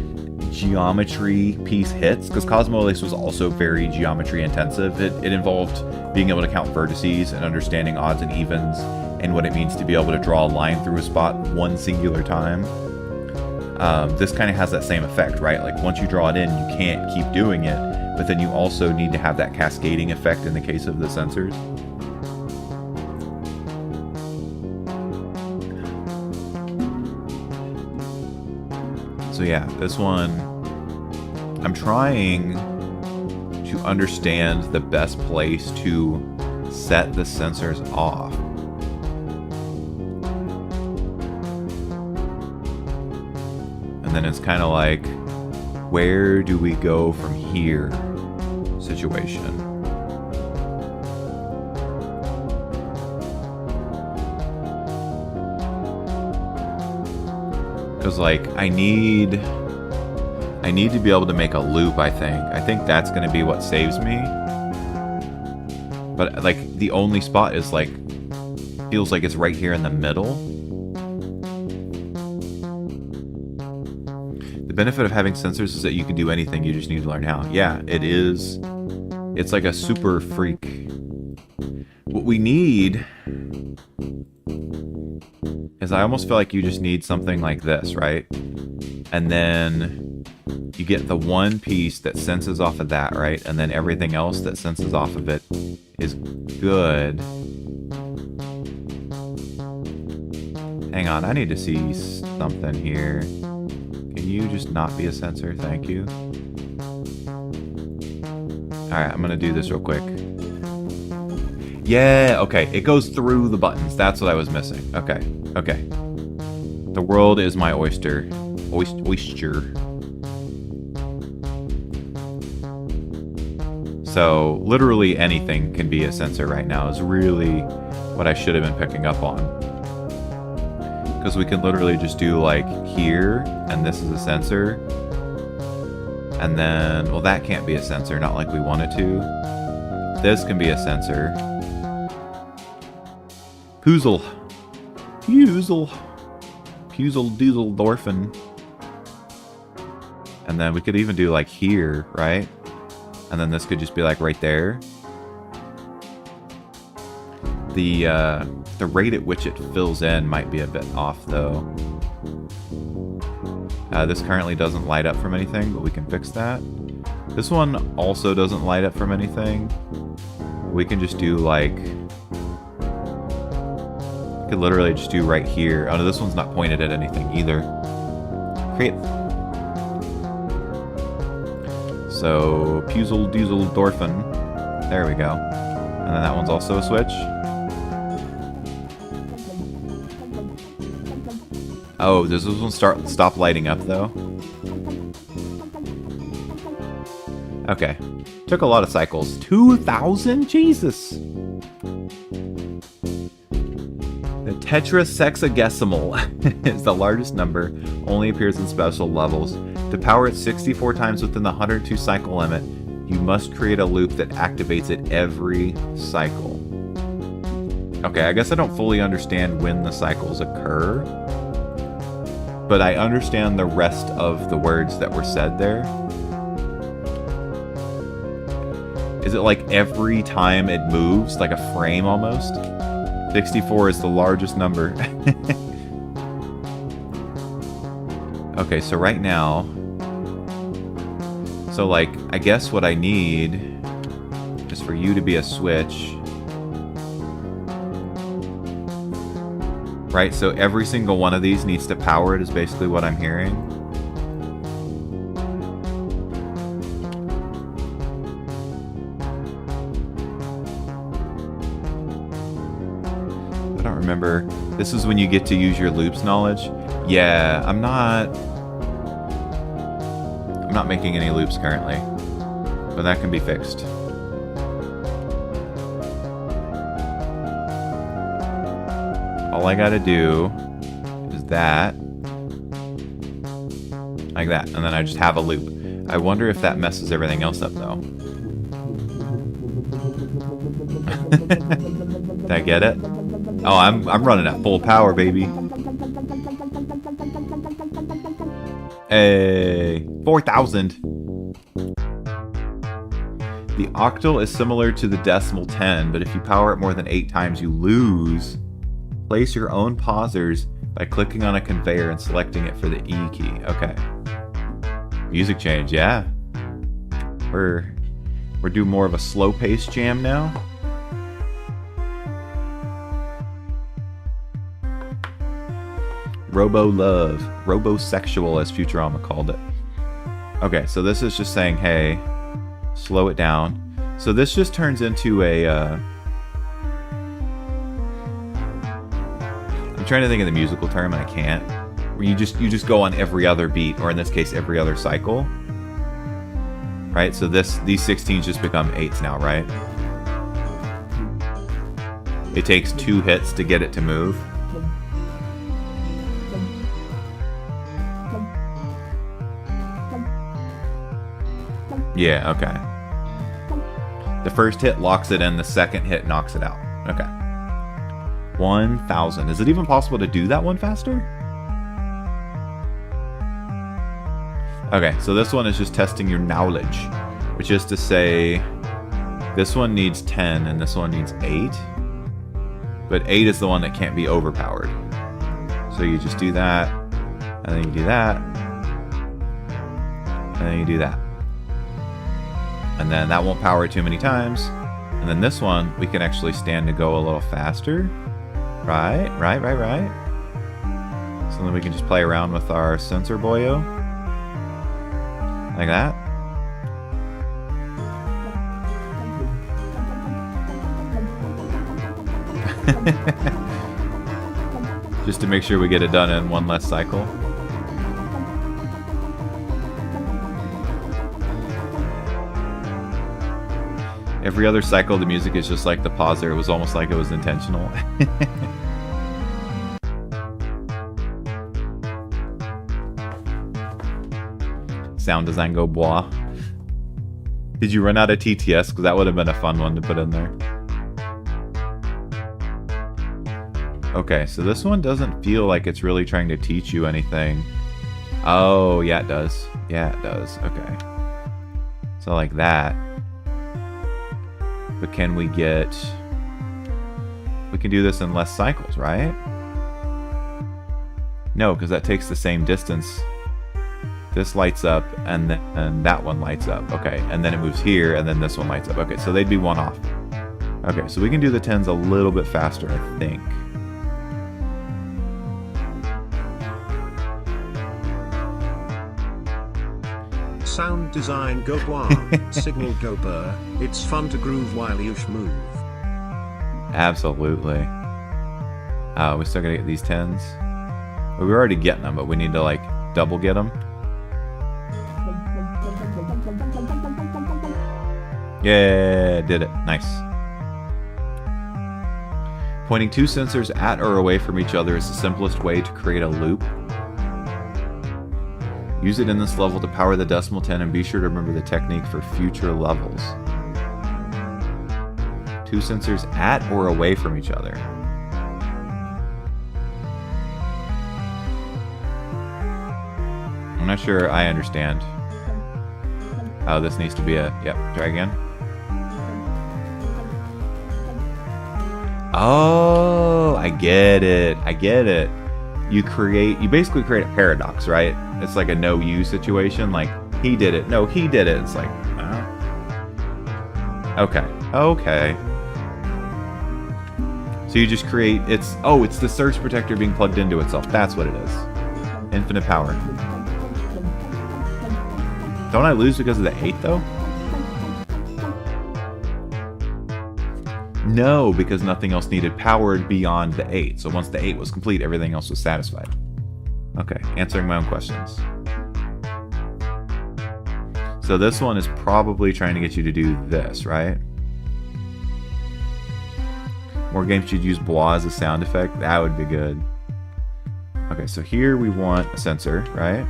geometry piece hits, because Cosmo Lace was also very geometry intensive, it involved being able to count vertices and understanding odds and evens and what it means to be able to draw a line through a spot one singular time. This kind of has that same effect, right? Like once you draw it in, you can't keep doing it, but then you also need to have that cascading effect in the case of the sensors. So yeah, this one, I'm trying to understand the best place to set the sensors off. And then it's kind of like, where do we go from here situation. Because, like, I need to be able to make a loop, I think. I think that's going to be what saves me. But, like, the only spot is, like, feels like it's right here in the middle. The benefit of having sensors is that you can do anything, you just need to learn how. Yeah, it is. It's like a super freak. What we need is, I almost feel like you just need something like this, right? And then you get the one piece that senses off of that, right? And then everything else that senses off of it is good. Hang on, I need to see something here. Can you just not be a sensor? Thank you. Alright, I'm gonna do this real quick. Yeah, okay, it goes through the buttons. That's what I was missing. Okay, okay. The world is my oyster. Oyster. So, literally anything can be a sensor right now is really what I should have been picking up on. Because we can literally just do, like, here, and this is a sensor. And then, well, that can't be a sensor, not like we want it to. This can be a sensor. Puzzle. Puzzle. Puzzle doozle dorphin. And then we could even do, like, here, right? And then this could just be, like, right there. The rate at which it fills in might be a bit off, though. This currently doesn't light up from anything, but we can fix that. This one also doesn't light up from anything. We can just do, like... We could literally just do right here. Oh, no, this one's not pointed at anything either. Create... So, Puzzle Doozle Dorphin. There we go. And then that one's also a switch. Oh, does this one stop lighting up, though? Okay. Took a lot of cycles. 2,000? Jesus! The tetrasexagesimal is the largest number, only appears in special levels. To power it 64 times within the 102 cycle limit, you must create a loop that activates it every cycle. Okay, I guess I don't fully understand when the cycles occur, but I understand the rest of the words that were said there. Is it like every time it moves, like a frame almost? 64 is the largest number. Okay, so right now... So, like, I guess what I need is for you to be a switch. Right, so every single one of these needs to power it is basically what I'm hearing. I don't remember. This is when you get to use your loops knowledge. Yeah, I'm not making any loops currently, but that can be fixed. All I gotta do is that, like that, and then I just have a loop. I wonder if that messes everything else up, though. Did I get it? Oh, I'm running at full power, baby. Hey, 4,000. The octal is similar to the decimal 10, but if you power it more than 8 times, you lose. Place your own pausers by clicking on a conveyor and selecting it for the E key. Okay. Music change, yeah. We're doing more of a slow-paced jam now. Robo-love. Robo-sexual, as Futurama called it. Okay, so this is just saying, hey, slow it down. So this just turns into a... I'm trying to think of the musical term, and I can't. where you just go on every other beat, or in this case, every other cycle. Right? So these 16s just become 8s now, right? It takes 2 hits to get it to move. Yeah, okay. The first hit locks it in, the second hit knocks it out. Okay. 1,000. Is it even possible to do that one faster? Okay, so this one is just testing your knowledge, which is to say this one needs 10 and this one needs 8. But 8 is the one that can't be overpowered. So you just do that, and then you do that, and then you do that. And then that won't power too many times. And then this one, we can actually stand to go a little faster. Right. So then we can just play around with our sensor boyo. Like that. Just to make sure we get it done in one less cycle. Every other cycle, the music is just like the pauser. It was almost like it was intentional. Sound design go bois. Did you run out of TTS? Because that would have been a fun one to put in there. Okay, so this one doesn't feel like it's really trying to teach you anything. Oh, yeah, it does. Yeah, it does. Okay. So like that. But can we get... We can do this in less cycles, right? No, because that takes the same distance. This lights up, and then that one lights up. Okay, and then it moves here, and then this one lights up. Okay, so they'd be one off. Okay, so we can do the 10s a little bit faster, I think. Sound design go bois, signal go burr. It's fun to groove while you move. Absolutely. We still gotta get these 10s. Well, we're already getting them, but we need to like double get them. Yeah, did it. Nice. Pointing 2 sensors at or away from each other is the simplest way to create a loop. Use it in this level to power the decimal 10 and be sure to remember the technique for future levels. 2 sensors at or away from each other. I'm not sure I understand. Oh, this needs to be a... Yep, try again. Oh, I get it. I get it. You basically create a paradox, right? It's like a no you situation. Like, he did it. No, he did it. It's like, okay. Okay. So you just create, it's the surge protector being plugged into itself. That's what it is. Infinite power. Don't I lose because of the 8 though? No, because nothing else needed powered beyond the 8. So once the 8 was complete, everything else was satisfied. Okay, answering my own questions. So this one is probably trying to get you to do this, right? More games should use bois as a sound effect. That would be good. Okay, so here we want a sensor, right?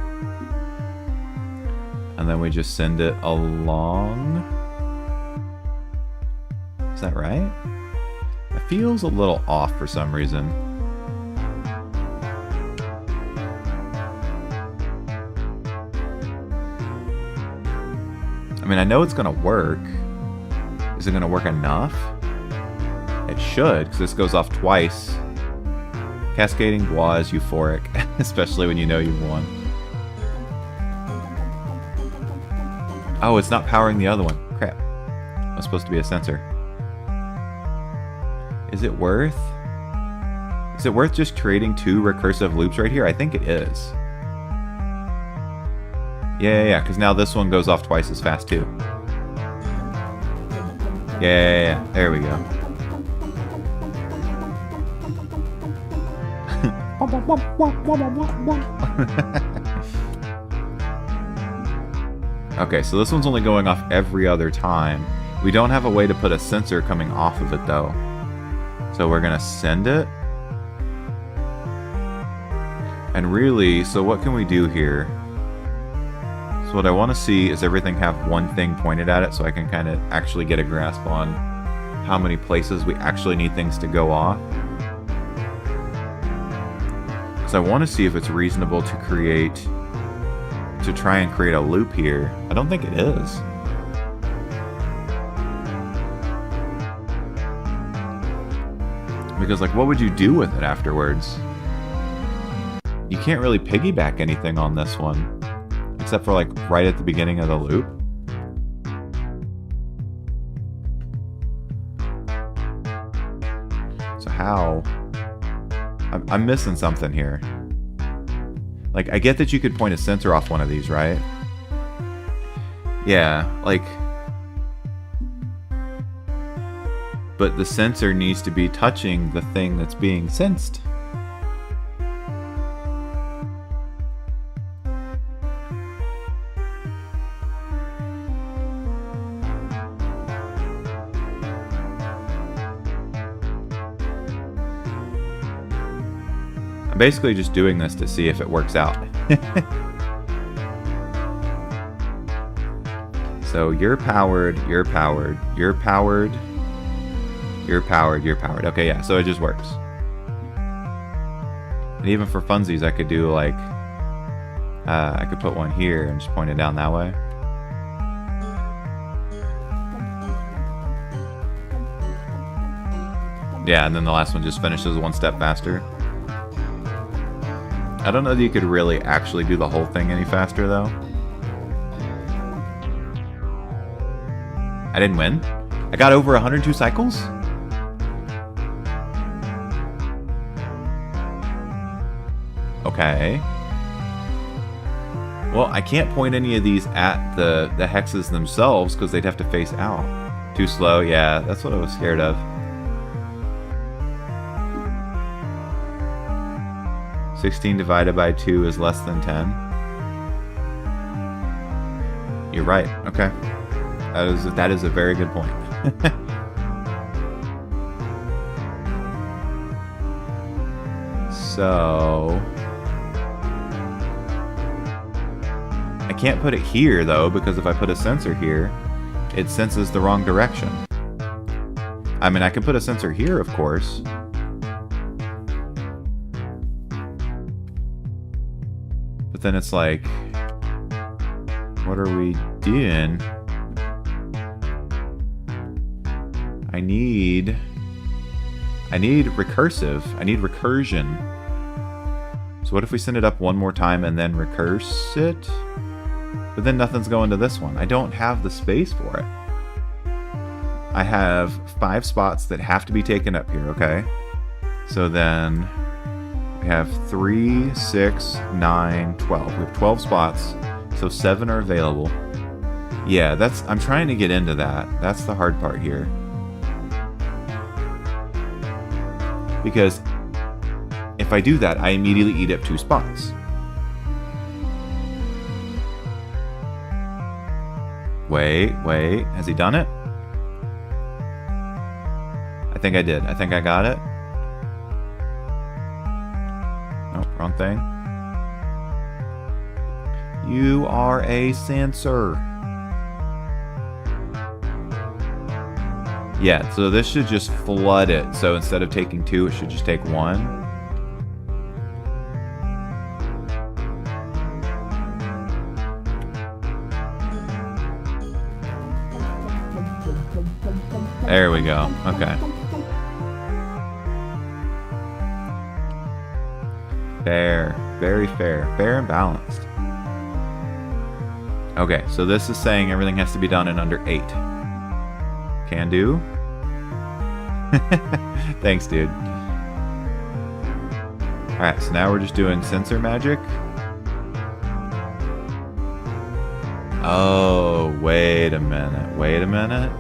And then we just send it along. Is that right? It feels a little off for some reason. I mean, I know it's gonna work. Is it gonna work enough? It should, because this goes off twice. Cascading bois is euphoric, especially when you know you've won. Oh, it's not powering the other one. Crap. It was supposed to be a sensor. Is it worth just creating 2 recursive loops right here? I think it is. Yeah, because now this one goes off twice as fast too. Yeah, there we go. Okay, so this one's only going off every other time. We don't have a way to put a sensor coming off of it, though. So we're gonna send it. And really, so what can we do here? So what I want to see is everything have one thing pointed at it so I can kind of actually get a grasp on how many places we actually need things to go off. Because I want to see if it's reasonable to try and create a loop here. I don't think it is. Because, like, what would you do with it afterwards? You can't really piggyback anything on this one. Except for, like, right at the beginning of the loop. So how? I'm missing something here. Like, I get that you could point a sensor off one of these, right? Yeah, like... But the sensor needs to be touching the thing that's being sensed. I'm basically just doing this to see if it works out. So you're powered, you're powered, you're powered, you're powered, you're powered. Okay, yeah, so it just works. And even for funsies, I could do like, I could put one here and just point it down that way. Yeah, and then the last one just finishes one step faster. I don't know that you could really actually do the whole thing any faster, though. I didn't win. I got over 102 cycles? Okay. Well, I can't point any of these at the hexes themselves because they'd have to face out. Too slow? Yeah, that's what I was scared of. 16 divided by 2 is less than 10. You're right. Okay. That is a very good point. So... I can't put it here, though, because if I put a sensor here, it senses the wrong direction. I mean, I can put a sensor here, of course. But then it's like, what are we doing? I need recursive. I need recursion. So what if we send it up one more time and then recurse it? But then nothing's going to this one. I don't have the space for it. I have 5 spots that have to be taken up here, okay? So then we have 3, 6, 9, 12. We have 12 spots, so 7 are available. Yeah, I'm trying to get into that. That's the hard part here. Because if I do that, I immediately eat up 2 spots. Wait, has he done it? I think I did. I think I got it. Nope, wrong thing. You are a sensor. Yeah, so this should just flood it. So instead of taking 2, it should just take 1. There we go. Okay. Fair. Very fair. Fair and balanced. Okay, so this is saying everything has to be done in under 8. Can do. Thanks, dude. Alright, so now we're just doing sensor magic. Oh, wait a minute. Wait a minute.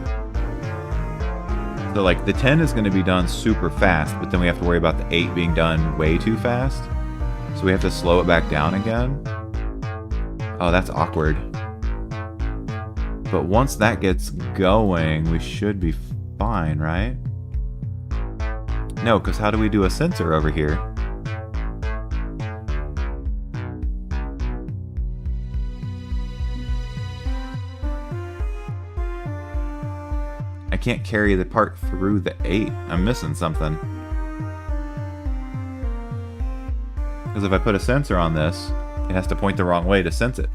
So like the 10 is going to be done super fast, but then we have to worry about the 8 being done way too fast. So we have to slow it back down again. Oh, that's awkward. But once that gets going, we should be fine, right? No, because how do we do a sensor over here? I can't carry the part through the 8. I'm missing something. Because if I put a sensor on this, it has to point the wrong way to sense it.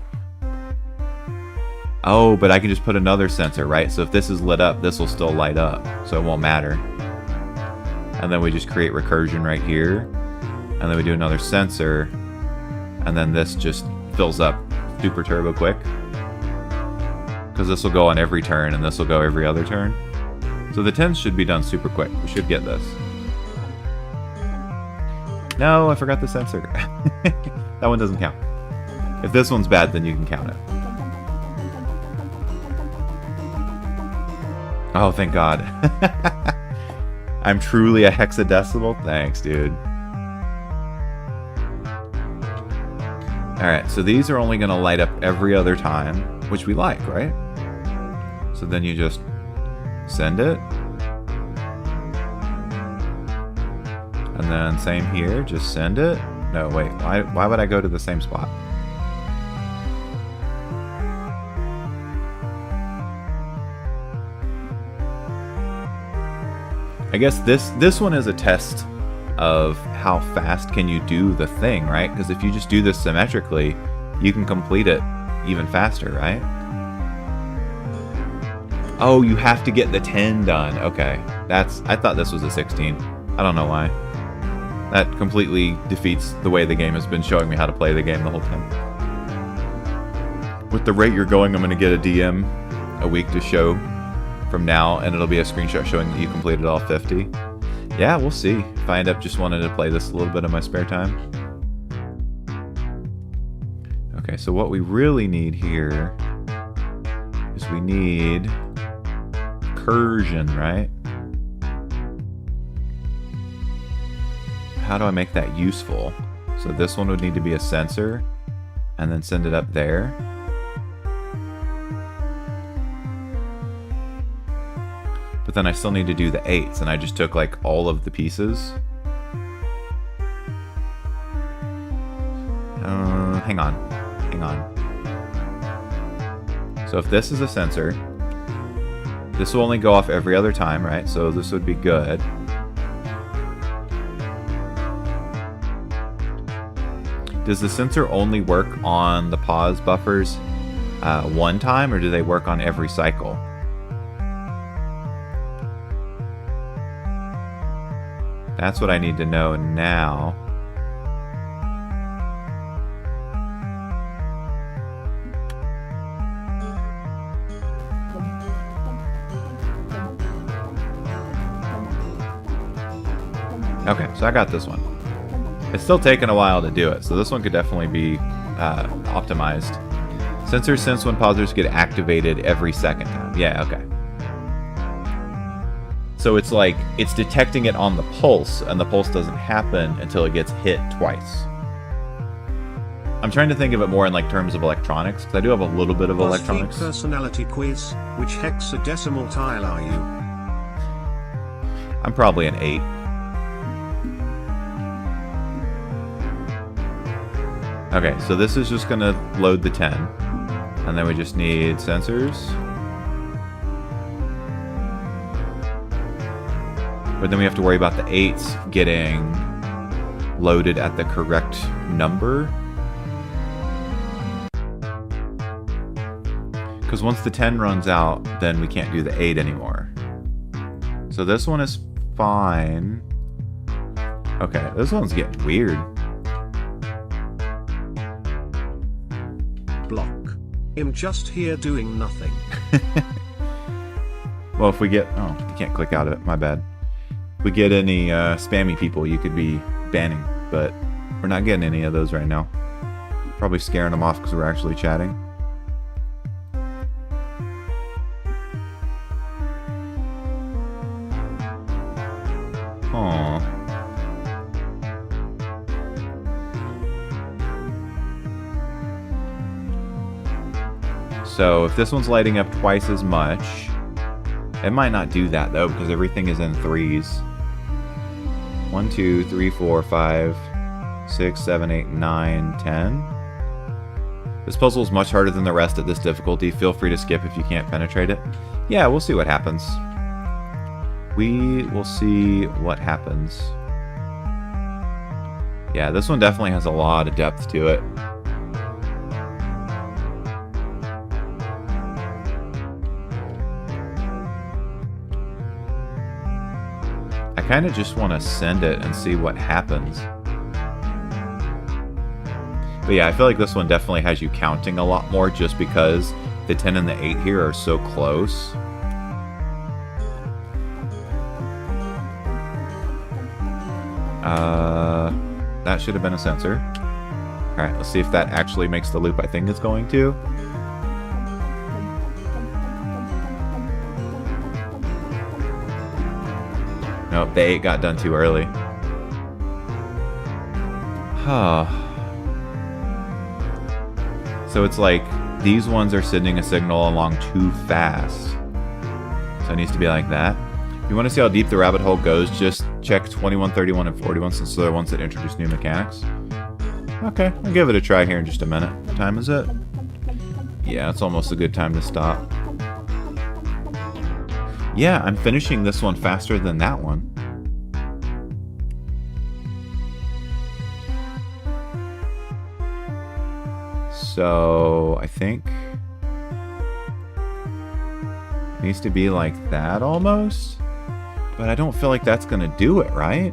Oh, but I can just put another sensor, right? So if this is lit up, this will still light up, so it won't matter. And then we just create recursion right here. And then we do another sensor. And then this just fills up super turbo quick. Because this will go on every turn, and this will go every other turn. So the 10s should be done super quick. We should get this. No, I forgot the sensor. That one doesn't count. If this one's bad, then you can count it. Oh, thank God. I'm truly a hexadecimal? Thanks, dude. Alright, so these are only going to light up every other time, which we like, right? So then you just send it. And then same here, just send it. No, wait, why would I go to the same spot? I guess this one is a test of how fast can you do the thing, right? Because if you just do this symmetrically, you can complete it even faster, right? Oh, you have to get the 10 done. Okay, I thought this was a 16. I don't know why. That completely defeats the way the game has been showing me how to play the game the whole time. With the rate you're going, I'm going to get a DM a week to show from now, and it'll be a screenshot showing that you completed all 50. Yeah, we'll see. If I end up just wanting to play this a little bit in my spare time. Okay, so what we really need here is we need recursion, right? How do I make that useful? So this one would need to be a sensor, and then send it up there. But then I still need to do the 8s, and I just took like all of the pieces. Hang on. So if this is a sensor, this will only go off every other time, right? So this would be good. Does the sensor only work on the pause buffers one time, or do they work on every cycle? That's what I need to know now. Okay, so I got this one. It's still taking a while to do it, so this one could definitely be optimized. Sensors sense when pausers get activated every second time. Yeah, okay. So it's like, it's detecting it on the pulse, and the pulse doesn't happen until it gets hit twice. I'm trying to think of it more in like terms of electronics, because I do have a little bit of electronics. Personality quiz. Which hexadecimal tile are you? I'm probably an 8. Okay, so this is just going to load the 10. And then we just need sensors. But then we have to worry about the 8s getting loaded at the correct number. Because once the 10 runs out, then we can't do the 8 anymore. So this one is fine. Okay, this one's getting weird. Block. I'm just here doing nothing. Well, if we get... Oh, you can't click out of it. My bad. If we get any spammy people, you could be banning. But we're not getting any of those right now. Probably scaring them off because we're actually chatting. So if this one's lighting up twice as much, it might not do that though because everything is in threes. 1, 2, 3, 4, 5, 6, 7, 8, 9, 10. This puzzle is much harder than the rest at this difficulty. Feel free to skip if you can't penetrate it. Yeah, we'll see what happens. We will see what happens. Yeah, this one definitely has a lot of depth to it. I kind of just want to send it and see what happens. But yeah, I feel like this one definitely has you counting a lot more just because the 10 and the 8 here are so close. That should have been a sensor. Alright, let's see if that actually makes the loop I think it's going to. Nope, the 8 got done too early. Huh. So it's like these ones are sending a signal along too fast. So it needs to be like that. If you want to see how deep the rabbit hole goes, just check 21, 31, and 41 since they're the ones that introduce new mechanics. Okay, I'll give it a try here in just a minute. What time is it? Yeah, it's almost a good time to stop. Yeah, I'm finishing this one faster than that one. So, I think it needs to be like that almost. But I don't feel like that's going to do it, right?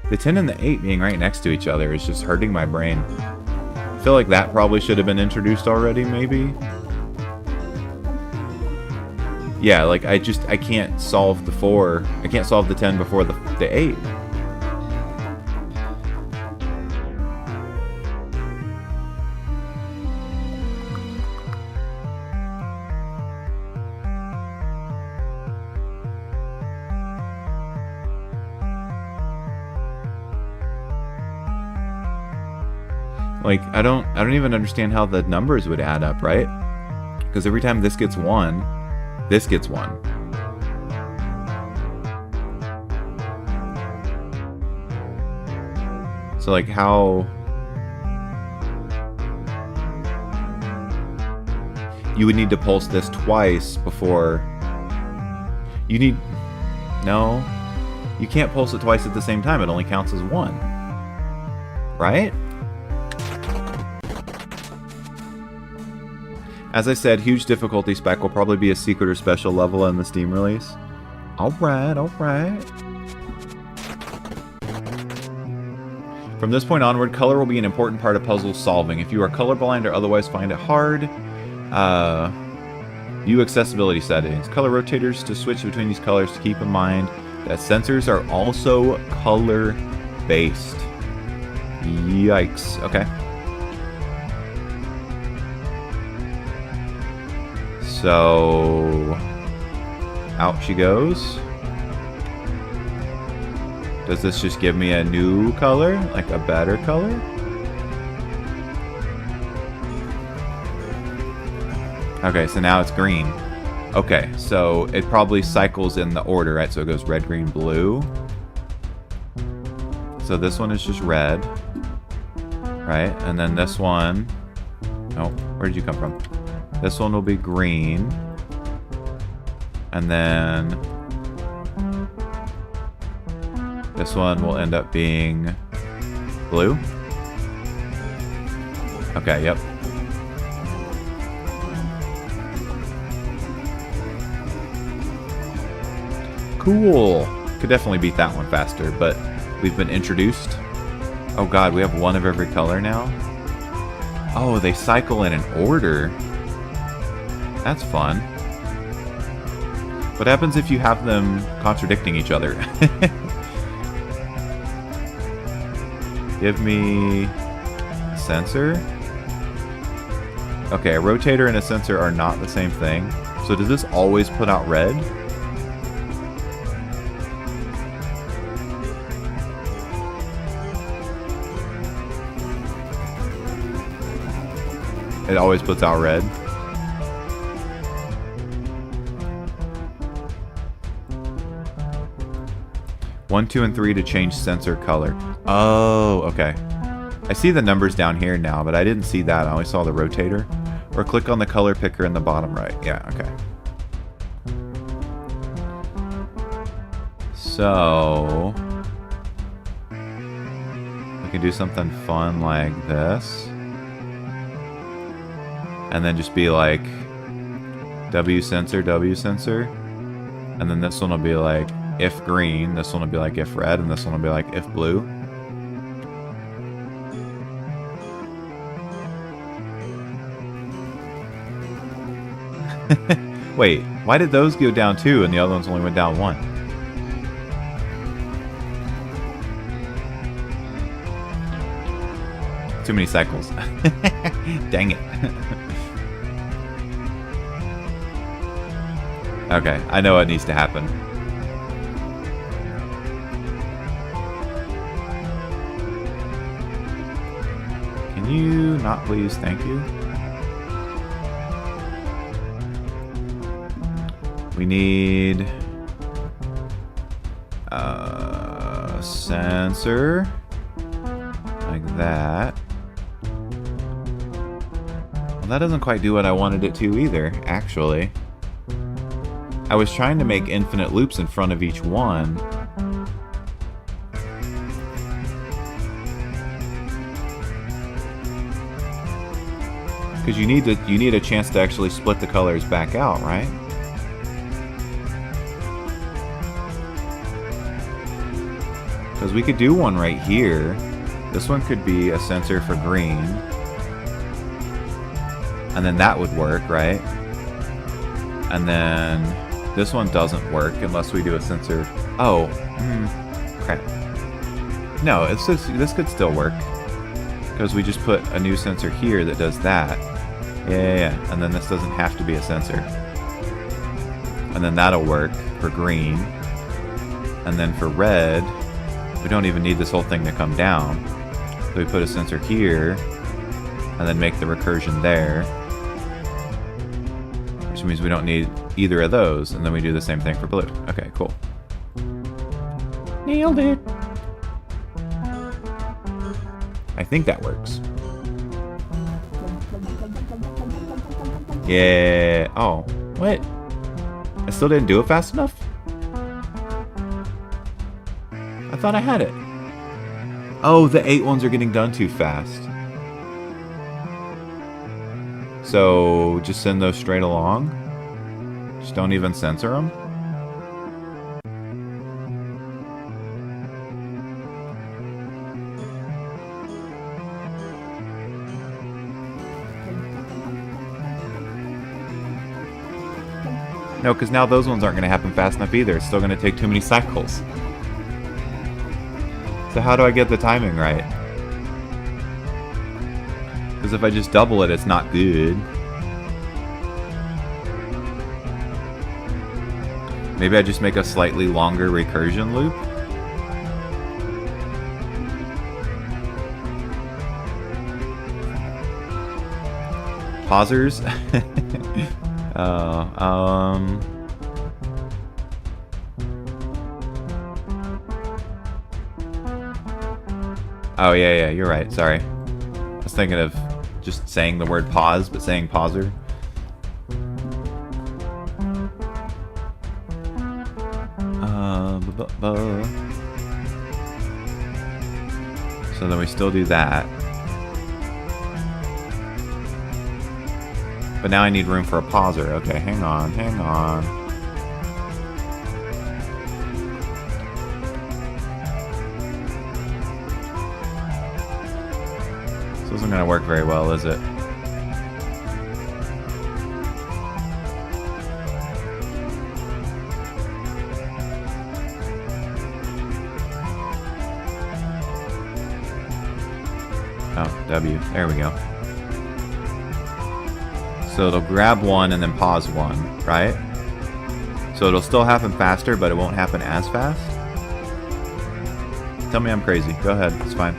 The 10 and the 8 being right next to each other is just hurting my brain. I feel like that probably should have been introduced already, maybe. Yeah, like I can't solve the 4. I can't solve the 10 before the 8. Like, I don't even understand how the numbers would add up, right? Because every time this gets 1, this gets 1. So, like, how... You would need to pulse this twice before... You need... No. You can't pulse it twice at the same time. It only counts as 1. Right? As I said, huge difficulty spec will probably be a secret or special level in the Steam release. Alright, alright. From this point onward, color will be an important part of puzzle solving. If you are colorblind or otherwise find it hard, view accessibility settings. Color rotators to switch between these colors to keep in mind that sensors are also color-based. Yikes. Okay. So, out she goes. Does this just give me a new color? Like a better color? Okay, so now it's green. Okay, so it probably cycles in the order, right? So it goes red, green, blue. So this one is just red. Right? And then this one... Oh, where did you come from? This one will be green. And then this one will end up being blue. Okay, yep. Cool. Could definitely beat that one faster, but we've been introduced. Oh god, we have one of every color now. Oh, they cycle in an order. That's fun. What happens if you have them contradicting each other? Give me a sensor. Okay, a rotator and a sensor are not the same thing. So does this always put out red? It always puts out red. One, 2, and 3 to change sensor color. Oh, okay. I see the numbers down here now, but I didn't see that. I only saw the rotator. Or click on the color picker in the bottom right. Yeah, okay. So we can do something fun like this. And then just be like W sensor. And then this one will be like if green, this one will be like if red, and this one will be like if blue. Wait, why did those go down 2 and the other ones only went down 1? Too many cycles. Dang it. Okay, I know what needs to happen. Can you not please? Thank you. We need a sensor like that. Well, that doesn't quite do what I wanted it to either, actually. I was trying to make infinite loops in front of each one. Because you need a chance to actually split the colors back out, right? Because we could do one right here. This one could be a sensor for green. And then that would work, right? And then this one doesn't work unless we do a sensor. Oh, crap. No, this could still work. Because we just put a new sensor here that does that. Yeah. And then this doesn't have to be a sensor. And then that'll work for green. And then for red, we don't even need this whole thing to come down. So we put a sensor here, and then make the recursion there. Which means we don't need either of those, and then we do the same thing for blue. Okay, cool. Nailed it! I think that works. Yeah. Oh, what? I still didn't do it fast enough? I thought I had it. Oh, the 8 ones are getting done too fast. So, just send those straight along? Just don't even censor them? No, because now those ones aren't going to happen fast enough either. It's still going to take too many cycles. So how do I get the timing right? Because if I just double it, it's not good. Maybe I just make a slightly longer recursion loop? Pausers? Oh, yeah, you're right. Sorry. I was thinking of just saying the word pause, but saying pauser. So then we still do that. But now I need room for a pauser. Okay, hang on. This isn't going to work very well, is it? Oh, W. There we go. So it'll grab one and then pause one, right? So it'll still happen faster, but it won't happen as fast? Tell me I'm crazy. Go ahead. It's fine.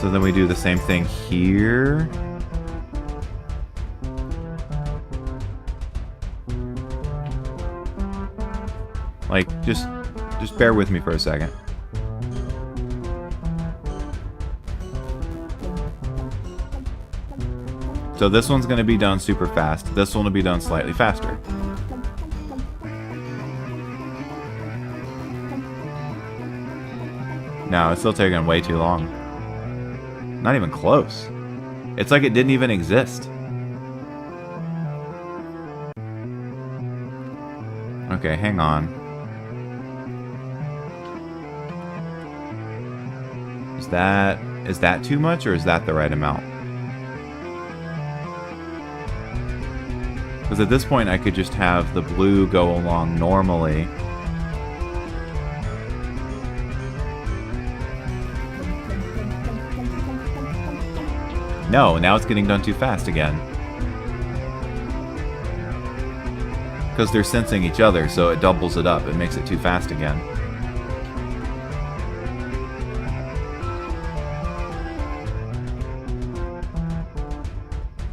So then we do the same thing here. Like, just bear with me for a second. So this one's going to be done super fast. This one will be done slightly faster. No, it's still taking way too long. Not even close. It's like it didn't even exist. Okay, hang on. Is that too much, or is that the right amount? Because at this point I could just have the blue go along normally. No, now it's getting done too fast again. Because they're sensing each other, so it doubles it up. It makes it too fast again.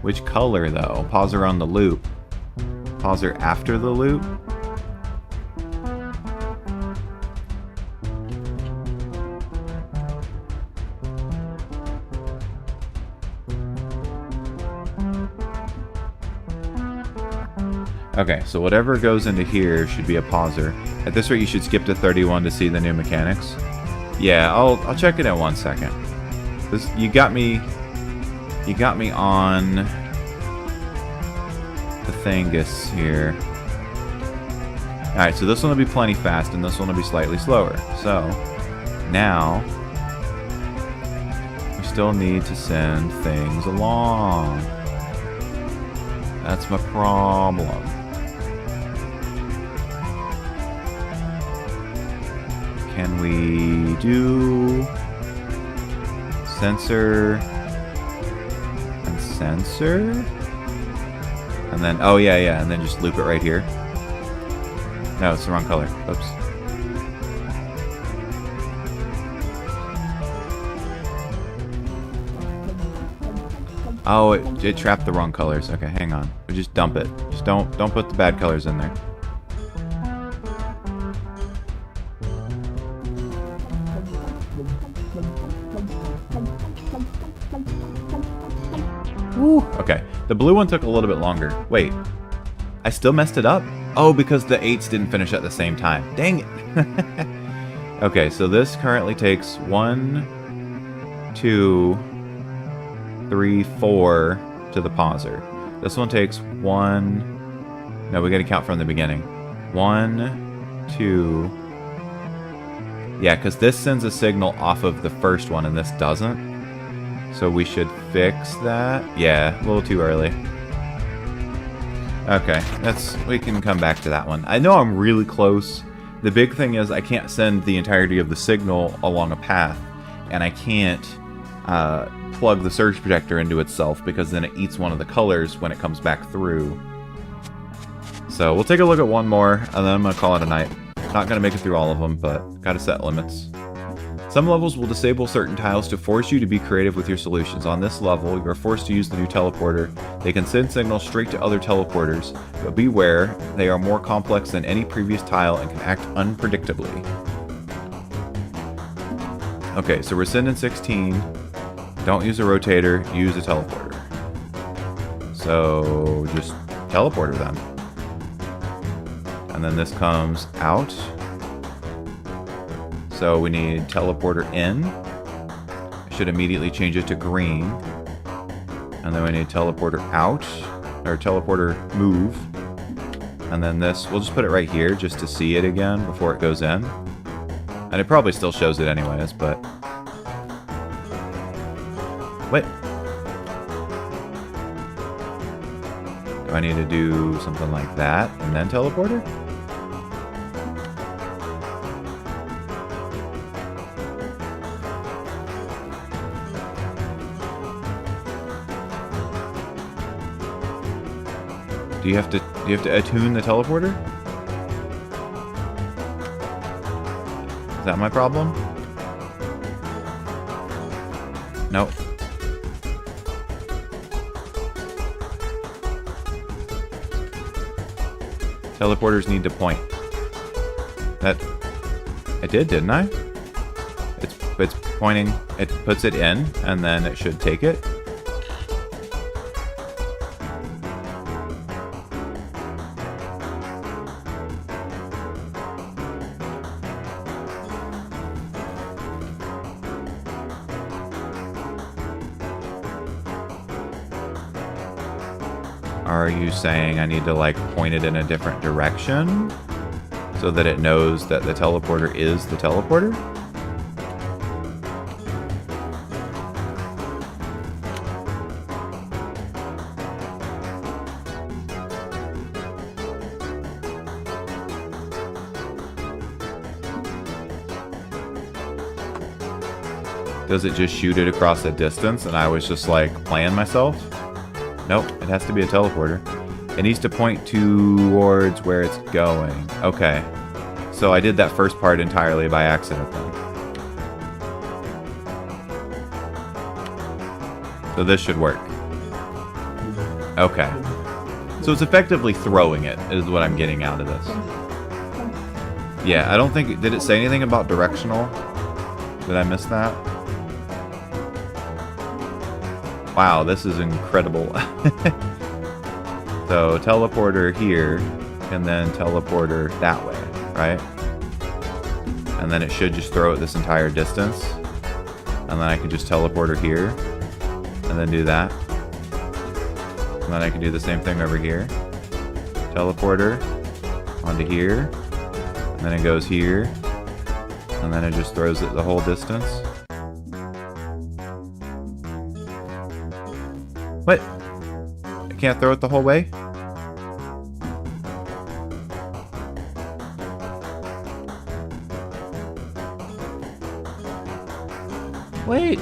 Which color, though? Pause her on the loop. Pause her after the loop. Okay, so whatever goes into here should be a pauser. At this rate, you should skip to 31 to see the new mechanics. Yeah, I'll check it in 1 second. You got me on the Thangus here. Alright, so this one will be plenty fast, and this one will be slightly slower. So, now, we still need to send things along. That's my problem. Can we do sensor and sensor? And then, oh yeah, and then just loop it right here. No, it's the wrong color. Oops. Oh, it trapped the wrong colors. Okay, hang on. Just dump it. Just don't put the bad colors in there. Woo. Okay, the blue one took a little bit longer. Wait, I still messed it up? Oh, because the 8s didn't finish at the same time. Dang it. Okay, so this currently takes 1, 2, 3, 4 to the pauser. This one takes 1. No, we gotta count from the beginning. 1, 2. Yeah, because this sends a signal off of the first one and this doesn't. So we should fix that. Yeah, a little too early. Okay, we can come back to that one. I know I'm really close. The big thing is I can't send the entirety of the signal along a path, and I can't plug the surge projector into itself because then it eats one of the colors when it comes back through. So we'll take a look at one more, and then I'm going to call it a night. Not going to make it through all of them, but got to set limits. Some levels will disable certain tiles to force you to be creative with your solutions. On this level, you are forced to use the new teleporter. They can send signals straight to other teleporters, but beware, they are more complex than any previous tile and can act unpredictably. Okay, so we're sending 16. Don't use a rotator, use a teleporter. So, just teleporter then. And then this comes out. So we need teleporter in. I should immediately change it to green. And then we need teleporter out, or teleporter move. And then this, we'll just put it right here just to see it again before it goes in. And it probably still shows it anyways, but... Wait. Do I need to do something like that and then teleporter? Do you have to attune the teleporter? Is that my problem? Nope. Teleporters need to point. That I did, didn't I? It's pointing. It puts it in, and then it should take it. Are you saying I need to like point it in a different direction so that it knows that the teleporter is the teleporter? Does it just shoot it across a distance and I was just like playing myself? Nope, it has to be a teleporter. It needs to point towards where it's going. Okay. So I did that first part entirely by accident then. So this should work. Okay. So it's effectively throwing it, is what I'm getting out of this. Yeah, I don't think... Did it say anything about directional? Did I miss that? Wow, this is incredible. So, teleporter here, and then teleporter that way, right? And then it should just throw it this entire distance. And then I can just teleporter here, and then do that. And then I can do the same thing over here. Teleporter onto here, and then it goes here, and then it just throws it the whole distance. What? I can't throw it the whole way? Wait!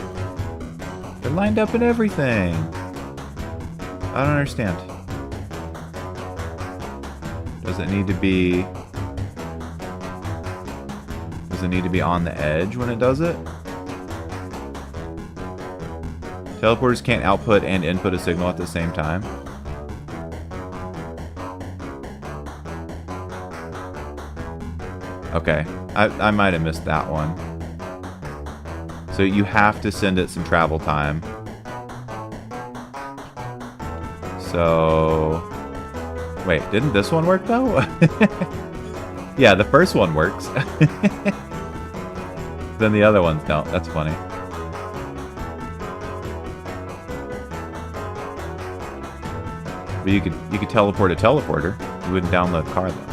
They're lined up and everything! I don't understand. Does it need to be... Does it need to be on the edge when it does it? Teleporters can't output and input a signal at the same time. Okay, I might have missed that one. So you have to send it some travel time. So... Wait, didn't this one work though? Yeah, the first one works. Then the other ones don't. That's funny. But you could teleport a teleporter. You wouldn't download car though.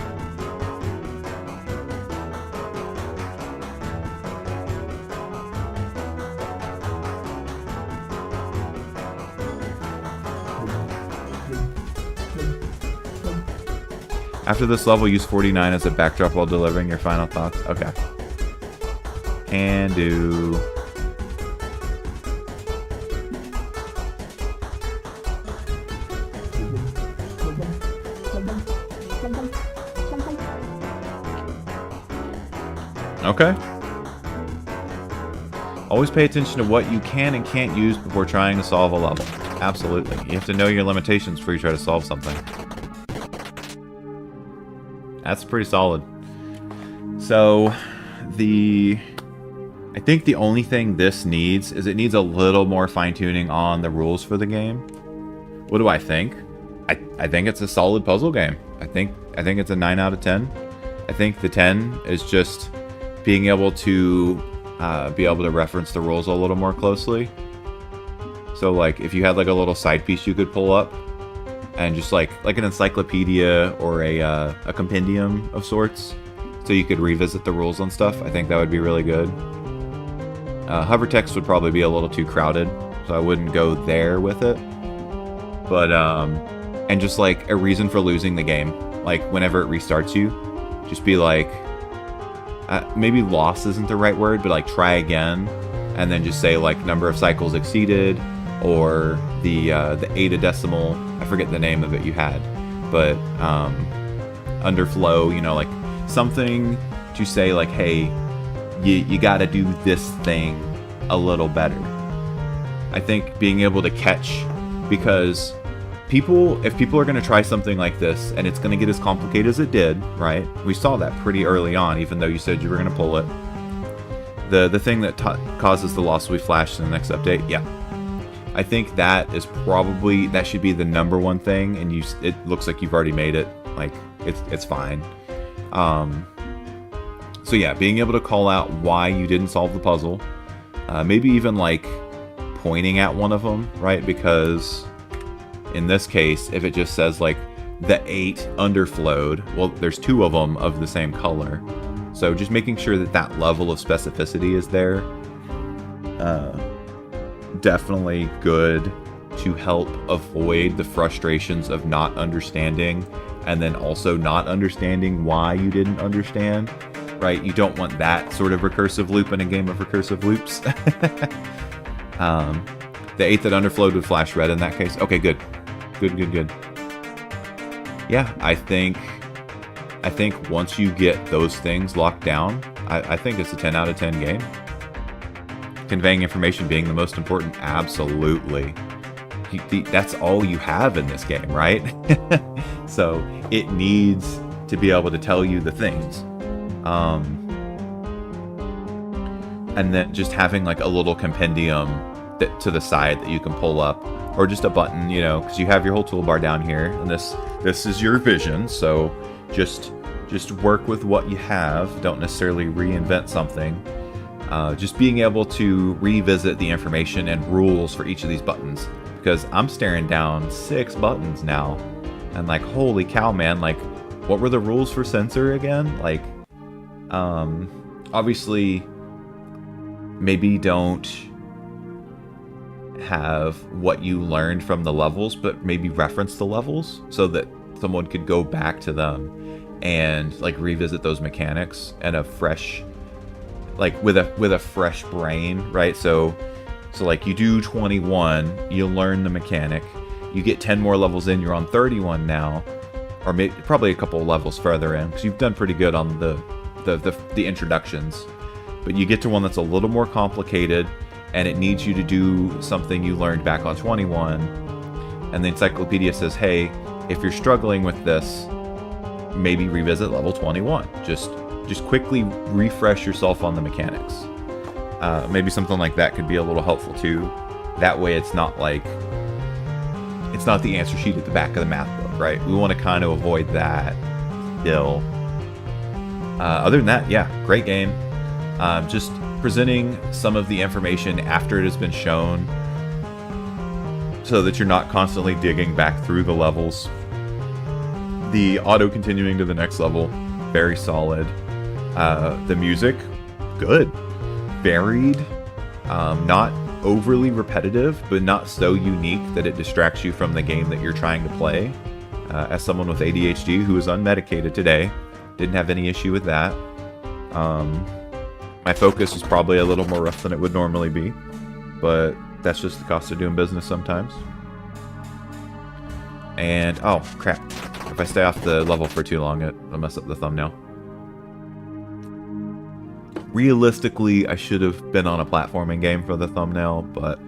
After this level, use 49 as a backdrop while delivering your final thoughts. Okay. Can do. Okay. Always pay attention to what you can and can't use before trying to solve a level. Absolutely. You have to know your limitations before you try to solve something. That's pretty solid. So, I think the only thing this needs is it needs a little more fine-tuning on the rules for the game. What do I think? I think it's a solid puzzle game. I think it's a 9 out of 10. I think the 10 is just being able to reference the rules a little more closely. So like if you had like a little side piece you could pull up and just like an encyclopedia or a compendium of sorts, so you could revisit the rules on stuff, I think that would be really good. Hover text would probably be a little too crowded, so I wouldn't go there with it. But and just like a reason for losing the game, like whenever it restarts you, just be like, maybe loss isn't the right word, but like try again, and then just say like number of cycles exceeded, or the eta decimal, I forget the name of it you had, but underflow, you know, like something to say like, hey, you gotta do this thing a little better. I think being able to catch, because if people are going to try something like this and it's going to get as complicated as it did, right? We saw that pretty early on, even though you said you were going to pull it. The thing that causes the loss will be flashed in the next update. Yeah, I think that should be the number one thing, and it looks like you've already made it. Like it's fine. So yeah, being able to call out why you didn't solve the puzzle, maybe even like pointing at one of them, right? Because in this case, if it just says like the 8 underflowed, well, there's 2 of them of the same color. So just making sure that level of specificity is there. Definitely good to help avoid the frustrations of not understanding, and then also not understanding why you didn't understand, right? You don't want that sort of recursive loop in a game of recursive loops. The 8 that underflowed would flash red in that case. Okay, good. Good. Yeah, I think once you get those things locked down, I think it's a 10 out of 10 game. Conveying information being the most important, absolutely. That's all you have in this game, right? So it needs to be able to tell you the things. And then just having like a little compendium to the side that you can pull up, or just a button, you know, because you have your whole toolbar down here, and this is your vision. So just work with what you have. Don't necessarily reinvent something. Just being able to revisit the information and rules for each of these buttons, because I'm staring down 6 buttons now, and like, holy cow, man! Like, what were the rules for sensor again? Like, obviously, maybe don't have what you learned from the levels, but maybe reference the levels so that someone could go back to them and like revisit those mechanics and a fresh, like with a fresh brain, right? So like you do 21, you learn the mechanic, you get 10 more levels in, you're on 31 now, or maybe probably a couple of levels further in, because you've done pretty good on the introductions, but you get to one that's a little more complicated, and it needs you to do something you learned back on 21, and the encyclopedia says, hey, if you're struggling with this, maybe revisit level 21. Just quickly refresh yourself on the mechanics. Maybe something like that could be a little helpful too. That way it's not the answer sheet at the back of the math book, right? We want to kind of avoid that still. Other than that, yeah, great game. Just presenting some of the information after it has been shown, so that you're not constantly digging back through the levels. The auto continuing to the next level, very solid. The music, good. Varied, not overly repetitive, but not so unique that it distracts you from the game that you're trying to play. As someone with ADHD who is unmedicated today, didn't have any issue with that. My focus was probably a little more rough than it would normally be, but that's just the cost of doing business sometimes. And, oh, crap. If I stay off the level for too long, it'll mess up the thumbnail. Realistically, I should have been on a platforming game for the thumbnail, but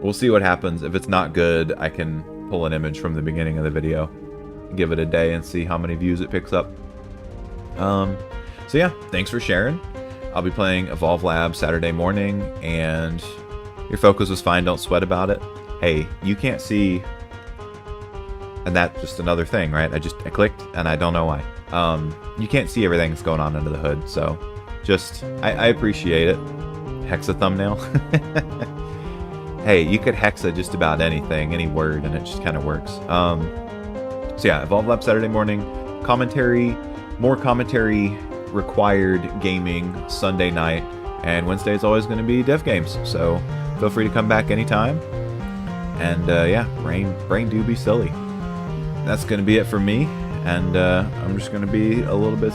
we'll see what happens. If it's not good, I can pull an image from the beginning of the video, give it a day, and see how many views it picks up. So yeah, thanks for sharing. I'll be playing Evolve Lab Saturday morning, and your focus was fine, don't sweat about it. Hey, you can't see, and that's just another thing, right? I clicked, and I don't know why. You can't see everything that's going on under the hood, so just, I appreciate it. Hexa thumbnail. Hey, you could hexa just about anything, any word, and it just kind of works. So yeah, Evolve Lab Saturday morning, commentary, more commentary required gaming Sunday night, and Wednesday is always going to be dev games, so feel free to come back anytime. And yeah, brain do be silly. That's going to be it for me, and I'm just going to be a little bit